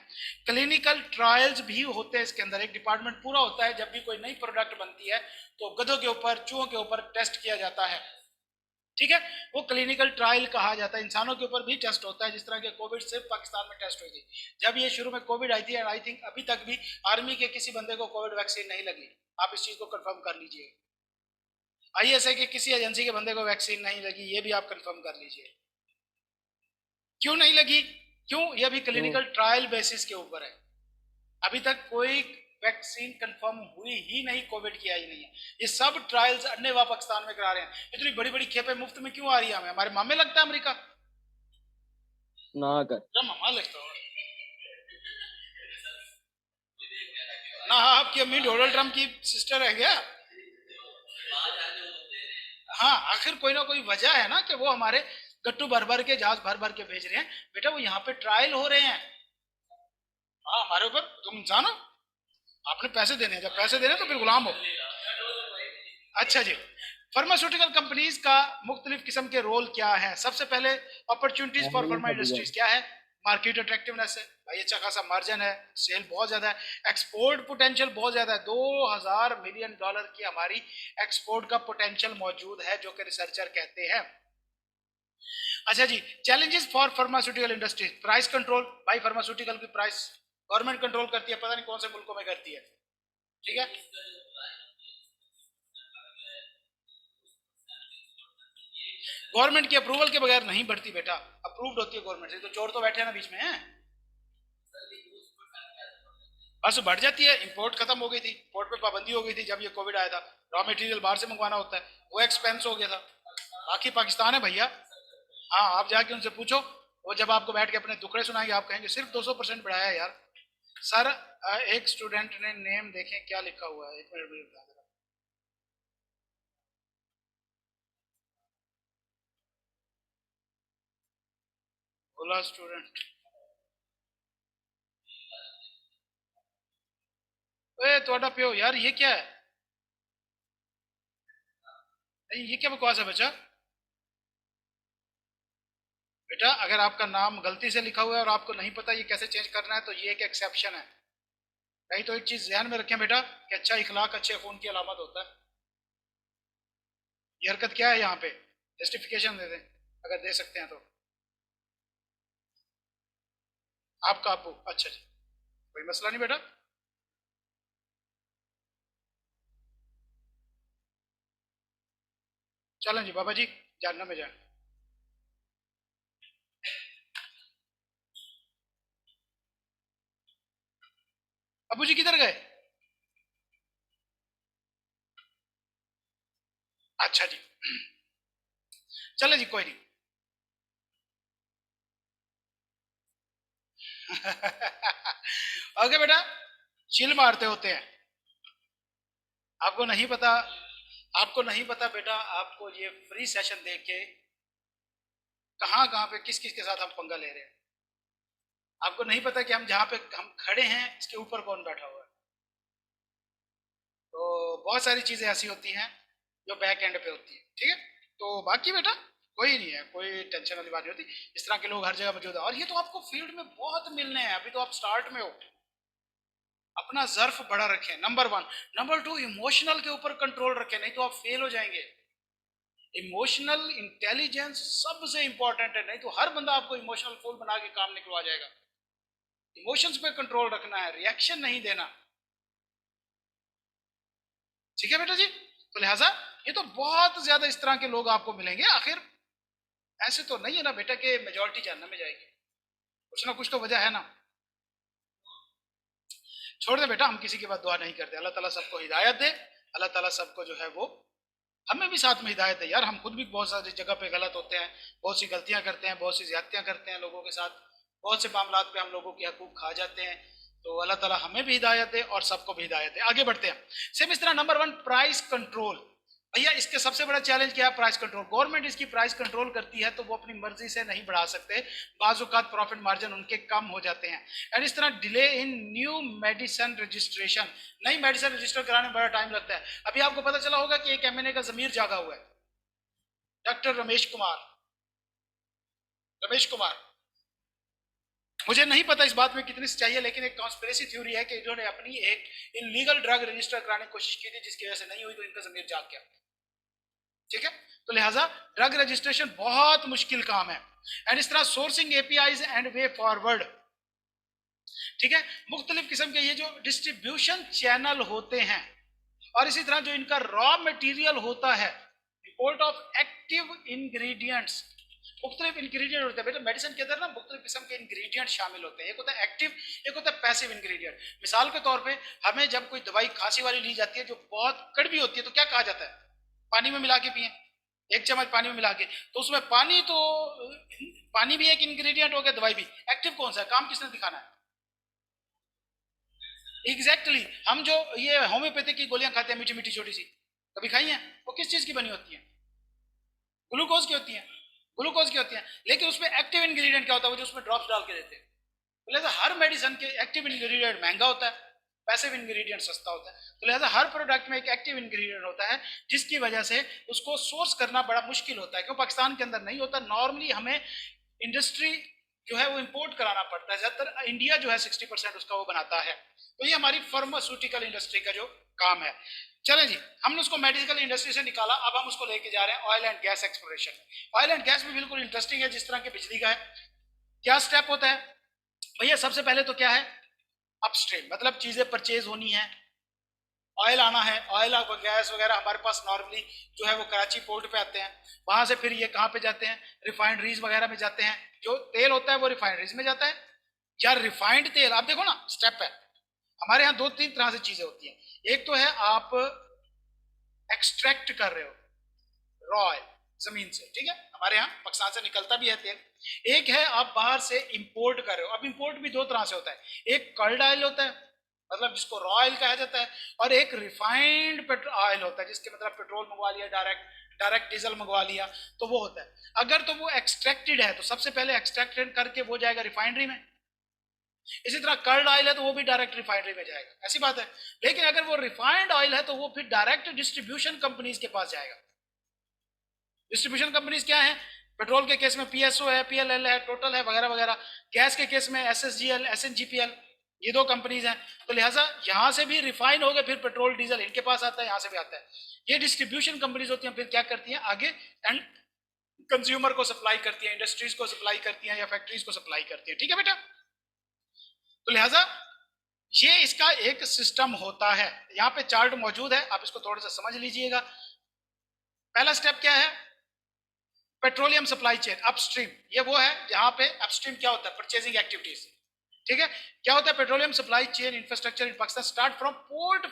क्लिनिकल ट्रायल्स भी होते हैं इसके अंदर, एक डिपार्टमेंट पूरा होता है। जब भी कोई नई प्रोडक्ट बनती है तो गधों के ऊपर, चूहों के ऊपर टेस्ट किया जाता है, ठीक है, वो क्लिनिकल ट्रायल कहा जाता है। इंसानों के ऊपर भी टेस्ट होता है, जिस तरह के कोविड सिर्फ पाकिस्तान में टेस्ट हुई थी। जब ये शुरू में कोविड आई थी, एंड आई थिंक अभी तक भी आर्मी के किसी बंदे को कोविड वैक्सीन नहीं लगी। आप इस चीज को कंफर्म कर लीजिए। आईएसआई के किसी एजेंसी के बंदे को वैक्सीन नहीं लगी, ये भी आप कंफर्म कर लीजिए। क्यों नहीं लगी? क्यों? ये अभी क्लिनिकल ट्रायल बेसिस के ऊपर है। अभी तक कोई वैक्सीन कंफर्म हुई ही नहीं, कोविड की आई नहीं है। ये सब ट्रायल्स अन्नेवा पाकिस्तान में करा रहे हैं। इतनी बड़ी बड़ी खेपें मुफ्त में क्यों आ रही है हमें? हमारे मामे लगता है अमेरिका ना कर मामा लगता हो ना, आपकी अम्मी डोनाल्ड ट्रम्प की सिस्टर है क्या? हाँ, आखिर कोई ना कोई वजह है ना कि वो हमारे गट्टू भर भर के, जहाज भर भर के भेज रहे हैं। बेटा वो यहाँ पे ट्रायल हो रहे हैं। हाँ, हमारे ऊपर तुम जानो, आपने पैसे देने हैं, जब पैसे देने तो फिर गुलाम हो। अच्छा जी, फार्मास्यूटिकल कंपनीज का मुख्तलिफ किस्म के रोल क्या है? सबसे पहले अपॉर्चुनिटीज फॉर फार्मा इंडस्ट्रीज क्या है? मार्केट अट्रैक्टिवनेस है भाई, अच्छा खासा मार्जिन है, सेल बहुत ज्यादा है, एक्सपोर्ट पोटेंशियल बहुत ज्यादा है। $2000 मिलियन की हमारी एक्सपोर्ट का पोटेंशियल मौजूद है, जो कि रिसर्चर कहते हैं। अच्छा जी, challenges for pharmaceutical industries, price control. भाई फार्मास्यूटिकल की प्राइस गवर्नमेंट कंट्रोल करती है, पता नहीं कौन से मुल्कों में करती है, ठीक है। गवर्नमेंट की अप्रूवल के बगैर नहीं बढ़ती बेटा, अप्रूव्ड होती है गवर्नमेंट से। तो चोर तो बैठे हैं ना बीच में, हैं बस बढ़ जाती है। इंपोर्ट खत्म हो गई थी, इंपोर्ट पे पाबंदी हो गई थी जब ये कोविड आया था, रॉ मटेरियल बाहर से मंगवाना होता है, वो एक्सपेंस हो गया था। बाकी पाकिस्तान है भैया। हाँ, आप जाके उनसे पूछो, वो जब आपको बैठ के अपने दुखड़े सुनाएंगे, आप कहेंगे सिर्फ 200% बढ़ाया है यार। सर एक स्टूडेंट ने नेम देखें क्या लिखा हुआ है, एक मिनट बता दे। बोला स्टूडेंट, थोड़ा प्यो यार, ये क्या है? ये क्या बकवास है बच्चा? बेटा अगर आपका नाम गलती से लिखा हुआ है और आपको नहीं पता ये कैसे चेंज करना है, तो ये एक एक्सेप्शन है। नहीं तो एक चीज ध्यान में रखें बेटा कि अच्छा इखलाक अच्छे खून की अलामत होता है। ये हरकत क्या है यहाँ पे? जस्टिफिकेशन दे दें अगर दे सकते हैं तो। आपका आपको अच्छा जी, कोई मसला नहीं बेटा। चलें जी बाबा जी, जानना में जाए। अबू जी किधर गए? अच्छा जी, चले जी, कोई नहीं। ओके बेटा, चिल मारते होते हैं। आपको नहीं पता, आपको नहीं पता बेटा, आपको ये फ्री सेशन देख के कहाँ कहाँ पे किस किस के साथ हम पंगा ले रहे हैं। आपको नहीं पता कि हम जहाँ पे हम खड़े हैं इसके ऊपर कौन बैठा हुआ है। तो बहुत सारी चीजें ऐसी होती हैं जो बैक एंड पे होती है, ठीक है। तो बाकी बेटा कोई नहीं है, कोई टेंशन वाली बात नहीं होती। इस तरह के लोग हर जगह मौजूद है, और ये तो आपको फील्ड में बहुत मिलने हैं, अभी तो आप स्टार्ट में हो। अपना जर्फ बड़ा रखें, नंबर 1। नंबर 2, इमोशनल के ऊपर कंट्रोल रखें, नहीं तो आप फेल हो जाएंगे। इमोशनल इंटेलिजेंस सबसे इंपॉर्टेंट है, नहीं तो हर बंदा आपको इमोशनल फूल बना के काम निकलवा जाएगा। इमोशंस पे कंट्रोल रखना है, रिएक्शन नहीं देना, ठीक है बेटा जी। तो लिहाजा ये तो बहुत ज्यादा इस तरह के लोग आपको मिलेंगे। आखिर ऐसे तो नहीं है ना बेटा कि मेजोरिटी जानना में जाएगी, कुछ ना कुछ तो वजह है ना। छोड़ दे बेटा, हम किसी के बाद दुआ नहीं करते। अल्लाह ताला सबको हिदायत दे, अल्लाह ताला सबको जो है वो हमें भी साथ में हिदायत दे यार। हम खुद भी बहुत सारी जगह पे गलत होते हैं, बहुत सी गलतियां करते हैं, बहुत सी ज्यादतियां करते हैं लोगों के साथ, बहुत से मामला पे हम लोगों के हकूक खा जाते हैं। तो अल्लाह ताला हमें भी हिदायत दे और सबको भी हिदायत दे। आगे बढ़ते हैं। सेम इस तरह नंबर 1, प्राइस कंट्रोल। भैया इसके सबसे बड़ा चैलेंज क्या है? Price control. गवर्नमेंट इसकी प्राइस कंट्रोल करती है तो वो अपनी मर्जी से नहीं बढ़ा सकते, बाज़-औक़ात प्रॉफिट मार्जिन उनके कम हो जाते हैं। एंड इस तरह delay in new medicine registration, नई मेडिसिन रजिस्टर कराने में बड़ा टाइम लगता है। अभी आपको पता चला होगा कि एक एमएनए का ज़मीर जागा हुआ है, डॉक्टर रमेश कुमार। रमेश कुमार, मुझे नहीं पता इस बात में कितनी सच्चाई है, लेकिन एक कॉन्स्पिरेसी थ्योरी है कि इन्होंने अपनी एक इलीगल ड्रग रजिस्टर कराने की कोशिश की थी, जिसकी वजह से नहीं हुई, तो इनका ज़मीर जाग गया, ठीक है। तो लिहाजा ड्रग रजिस्ट्रेशन बहुत मुश्किल काम है। एंड इस तरह sourcing APIs and way forward, ठीक है। मुख्तलिफ किस्म के ये जो डिस्ट्रीब्यूशन चैनल होते हैं, और इसी तरह जो इनका रॉ मटेरियल होता है, रिपोर्ट ऑफ एक्टिव इंग्रेडिएंट्स, मुख्तलिफ इंग्रेडिएंट होते हैं बेटा। मेडिसिन के अंदर ना मुख्तलिफ किस्म के इंग्रेडिएंट शामिल होते हैं, एक होता है एक्टिव, एक होता है पैसिव इंग्रेडिएंट। मिसाल के तौर पे हमें जब कोई दवाई खांसी वाली ली जाती है जो बहुत कड़वी होती है, तो क्या कहा जाता है? पानी में मिला के पिए, 1 चम्मच पानी में मिला के। तो उसमें पानी तो, पानी भी एक इंग्रेडिएंट हो गया, दवाई भी। एक्टिव कौन सा है? काम किसने दिखाना है? एग्जैक्टली हम जो ये होम्योपैथिक की गोलियां खाते हैं मीठी मीठी छोटी सी, कभी खाई हैं? वो किस चीज की बनी होती है? ग्लूकोज की होती हैं, ग्लूकोज की होती हैं, लेकिन उसमें एक्टिव इंग्रेडिएंट क्या होता है, वो जो उसमें ड्रॉप्स डाल के देते हैं। तो लिहाजा हर मेडिसिन के एक्टिव इंग्रेडिएंट महंगा होता है, पैसिव इंग्रेडिएंट सस्ता होता है। तो लिहाजा हर प्रोडक्ट में एक एक्टिव इंग्रेडिएंट होता है, जिसकी वजह से उसको सोर्स करना बड़ा मुश्किल होता है, क्यों पाकिस्तान के अंदर नहीं होता। नॉर्मली हमें इंडस्ट्री जो है वो इंपोर्ट कराना पड़ता है, ज्यादातर इंडिया जो है 60% उसका वो बनाता है। तो ये हमारी फार्मास्यूटिकल इंडस्ट्री का जो काम है। चलें जी, हमने उसको मेडिकल इंडस्ट्री से निकाला, अब हम उसको लेके जा रहे हैं oil and gas exploration. Oil and gas भी बिल्कुल इंटरेस्टिंग है, जिस तरह की बिजली का है। क्या स्टेप होता है भैया? सबसे पहले तो क्या है, अपस्ट्रीम, मतलब चीजें परचेज होनी है, ऑयल आना है, ऑयल और गैस वगैरह हमारे पास नॉर्मली जो है वो कराची पोर्ट पे आते हैं, वहां से फिर ये कहाँ पे जाते हैं, रिफाइनरीज वगैरह में जाते हैं। जो तेल होता है वो रिफाइनरीज में जाता है, या रिफाइंड तेल, आप देखो ना स्टेप है, हमारे यहाँ 2-3 तरह से चीजें होती हैं। एक तो है आप एक्सट्रैक्ट कर रहे हो रॉ ऑयल जमीन से, ठीक है, हमारे यहाँ पाकिस्तान से निकलता भी है तेल। एक है आप बाहर से इंपोर्ट कर रहे हो। अब इंपोर्ट भी 2 तरह से होता है, एक कर्ड ऑयल होता है, मतलब जिसको रॉ ऑयल कहा जाता है, और एक रिफाइंड ऑयल होता है, जिसके मतलब पेट्रोल मंगवा लिया, डायरेक्ट डीजल मंगवा लिया, तो वो होता है। अगर तो वो एक्सट्रैक्टेड है तो सबसे पहले एक्सट्रैक्टेड करके वो जाएगा रिफाइनरी में। इसी तरह कर्ड ऑयल है तो वो भी डायरेक्ट रिफाइनरी में जाएगा, ऐसी बात है। लेकिन अगर वो रिफाइंड ऑयल है तो वो फिर डायरेक्ट डिस्ट्रीब्यूशन कंपनीज के पास जाएगा। डिस्ट्रीब्यूशन कंपनीज क्या है? पेट्रोल के केस में पीएसओ है, पीएलएल है, टोटल है, वगैरह वगैरह। गैस के केस में एसएसजीएल, एसएनजीपीएल, ये 2 कंपनीज हैं। तो लिहाजा यहां से भी रिफाइन हो गए, फिर पेट्रोल डीजल इनके पास आता है, यहां से भी आता है। ये डिस्ट्रीब्यूशन कंपनीज होती हैं, फिर क्या करती हैं आगे, एंड कंज्यूमर को सप्लाई करती है, इंडस्ट्रीज को सप्लाई करती है, या फैक्ट्रीज को सप्लाई करती है, ठीक है बेटा। तो लिहाजा ये इसका एक सिस्टम होता है। यहाँ पे चार्ट मौजूद है, आप इसको थोड़ा सा समझ लीजिएगा। पहला स्टेप क्या है? Petroleum supply chain, upstream. ये वो है जहां पे अपस्ट्रीम क्या होता है, परचेजिंग एक्टिविटीज, ठीक है। क्या होता है petroleum supply chain infrastructure in Pakistan start from port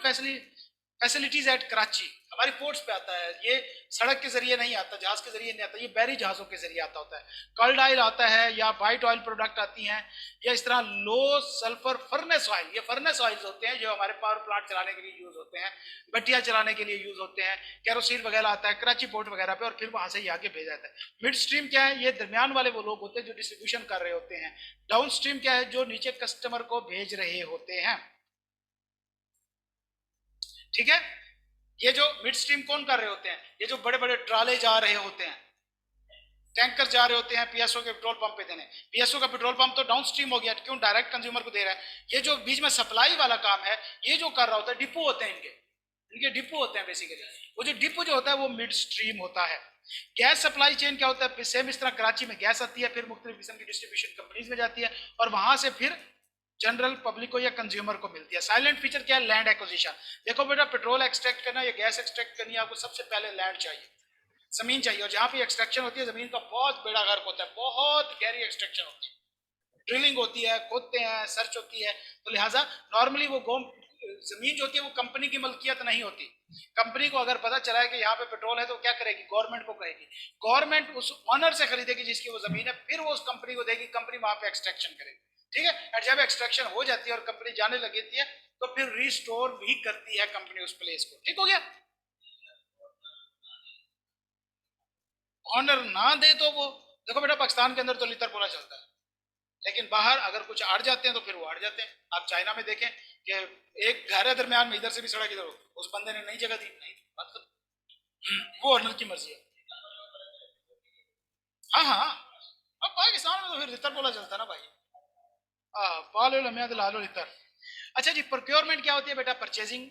facilities eight Karachi. हमारी पोर्ट्स पे आता है, ये सड़क के जरिए नहीं आता, जहाज के जरिए नहीं आता, ये बहरी जहाजों के जरिए आता होता है। कर्ड ऑयल आता है, या वाइट ऑयल प्रोडक्ट आती हैं, या इस तरह लो सल्फर फर्नेस ऑयल, ये फर्नेस ऑयल्स होते हैं जो हमारे पावर प्लांट चलाने के लिए यूज होते हैं, भट्टियां चलाने के लिए यूज होते हैं, कैरोसिन वगैरह आता है कराची पोर्ट वगैरह पे, और फिर वहां से ये आगे भेजा जाता है। मिड स्ट्रीम क्या है? ये दरमियान वाले वो लोग होते हैं जो डिस्ट्रीब्यूशन कर रहे होते हैं। डाउन स्ट्रीम क्या है? जो नीचे कस्टमर को भेज रहे होते हैं, ठीक है। ये जो मिड स्ट्रीम कौन कर रहे होते हैं? ये जो बड़े बड़े ट्राले जा रहे होते हैं, टैंकर जा रहे होते हैं पीएसओ के पेट्रोल पंप पे देने। पीएसओ का पेट्रोल पंप तो डाउन स्ट्रीम हो गया, क्यों, डायरेक्ट कंज्यूमर को दे रहा है। ये जो बीच में सप्लाई वाला काम है, ये जो कर रहा होता है, डिपो होते हैं इनके डिपो होते हैं बेसिकली। वो जो डिपो जो होता है वो मिड स्ट्रीम होता है। गैस सप्लाई चेन क्या होता है? सेम इस तरह कराची में गैस आती है, फिर मुख्तलिफ किस्म की डिस्ट्रीब्यूशन कंपनीज में जाती है, और वहां से फिर जनरल पब्लिक को या कंज्यूमर को मिलती है। साइलेंट फीचर क्या है? Land acquisition. देखो बेटा, पेट्रोल एक्सट्रैक्ट करना या गैस एक्सट्रैक्ट करनी है, आपको सबसे पहले लैंड चाहिए, जमीन चाहिए। और जहां पे एक्सट्रैक्शन होती है, जमीन का बहुत बेड़ा गर्क होता है, बहुत गहरी एक्सट्रैक्शन होती है, ड्रिलिंग होती है, खोदते हैं, सर्च होती है। तो लिहाजा नॉर्मली वो जमीन जो होती है वो कंपनी की मलकियत नहीं होती। कंपनी को अगर पता चला है कि यहाँ पे पेट्रोल है तो क्या करेगी? गवर्नमेंट को कहेगी, गवर्नमेंट उस ऑनर से खरीदेगी जिसकी वो जमीन है, फिर वो उस कंपनी को देगी, कंपनी वहां पे एक्सट्रैक्शन करेगी, ठीक है। और जब एक्सट्रैक्शन हो जाती है और कंपनी जाने लगती है, तो फिर रिस्टोर भी करती है कंपनी उस प्लेस को, ठीक हो गया। ऑनर ना दे तो वो, देखो बेटा, पाकिस्तान के अंदर तो लितर पोला चलता है, लेकिन बाहर अगर कुछ अड़ जाते हैं तो फिर वो अड़ जाते हैं। आप चाइना में देखें कि एक घर है दरमियान में, इधर से भी सड़क, इधर उस बंदे ने नहीं जगह दी, नहीं बात खत्म। वो ओनर की मर्जी है। हाँ हाँ, अब पाकिस्तान में तो फिर लितर पोला चलता है ना भाई। पालो लम्या लालो लितर। अच्छा जी, प्रोक्योरमेंट क्या होती है बेटा? परचेजिंग,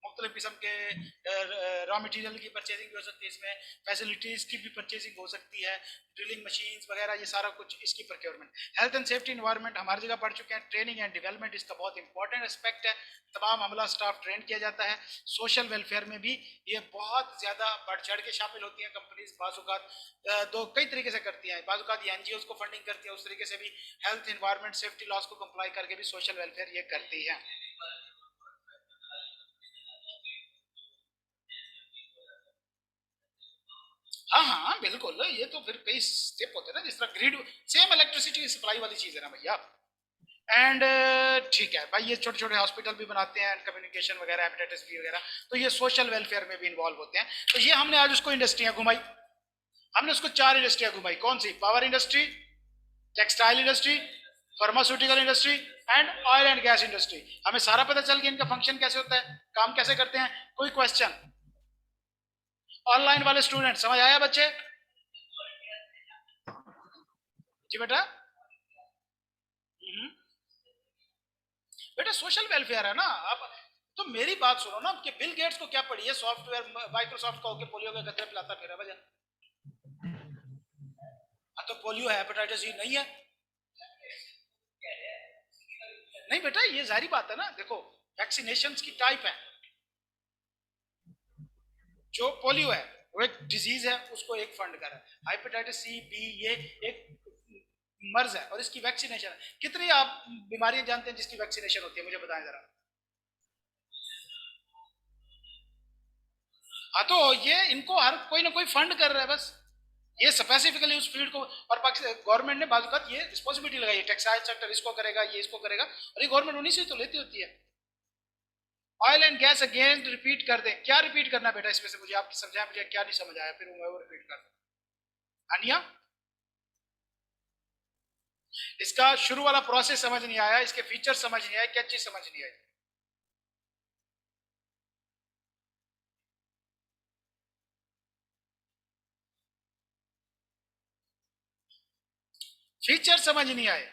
मुख्तलिफ किस्म के रॉ मटेरियल की परचेजिंग भी हो सकती है, इसमें फैसिलिटीज़ की भी परचेजिंग हो सकती है, ड्रिलिंग मशीन्स वगैरह, ये सारा कुछ इसकी procurement. Health and safety environment हमारी जगह पढ़ चुके हैं। ट्रेनिंग एंड डेवलपमेंट इसका बहुत इंपॉर्टेंट एस्पेक्ट है, तमाम अमला स्टाफ ट्रेन किया जाता है। सोशल वेलफेयर में भी ये बहुत ज़्यादा बढ़ चढ़ के शामिल होती हैं कंपनीज। बाज़ दो कई तरीके से करती हैं, बाज़ एनजीओ को फंडिंग करती है, उस तरीके से भी हेल्थ इन्वायरमेंट सेफ्टी लॉस को कंप्लाई करके भी सोशल वेलफेयर ये करती है। हाँ हाँ बिल्कुल, ये तो फिर कई स्टेप होते हैं ना, जिस तरह ग्रिड, सेम इलेक्ट्रिसिटी सप्लाई वाली चीज है ना भैया। एंड ठीक है भाई, ये छोटे छोटे हॉस्पिटल भी बनाते हैं, कम्युनिकेशन वगैरह, हेपेटाइटिस बी वगैरह, तो ये सोशल वेलफेयर में भी इन्वॉल्व होते हैं। तो ये हमने आज उसको इंडस्ट्रियां घुमाई। हमने उसको 4 इंडस्ट्रियां घुमाई, कौन सी? Power industry, textile industry, pharmaceutical industry and oil and gas industry. हमें सारा पता चल गया इनका फंक्शन कैसे होता है, काम कैसे करते हैं। कोई क्वेश्चन? ऑनलाइन वाले स्टूडेंट समझ आया बच्चे? जी बेटा। बेटा सोशल वेलफेयर है ना। अब तो मेरी बात सुनो ना, कि बिल गेट्स को क्या पड़ी है सॉफ्टवेयर माइक्रोसॉफ्ट का होके पोलियो के गत्ते पिलाता फिर वजह। तो पोलियो है, हेपेटाइटिस सी नहीं है। नहीं बेटा ये जाहिर बात है ना, देखो वैक्सीनेशन की टाइप है। जो पोलियो है वो एक डिजीज है, उसको एक फंड कर है। हेपेटाइटिस सी बी ये एक मर्ज है और इसकी वैक्सीनेशन है। कितनी आप बीमारियां जानते हैं जिसकी वैक्सीनेशन होती है, मुझे बताएं जरा। हाँ तो ये इनको हर कोई ना कोई फंड कर रहा है बस, ये स्पेसिफिकली उस फील्ड को। और गवर्नमेंट ने बात ये रिस्पॉन्सिबिलिटी लगाई, टेक्सटाइल सेक्टर इसको करेगा, ये इसको करेगा, और ये गवर्नमेंट उन्हीं से तो लेती होती है। Oil and gas again repeat कर दें, क्या रिपीट करना बेटा इसमें से, मुझे आप समझाया, मुझे क्या नहीं समझ आया, फिर मैं वो रिपीट कर दूं। आनिया, इसका शुरू वाला प्रोसेस समझ नहीं आया, इसके फीचर समझ नहीं आया, क्या चीज समझ नहीं आई? फीचर समझ नहीं आए।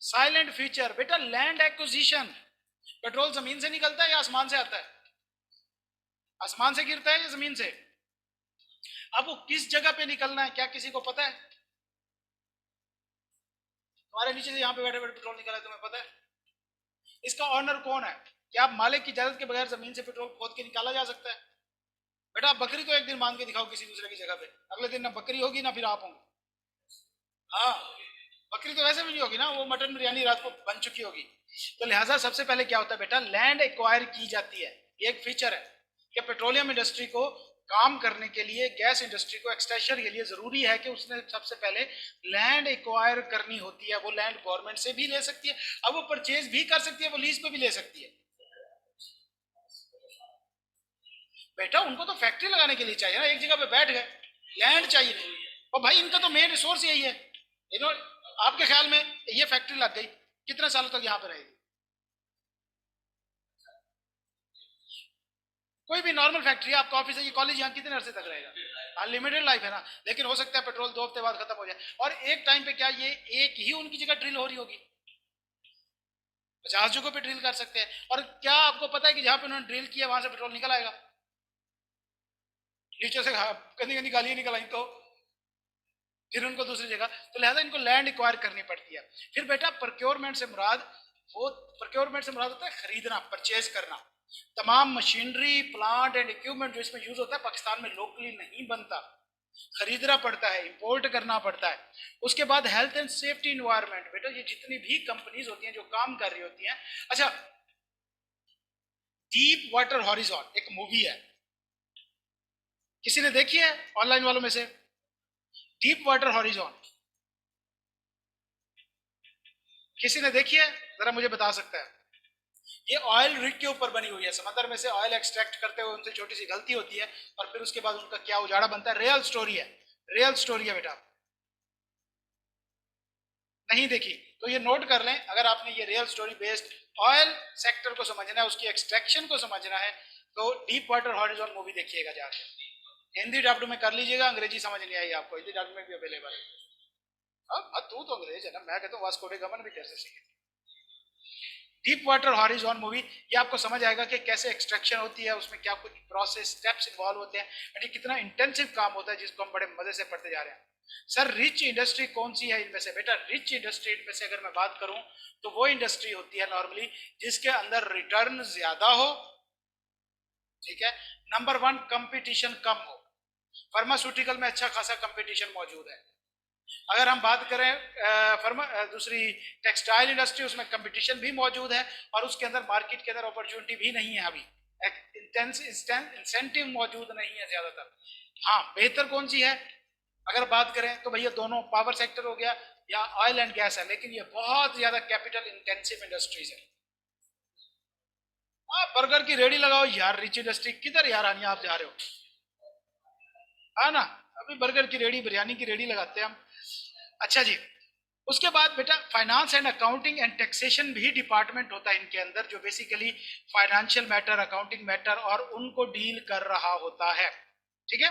साइलेंट फीचर बेटा, लैंड एक्विजिशन। पेट्रोल जमीन से निकलता है या आसमान से आता है? आसमान से गिरता है या जमीन से? अब वो किस जगह पे निकलना है क्या किसी को पता है? तुम्हारे नीचे से यहाँ पे बैठे बैठे पेट्रोल निकला है, तुम्हें पता है? इसका ऑनर कौन है? क्या आप मालिक की इजाजत के बगैर जमीन से पेट्रोल खोद के निकाला जा सकता है? बेटा आप बकरी तो एक दिन मान के दिखाओ किसी दूसरे की जगह पे, अगले दिन ना बकरी होगी ना फिर आप होंगे। हाँ, बकरी तो वैसे भी नहीं होगी ना, वो मटन बिरयानी रात को बन चुकी होगी। तो लिहाजा सबसे पहले क्या होता है बेटा, लैंड एक्वायर की जाती है। ये एक फीचर है कि पेट्रोलियम इंडस्ट्री को काम करने के लिए, गैस इंडस्ट्री को एक्सटेंशन के लिए जरूरी है कि उसने सबसे पहले लैंड एक्वायर करनी होती है। वो लैंड गवर्नमेंट से भी ले सकती है, अब वो परचेज भी कर सकती है, वो लीज पे भी ले सकती है। बेटा उनको तो फैक्ट्री लगाने के लिए चाहिए ना, एक जगह पे बैठ गए, लैंड चाहिए। और भाई इनका तो मेन रिसोर्स यही है। आपके ख्याल में ये फैक्ट्री लग गई, कितने सालों तक यहाँ पे रहेगी? कोई भी नॉर्मल फैक्ट्री, आपका ऑफिस है, ये कॉलेज, यहाँ कितने अरसे तक रहेगा? अनलिमिटेड लाइफ है ना। लेकिन हो सकता है पेट्रोल 2 हफ्ते बाद खत्म हो जाए, और एक टाइम पे क्या ये एक ही उनकी जगह ड्रिल हो रही होगी? 50 जगहों पे ड्रिल कर सकते हैं। और क्या आपको पता है कि जहां पे उन्होंने ड्रिल किया वहां से पेट्रोल निकल आएगा? नीचे से गंदी गंदी गालियां निकल आई तो फिर उनको दूसरी जगह। तो लिहाजा इनको लैंड एक्वायर करनी पड़ती है। फिर बेटा प्रोक्योरमेंट से मुराद, वो प्रोक्योरमेंट से मुराद होता है खरीदना, परचेज करना। तमाम मशीनरी, प्लांट एंड इक्विपमेंट जो इसमें यूज होता है पाकिस्तान में लोकली नहीं बनता, खरीदना पड़ता है, इंपोर्ट करना पड़ता है। उसके बाद हेल्थ एंड सेफ्टी इन्वायरमेंट। बेटा ये जितनी भी कंपनीज होती हैं जो काम कर रही होती हैं, अच्छा डीप वाटर हॉरिजॉन एक मूवी है, किसी ने देखी है ऑनलाइन वालों में से? डीप वाटर हॉरिजॉन किसी ने देखी है? जरा मुझे बता सकता है? ये ऑयल रिग के ऊपर बनी हुई है, समंदर में से ऑयल एक्सट्रैक्ट करते हुए उनसे छोटी सी गलती होती है और फिर उसके बाद उनका क्या उजाड़ा बनता है। रियल स्टोरी है, रियल स्टोरी है बेटा। नहीं देखी तो ये नोट कर लें, अगर आपने ये real story based oil sector को समझना है, उसकी एक्सट्रैक्शन को समझना है, तो डीप वाटर हॉरिजॉन मूवी देखिएगा जाके। हिंदी डब्ड में कर लीजिएगा, अंग्रेजी समझ नहीं आई आपको, हिंदी डब्ड में भी अवेलेबल है। अब तू तो अंग्रेज है ना, मैं कहता हूँ वास्को डे गामा भी कैसे सीखे। डीप वाटर हॉरिजॉन मूवी, ये आपको समझ आएगा कि कैसे एक्सट्रैक्शन होती है, उसमें क्या कुछ प्रोसेस स्टेप्स इन्वॉल्व होते हैं, और ये कितना इंटेंसिव काम होता है जिसको हम बड़े मजे से पढ़ते जा रहे हैं। सर रिच इंडस्ट्री कौन सी है इनमें से? बेटा रिच इंडस्ट्री इनमें से अगर मैं बात करूं तो वो इंडस्ट्री होती है नॉर्मली जिसके अंदर रिटर्न ज्यादा हो, ठीक है। नंबर 1 कंपटीशन कम हो। फार्मास्यूटिकल में अच्छा खासा कंपटीशन मौजूद है। अगर हम बात करें दूसरी टेक्सटाइल इंडस्ट्री, उसमें कंपटीशन भी मौजूद है और उसके अंदर मार्केट के अंदर अपॉर्चुनिटी भी नहीं है, अभी इंसेंटिव मौजूद नहीं है ज्यादातर। हाँ बेहतर कौन सी है अगर बात करें तो भैया दोनों, पावर सेक्टर हो गया या ऑयल एंड गैस है, लेकिन ये बहुत ज्यादा कैपिटल इंटेंसिव इंडस्ट्रीज है। आप बर्गर की रेडी लगाओ यार, रिच इंडस्ट्री किधर यार आनी आप जा रहे हो, है ना। अभी बर्गर की रेडी, बिरयानी की रेडी लगाते हैं हम। अच्छा जी, उसके बाद बेटा finance and accounting and taxation भी डिपार्टमेंट होता है इनके अंदर, जो basically financial matter, accounting matter और उनको डील कर रहा होता है, ठीक है।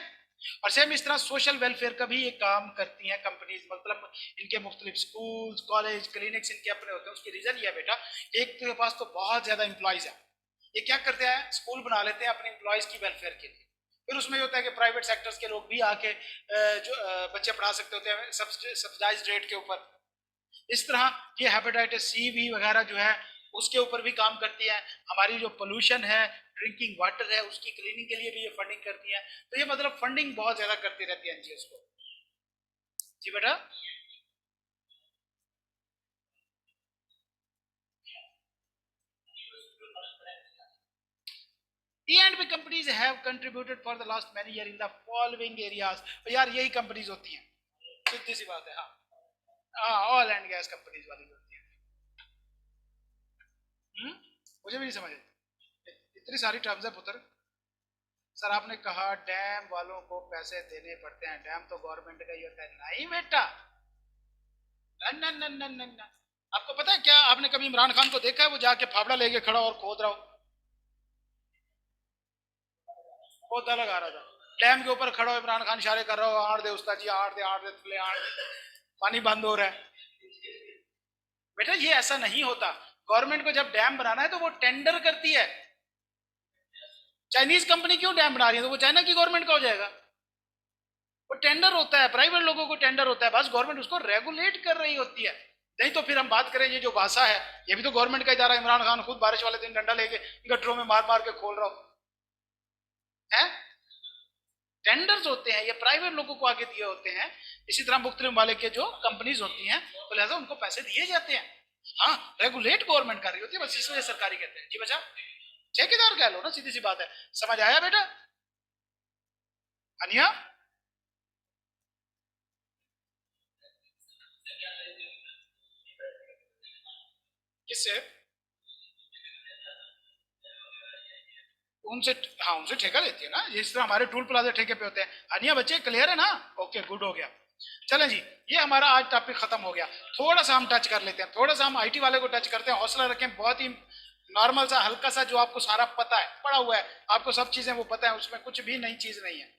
और सेम इस तरह सोशल वेलफेयर का भी ये काम करती हैं कंपनीज, मतलब इनके मुख्तलिफ स्कूल्स, कॉलेज, क्लिनिक्स इनके अपने होते हैं। उसकी रीजन ये है बेटा, एक तो के पास तो बहुत ज्यादा एम्प्लॉयज है, ये क्या करते हैं, स्कूल बना लेते हैं अपने एम्प्लॉयज की वेलफेयर के लिए। फिर उसमें ये होता है कि प्राइवेट सेक्टर्स के लोग भी आके जो बच्चे पढ़ा सकते होते हैं सब्सिडाइज्ड रेट के ऊपर। इस तरह ये हेपेटाइटिस सी भी वगैरह जो है उसके ऊपर भी काम करती है। हमारी जो पोल्यूशन है, ड्रिंकिंग वाटर है, उसकी क्लीनिंग के लिए भी ये फंडिंग करती है। तो ये मतलब फंडिंग बहुत ज्यादा करती रहती है एनजीओ को। जी बेटा, E&P companies have contributed for the last many years in the following areas। तो यार यही कंपनीज होती हैं, सीधी सी बात है। हाँ, ऑयल एंड गैस कंपनीज वाली होती हैं। मुझे भी नहीं समझ आई, इतनी सारी टर्म्स है पुत्र। सर आपने कहा डैम वालों को पैसे देने पड़ते हैं, डैम तो गवर्नमेंट का ही होता है। नहीं बेटा, न न न न न। आपको पता है क्या, आपने कभी इमरान खान को देखा है वो जाके फावड़ा लेके खड़ा और खोद रहा हो, पौधा लगा रहा था डैम के ऊपर खड़ा हो, इमरान खान इशारे कर रहा हो, आड़ दे उस्ताद जी, आड़ दे, आड़ दे, थले आड़ दे, पानी बंद हो रहा है। बेटा ये ऐसा नहीं होता। गवर्नमेंट को जब डैम बनाना है तो वो टेंडर करती है। चाइनीज कंपनी क्यों डैम बना रही है, तो वो चाइना की गवर्नमेंट का हो जाएगा। वो टेंडर होता है, प्राइवेट लोगों को टेंडर होता है, बस गवर्नमेंट उसको रेगुलेट कर रही होती है। नहीं तो फिर हम बात करें, ये जो भाषा है ये भी तो गवर्नमेंट का इदारा। इमरान खान खुद बारिश वाले दिन डंडा लेके गटरों में मार मार के खोल रहा है। टेंडर्स होते हैं, ये प्राइवेट लोगों को आगे दिए होते हैं। इसी तरह मुख्तलिफ वाले के जो कंपनीज होती हैं तो लिहाजा उनको पैसे दिए जाते हैं। हाँ, रेगुलेट गवर्नमेंट कर रही होती है, बस इसलिए सरकारी कहते हैं। जी बच्चा, ठेकेदार कह लो ना, सीधी सी बात है। समझ आया बेटा? अनिया, किससे? उनसे, हाँ उनसे ठेका लेती है ना, जिस तरह हमारे टूल प्लाजा ठेके पे होते हैं। अनिया बच्चे क्लियर है ना? ओके, गुड हो गया। चलें जी, ये हमारा आज टॉपिक खत्म हो गया। थोड़ा सा हम टच कर लेते हैं, थोड़ा सा हम आईटी वाले को टच करते हैं। हौसला रखें, बहुत ही नॉर्मल सा हल्का सा, जो आपको सारा पता है, पड़ा हुआ है, आपको सब चीजें वो पता है, उसमें कुछ भी नई चीज नहीं है।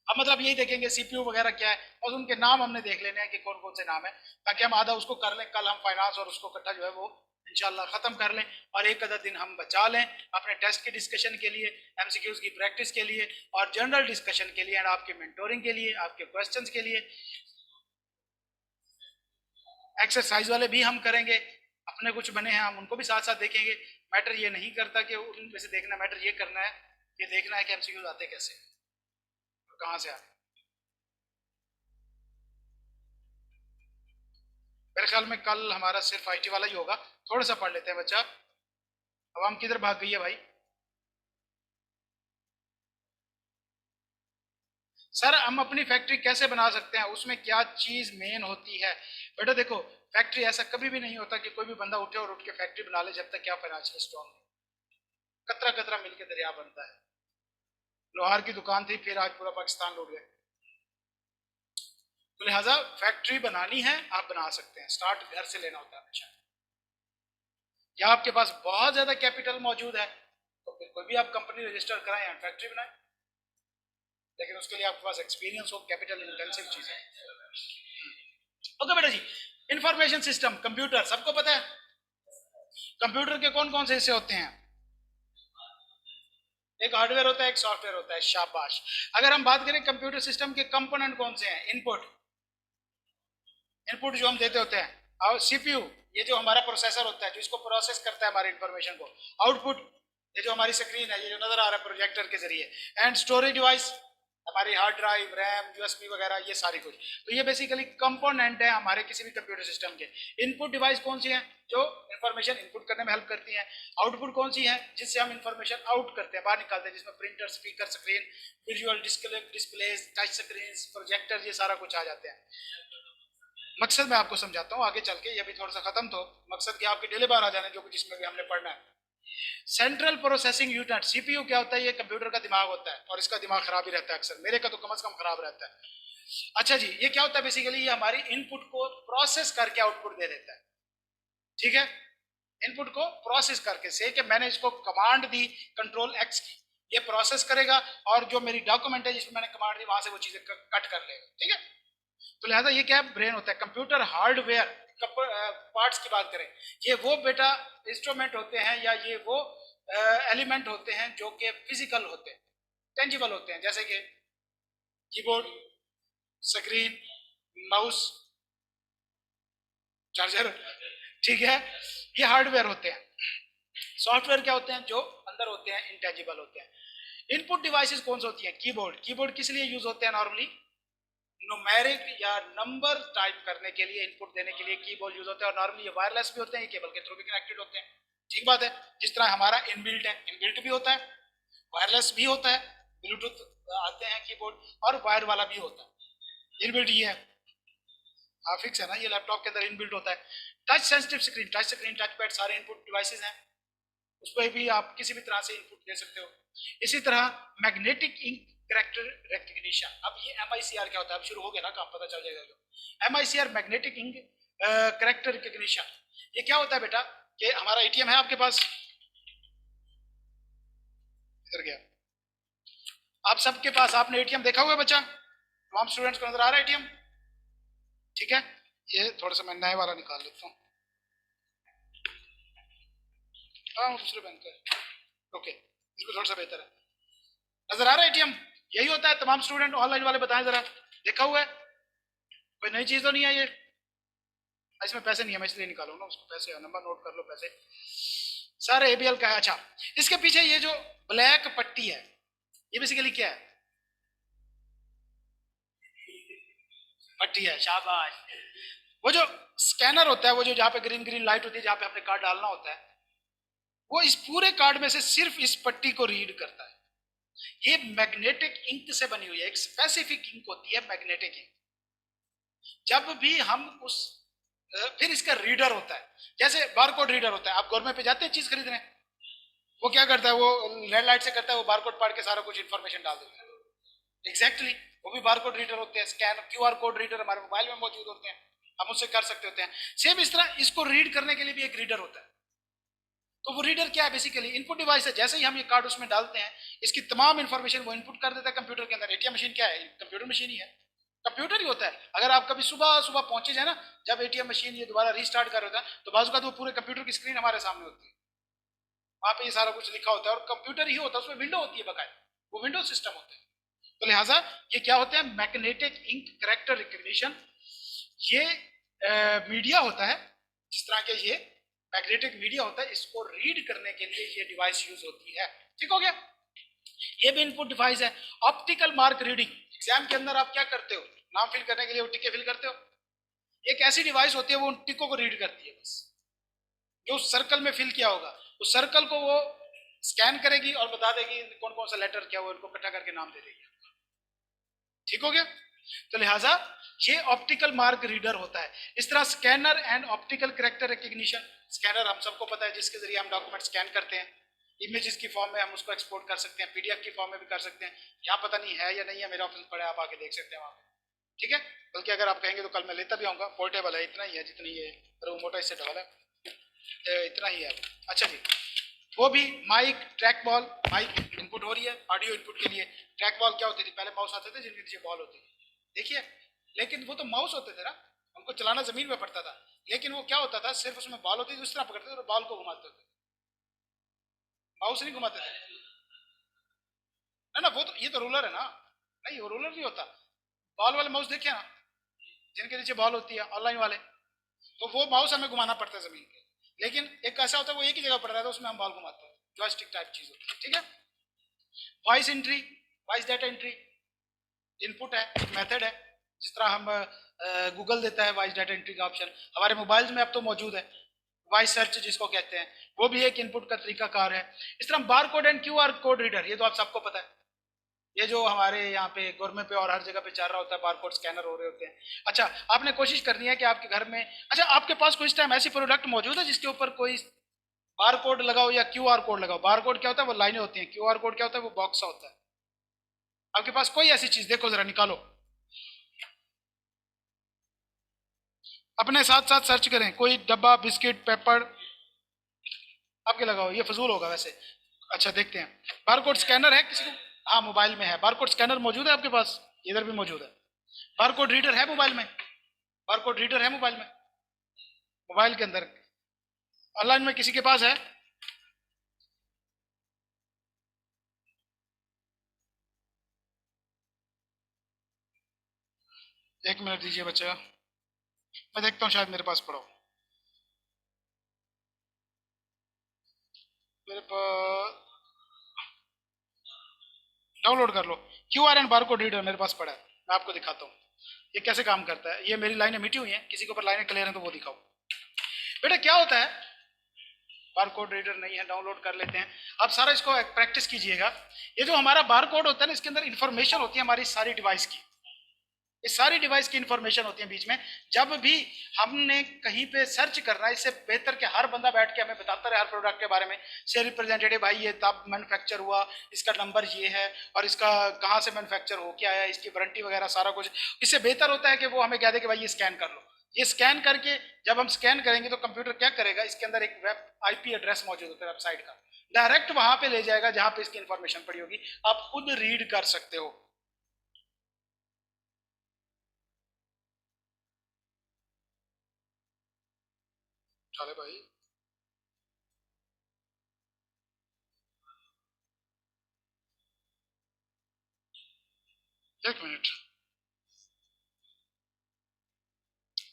अब मतलब यही देखेंगे सीपीयू वगैरह क्या है और उनके नाम हमने देख लेने हैं कि कौन कौन से नाम है, ताकि हम आधा उसको कर लें। कल हम फाइनेंस और उसको इकट्ठा जो है वो इंशाल्लाह खत्म कर लें, और एक आधा दिन हम बचा लें अपने टेस्ट की डिस्कशन के लिए, एमसीक्यूज की प्रैक्टिस के लिए, और जनरल डिस्कशन के लिए, एंड आपके मेंटोरिंग के लिए, आपके क्वेश्चंस के लिए। एक्सरसाइज वाले भी हम करेंगे, अपने कुछ बने हैं हम उनको भी साथ साथ देखेंगे। मैटर ये नहीं करता कि उनमें से देखना, मैटर ये करना है, ये देखना है कि एमसीक्यूज आते कैसे, कहाँ से आते। मेरे ख्याल में कल हमारा सिर्फ आईटी वाला ही होगा। थोड़ा सा पढ़ लेते हैं बच्चा। अब हम किधर भाग गई है भाई? सर हम अपनी फैक्ट्री कैसे बना सकते हैं, उसमें क्या चीज मेन होती है? बेटा देखो, फैक्ट्री ऐसा कभी भी नहीं होता कि कोई भी बंदा उठे और उठ के फैक्ट्री बना ले जब तक क्या फाइनेंशियल स्ट्रॉन्ग है। कतरा कतरा मिलके दरिया बनता है। लोहार की दुकान थी, फिर आज पूरा पाकिस्तान लूट गए। तो लिहाजा फैक्ट्री बनानी है, आप बना सकते हैं। स्टार्ट घर से लेना होता है हमेशा। या आपके पास बहुत ज्यादा कैपिटल मौजूद है तो फिर कोई भी आप कंपनी रजिस्टर कराएं या फैक्ट्री बनाएं, लेकिन उसके लिए आपके पास एक्सपीरियंस हो, कैपिटल इंटेंसिव चीज है। ओके बेटा जी, इंफॉर्मेशन सिस्टम, कंप्यूटर सबको पता है। कंप्यूटर के कौन कौन से हिस्से होते हैं? एक हार्डवेयर होता है, एक सॉफ्टवेयर होता है। शाबाश। अगर हम बात करें कंप्यूटर सिस्टम के कंपोनेंट कौन से हैं? इनपुट, इनपुट जो हम देते होते हैं, और सीपीयू, ये जो हमारा प्रोसेसर होता है जो इसको प्रोसेस करता है हमारी इंफॉर्मेशन को। आउटपुट, ये जो हमारी स्क्रीन है, ये जो नजर आ रहा है प्रोजेक्टर के जरिए। एंड स्टोरेज डिवाइस, हमारी हार्ड ड्राइव, रैम, यूएसबी वगैरह, ये सारी कुछ। तो ये बेसिकली कंपोनेंट है हमारे किसी भी कंप्यूटर सिस्टम के। इनपुट डिवाइस कौन सी है? जो इंफॉर्मेशन इनपुट करने में हेल्प करती है। आउटपुट कौन सी है? जिससे हम इंफॉर्मेशन आउट करते हैं, बाहर निकालते हैं, जिसमें printer, speaker, screen, visual display, touch screen, projector, ये सारा कुछ आ जाते हैं। मकसद मैं आपको समझाता हूँ आगे चल के, ये भी थोड़ा सा खत्म। तो मकसद क्या, आपके डेली बाहर आ जाने जो कुछ इसमें भी हमने पढ़ना है। सेंट्रल प्रोसेसिंग यूनिट, सीपीयू क्या होता है? ये कंप्यूटर का दिमाग होता है और इसका दिमाग खराब ही रहता है अक्सर, मेरे का तो कम से कम खराब रहता है। अच्छा जी, ये क्या होता है बेसिकली? ये हमारी इनपुट को प्रोसेस करके आउटपुट दे देता है, ठीक है? इनपुट को प्रोसेस करके, से कि मैंने इसको कमांड दी कंट्रोल एक्स की, ये प्रोसेस करेगा और जो मेरी डॉक्यूमेंट है जिसमें मैंने कमांड दी वहां से वो चीजें कट कर लेगा, ठीक है? तो लिहाजा ये क्या ब्रेन होता है। कंप्यूटर हार्डवेयर पार्ट्स की बात करें, ये वो बेटा इंस्ट्रूमेंट होते हैं या ये वो एलिमेंट होते हैं जो कि फिजिकल होते हैं, टेंजिबल होते हैं, जैसे कि कीबोर्ड, स्क्रीन, माउस, चार्जर, ठीक है? ये हार्डवेयर होते हैं। सॉफ्टवेयर क्या होते हैं? जो अंदर होते हैं, इंटेंजिबल होते हैं। इनपुट डिवाइसेस कौन सी होती हैं? कीबोर्ड। कीबोर्ड किस लिए यूज होते हैं? नॉर्मली न्यूमेरिक या नंबर टाइप करने के लिए, इनपुट देने के लिए कीबोर्ड यूज होते हैं। और नॉर्मली ये वायरलेस भी होते हैं, ये केबल के थ्रू भी कनेक्टेड होते हैं, ठीक बात है? जिस तरह हमारा इनबिल्ट है, इनबिल्ट भी होता है, वायरलेस भी होता है, ब्लूटूथ आते हैं कीबोर्ड, और वायर वाला भी होता है। इनबिल्ट ये है, हाँ फिक्स है ना, ये लैपटॉप के अंदर इनबिल्ट होता है। Touch sensitive screen, touch screen, touch pad, सारे इनपुट डिवाइसेस हैं, उस पर भी आप किसी भी तरह से इनपुट दे सकते हो। इसी तरह मैग्नेटिक इंक कैरेक्टर रिकग्निशन, अब ये MICR क्या होता है? अब शुरू हो गया ना काम, पता चल जाएगा। MICR magnetic ink character recognition, ये क्या होता है बेटा? कि हमारा ATM है आपके पास, इधर गया, आप सबके पास आपने ATM देखा हुआ है बच्चा, तमाम स्टूडेंट्स को नजर आ रहा है ATM, ठीक है? ये थोड़ा सा मैं नए वाला निकाल लेता हूँ, हाँ दूसरे बैंक का, ओके, इसको थोड़ा सा बेहतर है, नजर आ रहा है ATM? यही होता है। तमाम स्टूडेंट ऑनलाइन वाले बताएं जरा, देखा हुआ है? कोई नई चीज तो नहीं है ये? इसमें पैसे नहीं है, मैं इसलिए निकालू ना उसको, पैसे नंबर नोट कर लो, पैसे सारे ABL का है। अच्छा, इसके पीछे ये जो ब्लैक पट्टी है, ये बेसिकली क्या है? पट्टी है, शाबाश। वो जो स्कैनर होता है, वो जो जहाँ पे ग्रीन ग्रीन लाइट होती है, जहाँ पे अपने कार्ड डालना होता है, वो इस पूरे कार्ड में से सिर्फ इस पट्टी को रीड करता है। ये मैग्नेटिक इंक से बनी हुई है, एक स्पेसिफिक इंक होती है मैग्नेटिक इंक। जब भी हम उस फिर इसका रीडर होता है, जैसे बारकोड रीडर होता है, आप गवर्नमेंट पे जाते हैं चीज खरीदने, वो क्या करता है? वो रेड लाइट से करता है, वो बारकोड पढ़ के सारा कुछ इंफॉर्मेशन डाल देता है। एग्जैक्टली, वो भी बारकोड रीडर होते हैं। स्कैन QR कोड रीडर हमारे मोबाइल में मौजूद होते हैं, हम उससे कर सकते होते हैं। सेम इस तरह इसको रीड करने के लिए भी एक रीडर होता है। तो वो रीडर क्या है? बेसिकली इनपुट डिवाइस है। जैसे ही हम ये कार्ड उसमें डालते हैं, इसकी तमाम इंफॉर्मेशन वो इनपुट कर देता है कंप्यूटर के अंदर। ATM मशीन क्या है? कंप्यूटर मशीन ही है, कंप्यूटर ही होता है। अगर आप कभी सुबह सुबह पहुंचे जाए ना, जब ATM मशीन ये दोबारा रीस्टार्ट कर होता है, तो बाजू का तो पूरे कंप्यूटर की स्क्रीन हमारे सामने होती है, वहां पे ये सारा कुछ लिखा होता है, और कंप्यूटर ही होता है, उसमें विंडो होती है बकायदा, वो विंडो सिस्टम होता है। तो लिहाजा ये क्या होते हैं? Magnetic ink character recognition. ये मीडिया होता है, जिस तरह के ये मैग्नेटिक मीडिया होता है, इसको रीड करने के लिए ये डिवाइस यूज होती है, ठीक हो गया? ये भी इनपुट डिवाइस है। ऑप्टिकल मार्क रीडिंग, एग्जाम के अंदर आप क्या करते हो? नाम फिल करने के लिए वो टिके फिल करते हो, एक ऐसी डिवाइस होती है वो उन टिकों को रीड करती है। बस जो उस सर्कल में फिल किया होगा, उस सर्कल को वो स्कैन करेगी और बता देगी कौन कौन सा लेटर क्या, वो इनको इकट्ठा करके नाम दे देगी, ठीक हो गया? तो लिहाजा ये ऑप्टिकल मार्क रीडर होता है। इस तरह scanner and optical character recognition, scanner हम सबको पता है, जिसके जरिए हम डॉक्यूमेंट स्कैन करते हैं, इमेजेस की फॉर्म में हम उसको एक्सपोर्ट कर सकते हैं, PDF की फॉर्म में भी कर सकते हैं। यहाँ पता नहीं है या नहीं है, मेरा ऑप्शन पड़ा है, आप आके देख सकते हैं वहाँ पे, ठीक है? बल्कि अगर आप कहेंगे तो कल मैं लेता भी आऊँगा, पोर्टेबल है, इतना ही है जितनी ये मोटा इससे डबल है, इतना ही है। अच्छा जी, वो भी mic, track ball, mic input हो रही है ऑडियो इनपुट के लिए। ट्रैक बॉल क्या होती थी? पहले माउस आते थे जिनके नीचे बॉल होती थी, देखिए, लेकिन वो तो माउस होते थे ना, उनको चलाना जमीन में पड़ता था, लेकिन वो क्या होता था? सिर्फ उसमें बॉल होती थी, उस तरह पकड़ते थे और बॉल को घुमाते थे, माउस नहीं घुमाते थे ना। वो तो ये तो रूलर है ना, नहीं वो रूलर नहीं होता। बॉल वाले माउस देखे ना, जिनके नीचे बॉल होती है, ऑनलाइन वाले, तो वो माउस हमें घुमाना पड़ता है जमीन पे। लेकिन एक ऐसा होता है वो एक ही जगह पड़ रहा था, उसमें हम बॉल घुमाते हैं, जॉयस्टिक टाइप चीज होती है, ठीक है? Voice entry, voice data entry input है, मेथड है। जिस तरह हम गूगल देता है वॉइस डाटा एंट्री का ऑप्शन, हमारे मोबाइल्स में अब तो मौजूद है, वॉइस सर्च जिसको कहते हैं, वो भी एक इनपुट का तरीकाकार है। इस तरह bar code and QR code reader, ये तो आप सबको पता है, ये जो हमारे यहाँ पे गोरमेंट पे और हर जगह पे चल रहा होता है, बारकोड स्कैनर हो रहे होते हैं। अच्छा, आपने कोशिश करनी है कि आपके घर में, अच्छा आपके पास कोई इस टाइम ऐसी प्रोडक्ट मौजूद है जिसके ऊपर कोई बार कोड लगाओ या क्यू आर कोड लगाओ। बार कोड क्या होता है, वो लाइनें होती हैं। क्यू आर कोड क्या होता है, वो बॉक्स होता है। आपके पास कोई ऐसी चीज देखो जरा, निकालो, अपने साथ साथ सर्च करें, कोई डब्बा, बिस्किट, पेपर, आपके लगाओ, ये फजूल होगा वैसे। अच्छा देखते हैं, बारकोड स्कैनर है किसी को? हाँ मोबाइल में है, बारकोड स्कैनर मौजूद है आपके पास? इधर भी मौजूद है। बारकोड रीडर है मोबाइल में? बारकोड रीडर है मोबाइल में? मोबाइल के अंदर ऑनलाइन में किसी के पास है? एक मिनट दीजिए बच्चा, मैं देखता हूँ, शायद मेरे पास पड़ा हो। मेरे पास, डाउनलोड कर लो। Q R and barcode reader मेरे पास पड़ा है, मैं आपको दिखाता हूँ ये कैसे काम करता है। ये मेरी लाइनें मिटी हुई हैं, किसी के ऊपर लाइनें क्लियर हैं तो वो दिखाओ। बेटा क्या होता है, बारकोड रीडर नहीं है, डाउनलोड कर लेते हैं। अब सारा इसको प्रैक्टिस कीजिएगा। ये जो हमारा बारकोड होता है ना, इसके अंदर इंफॉर्मेशन होती है हमारी सारी डिवाइस की। ये सारी डिवाइस की इंफॉर्मेशन होती है बीच में। जब भी हमने कहीं पे सर्च करना है, इससे बेहतर कि हर बंदा बैठ के हमें बताता रहे हर प्रोडक्ट के बारे में। से रिप्रेजेंटेटिव भाई ये तब मैन्युफैक्चर हुआ, इसका नंबर ये है, और इसका कहाँ से मैन्युफैक्चर हो क्या है, इसकी वारंटी वगैरह सारा कुछ। इससे बेहतर होता है कि वो हमें कह दे कि भाई ये स्कैन कर लो। ये स्कैन करके जब हम स्कैन करेंगे तो कंप्यूटर क्या करेगा, इसके अंदर एक वेब आईपी एड्रेस मौजूद होता है वेबसाइट का, डायरेक्ट वहां पे ले जाएगा जहां पे इसकी इंफॉर्मेशन पड़ी होगी। आप खुद रीड कर सकते हो। चले भाई, एक मिनट,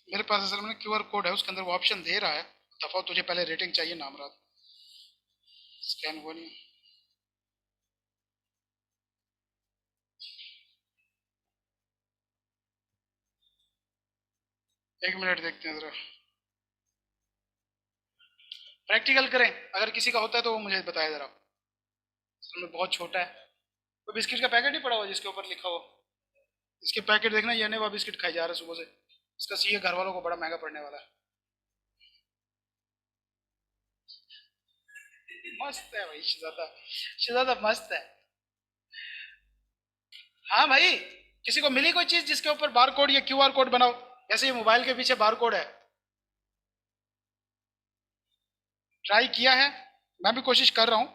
मेरे पास असल में क्यूआर कोड है, उसके अंदर वो ऑप्शन दे रहा है। दफा तुझे पहले रेटिंग चाहिए, नाम रात स्कैन हुआ नहीं। एक मिनट देखते हैं जरा, प्रैक्टिकल करें। अगर किसी का होता है तो वो मुझे बताया जरा। असल में बहुत छोटा है। कोई बिस्किट का पैकेट नहीं पड़ा हुआ जिसके ऊपर लिखा हो? इसके पैकेट देखना, ये अनेवा बिस्किट खाई जा रहा है सुबह से। इसका सीए घर वालों को बड़ा महंगा पड़ने वाला है। मस्त है भाई शहजादा, शहजादा मस्त है। हाँ भाई, किसी को मिली कोई चीज जिसके ऊपर बार कोड या क्यूआर कोड बनाओ? जैसे ये मोबाइल के पीछे बार कोड है, ट्राई किया है, मैं भी कोशिश कर रहा हूँ।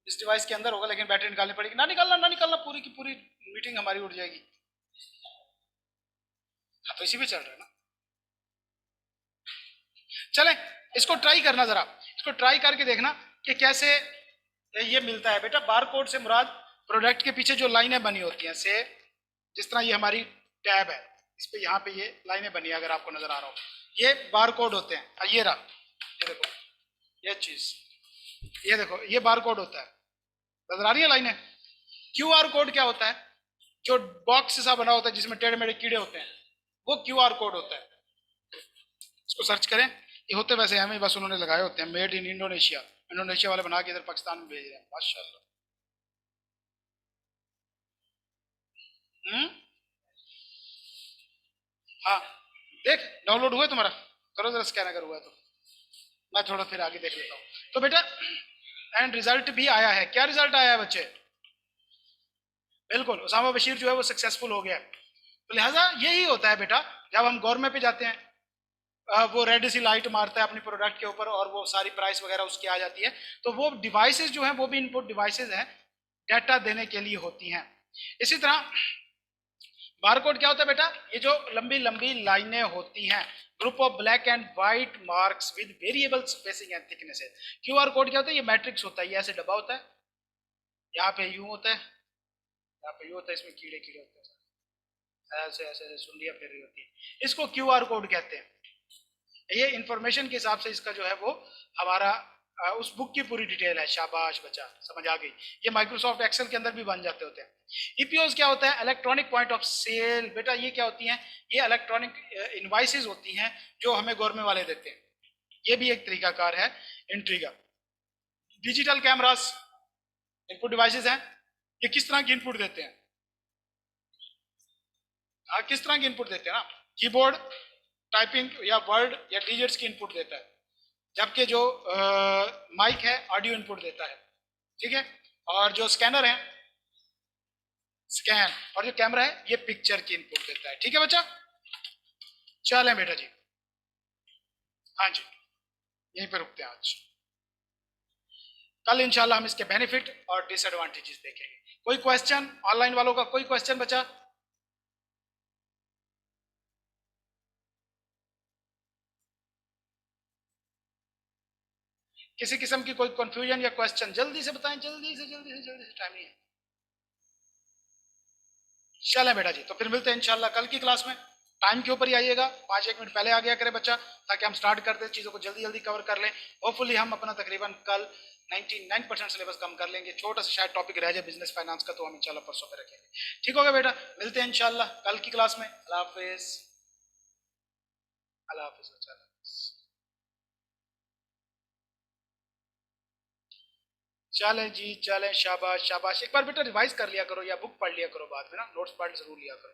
इस डिवाइस के अंदर होगा, लेकिन बैटरी निकालनी पड़ेगी। ना निकालना, ना निकालना, पूरी की पूरी मीटिंग हमारी उड़ जाएगी। हाँ तो इसी पे चल रहा है ना। चले, इसको ट्राई करना जरा, इसको ट्राई करके देखना कि कैसे ये मिलता है। बेटा बार कोड से मुराद प्रोडक्ट के पीछे जो लाइनें बनी होती हैं, से जिस तरह ये हमारी टैब है, इस पे यहाँ पे ये लाइनें बनी है, अगर आपको नजर आ रहा हो, ये बार कोड होते हैं। ये रहा, ये देखो, ये चीज, ये देखो, ये बार कोड होता है। नजर आ रही है लाइनें? क्यू आर कोड क्या होता है? जो बॉक्स सा बना होता है जिसमें टेढ़े मेढ़े कीड़े होते हैं, वो क्यू आर कोड होता है। इसको सर्च करें, ये होते वैसे हमें, बस उन्होंने लगाए होते हैं मेड इन इंडोनेशिया। इंडोनेशिया वाले बना के इधर पाकिस्तान में भेज रहे हैं, माशाल्लाह। हम्म, हाँ देख, डाउनलोड हुआ है तुम्हारा? करो जरा स्कैन अगर हुआ है तो, मैं थोड़ा फिर आगे देख लेता हूँ। तो बेटा एंड रिजल्ट भी आया है। क्या रिजल्ट आया है बच्चे? बिल्कुल, उसामा बशीर जो है वो सक्सेसफुल हो गया है। तो लिहाजा यही होता है बेटा, जब हम गवर्नमेंट पे जाते हैं, वो रेड सी लाइट मारता है अपनी प्रोडक्ट के ऊपर और वो सारी प्राइस वगैरह उसकी आ जाती है। तो वो डिवाइसेस जो हैं वो भी इनपुट डिवाइसेस हैं, डाटा देने के लिए होती हैं। इसी तरह बारकोड क्या होता है बेटा? ये जो लंबी लंबी लाइनें होती हैं, group of black and white marks with variable spacing and thicknesses. QR code क्या होता है? ये मैट्रिक्स होता है, ये ऐसे डब्बा होता है, यहाँ पे यूं होता है, यहाँ पे यूं होता है, इसमें कीड़े कीड़े होते हैं, ऐसे ऐसे ऐसे सुंडियां फेर रही होती है। इसको क्यूआर कोड कहते हैं। ये इंफॉर्मेशन के हिसाब से इसका जो है वो हमारा उस बुक की पूरी डिटेल है। शाबाश बच्चा, समझ आ गई। ये माइक्रोसॉफ्ट एक्सेल के अंदर भी बन जाते होते हैं। ईपीओज क्या होता है? Electronic point of sale. बेटा ये क्या होती हैं? ये इलेक्ट्रॉनिक इनवाइसेस होती हैं जो हमें गवर्नमेंट वाले देते हैं। ये भी एक तरीकाकार है एंट्री का। डिजिटल कैमरास इनपुट डिवाइसेस हैं। ये किस तरह की इनपुट देते हैं? हाँ, किस तरह की इनपुट देते हैं ना? कीबोर्ड, टाइपिंग या वर्ड या डिजिट्स की इनपुट देता है, जबकि जो माइक है ऑडियो इनपुट देता है, ठीक है। और जो स्कैनर है स्कैन, और जो कैमरा है ये पिक्चर की इनपुट देता है, ठीक है बच्चा। चलें बेटा जी, हाँ जी, यहीं पे रुकते हैं आज। कल इंशाल्लाह हम इसके बेनिफिट और डिसएडवांटेजेस देखेंगे। कोई क्वेश्चन ऑनलाइन वालों का, कोई क्वेश्चन बचा? किसी किस्म की कोई कंफ्यूजन या क्वेश्चन जल्दी से बताएं, जल्दी से जल्दी से जल्दी से, टाइम नहीं है। चलें बेटा जी, तो फिर मिलते हैं इंशाल्लाह कल की क्लास में। टाइम के ऊपर ही आइएगा, 5-1 मिनट पहले आ गया करे बच्चा, ताकि हम स्टार्ट करते चीज़ों को जल्दी जल्दी कवर कर लें। होपफुली हम अपना तकरीबन कल 99% सिलेबस कम कर लेंगे। छोटा सा शायद टॉपिक रह जाए बिजनेस फाइनेंस का, तो हम इंशाल्लाह परसों पे रखेंगे। ठीक होगा बेटा, मिलते हैं इंशाल्लाह कल की क्लास में। अल्लाह हाफिज, अल्लाह हाफिज। चलें जी, चलें, शाबाश शाबाश। एक बार बेटा रिवाइज कर लिया करो या बुक पढ़ लिया करो बाद में ना, नोट्स पढ़ जरूर लिया करो।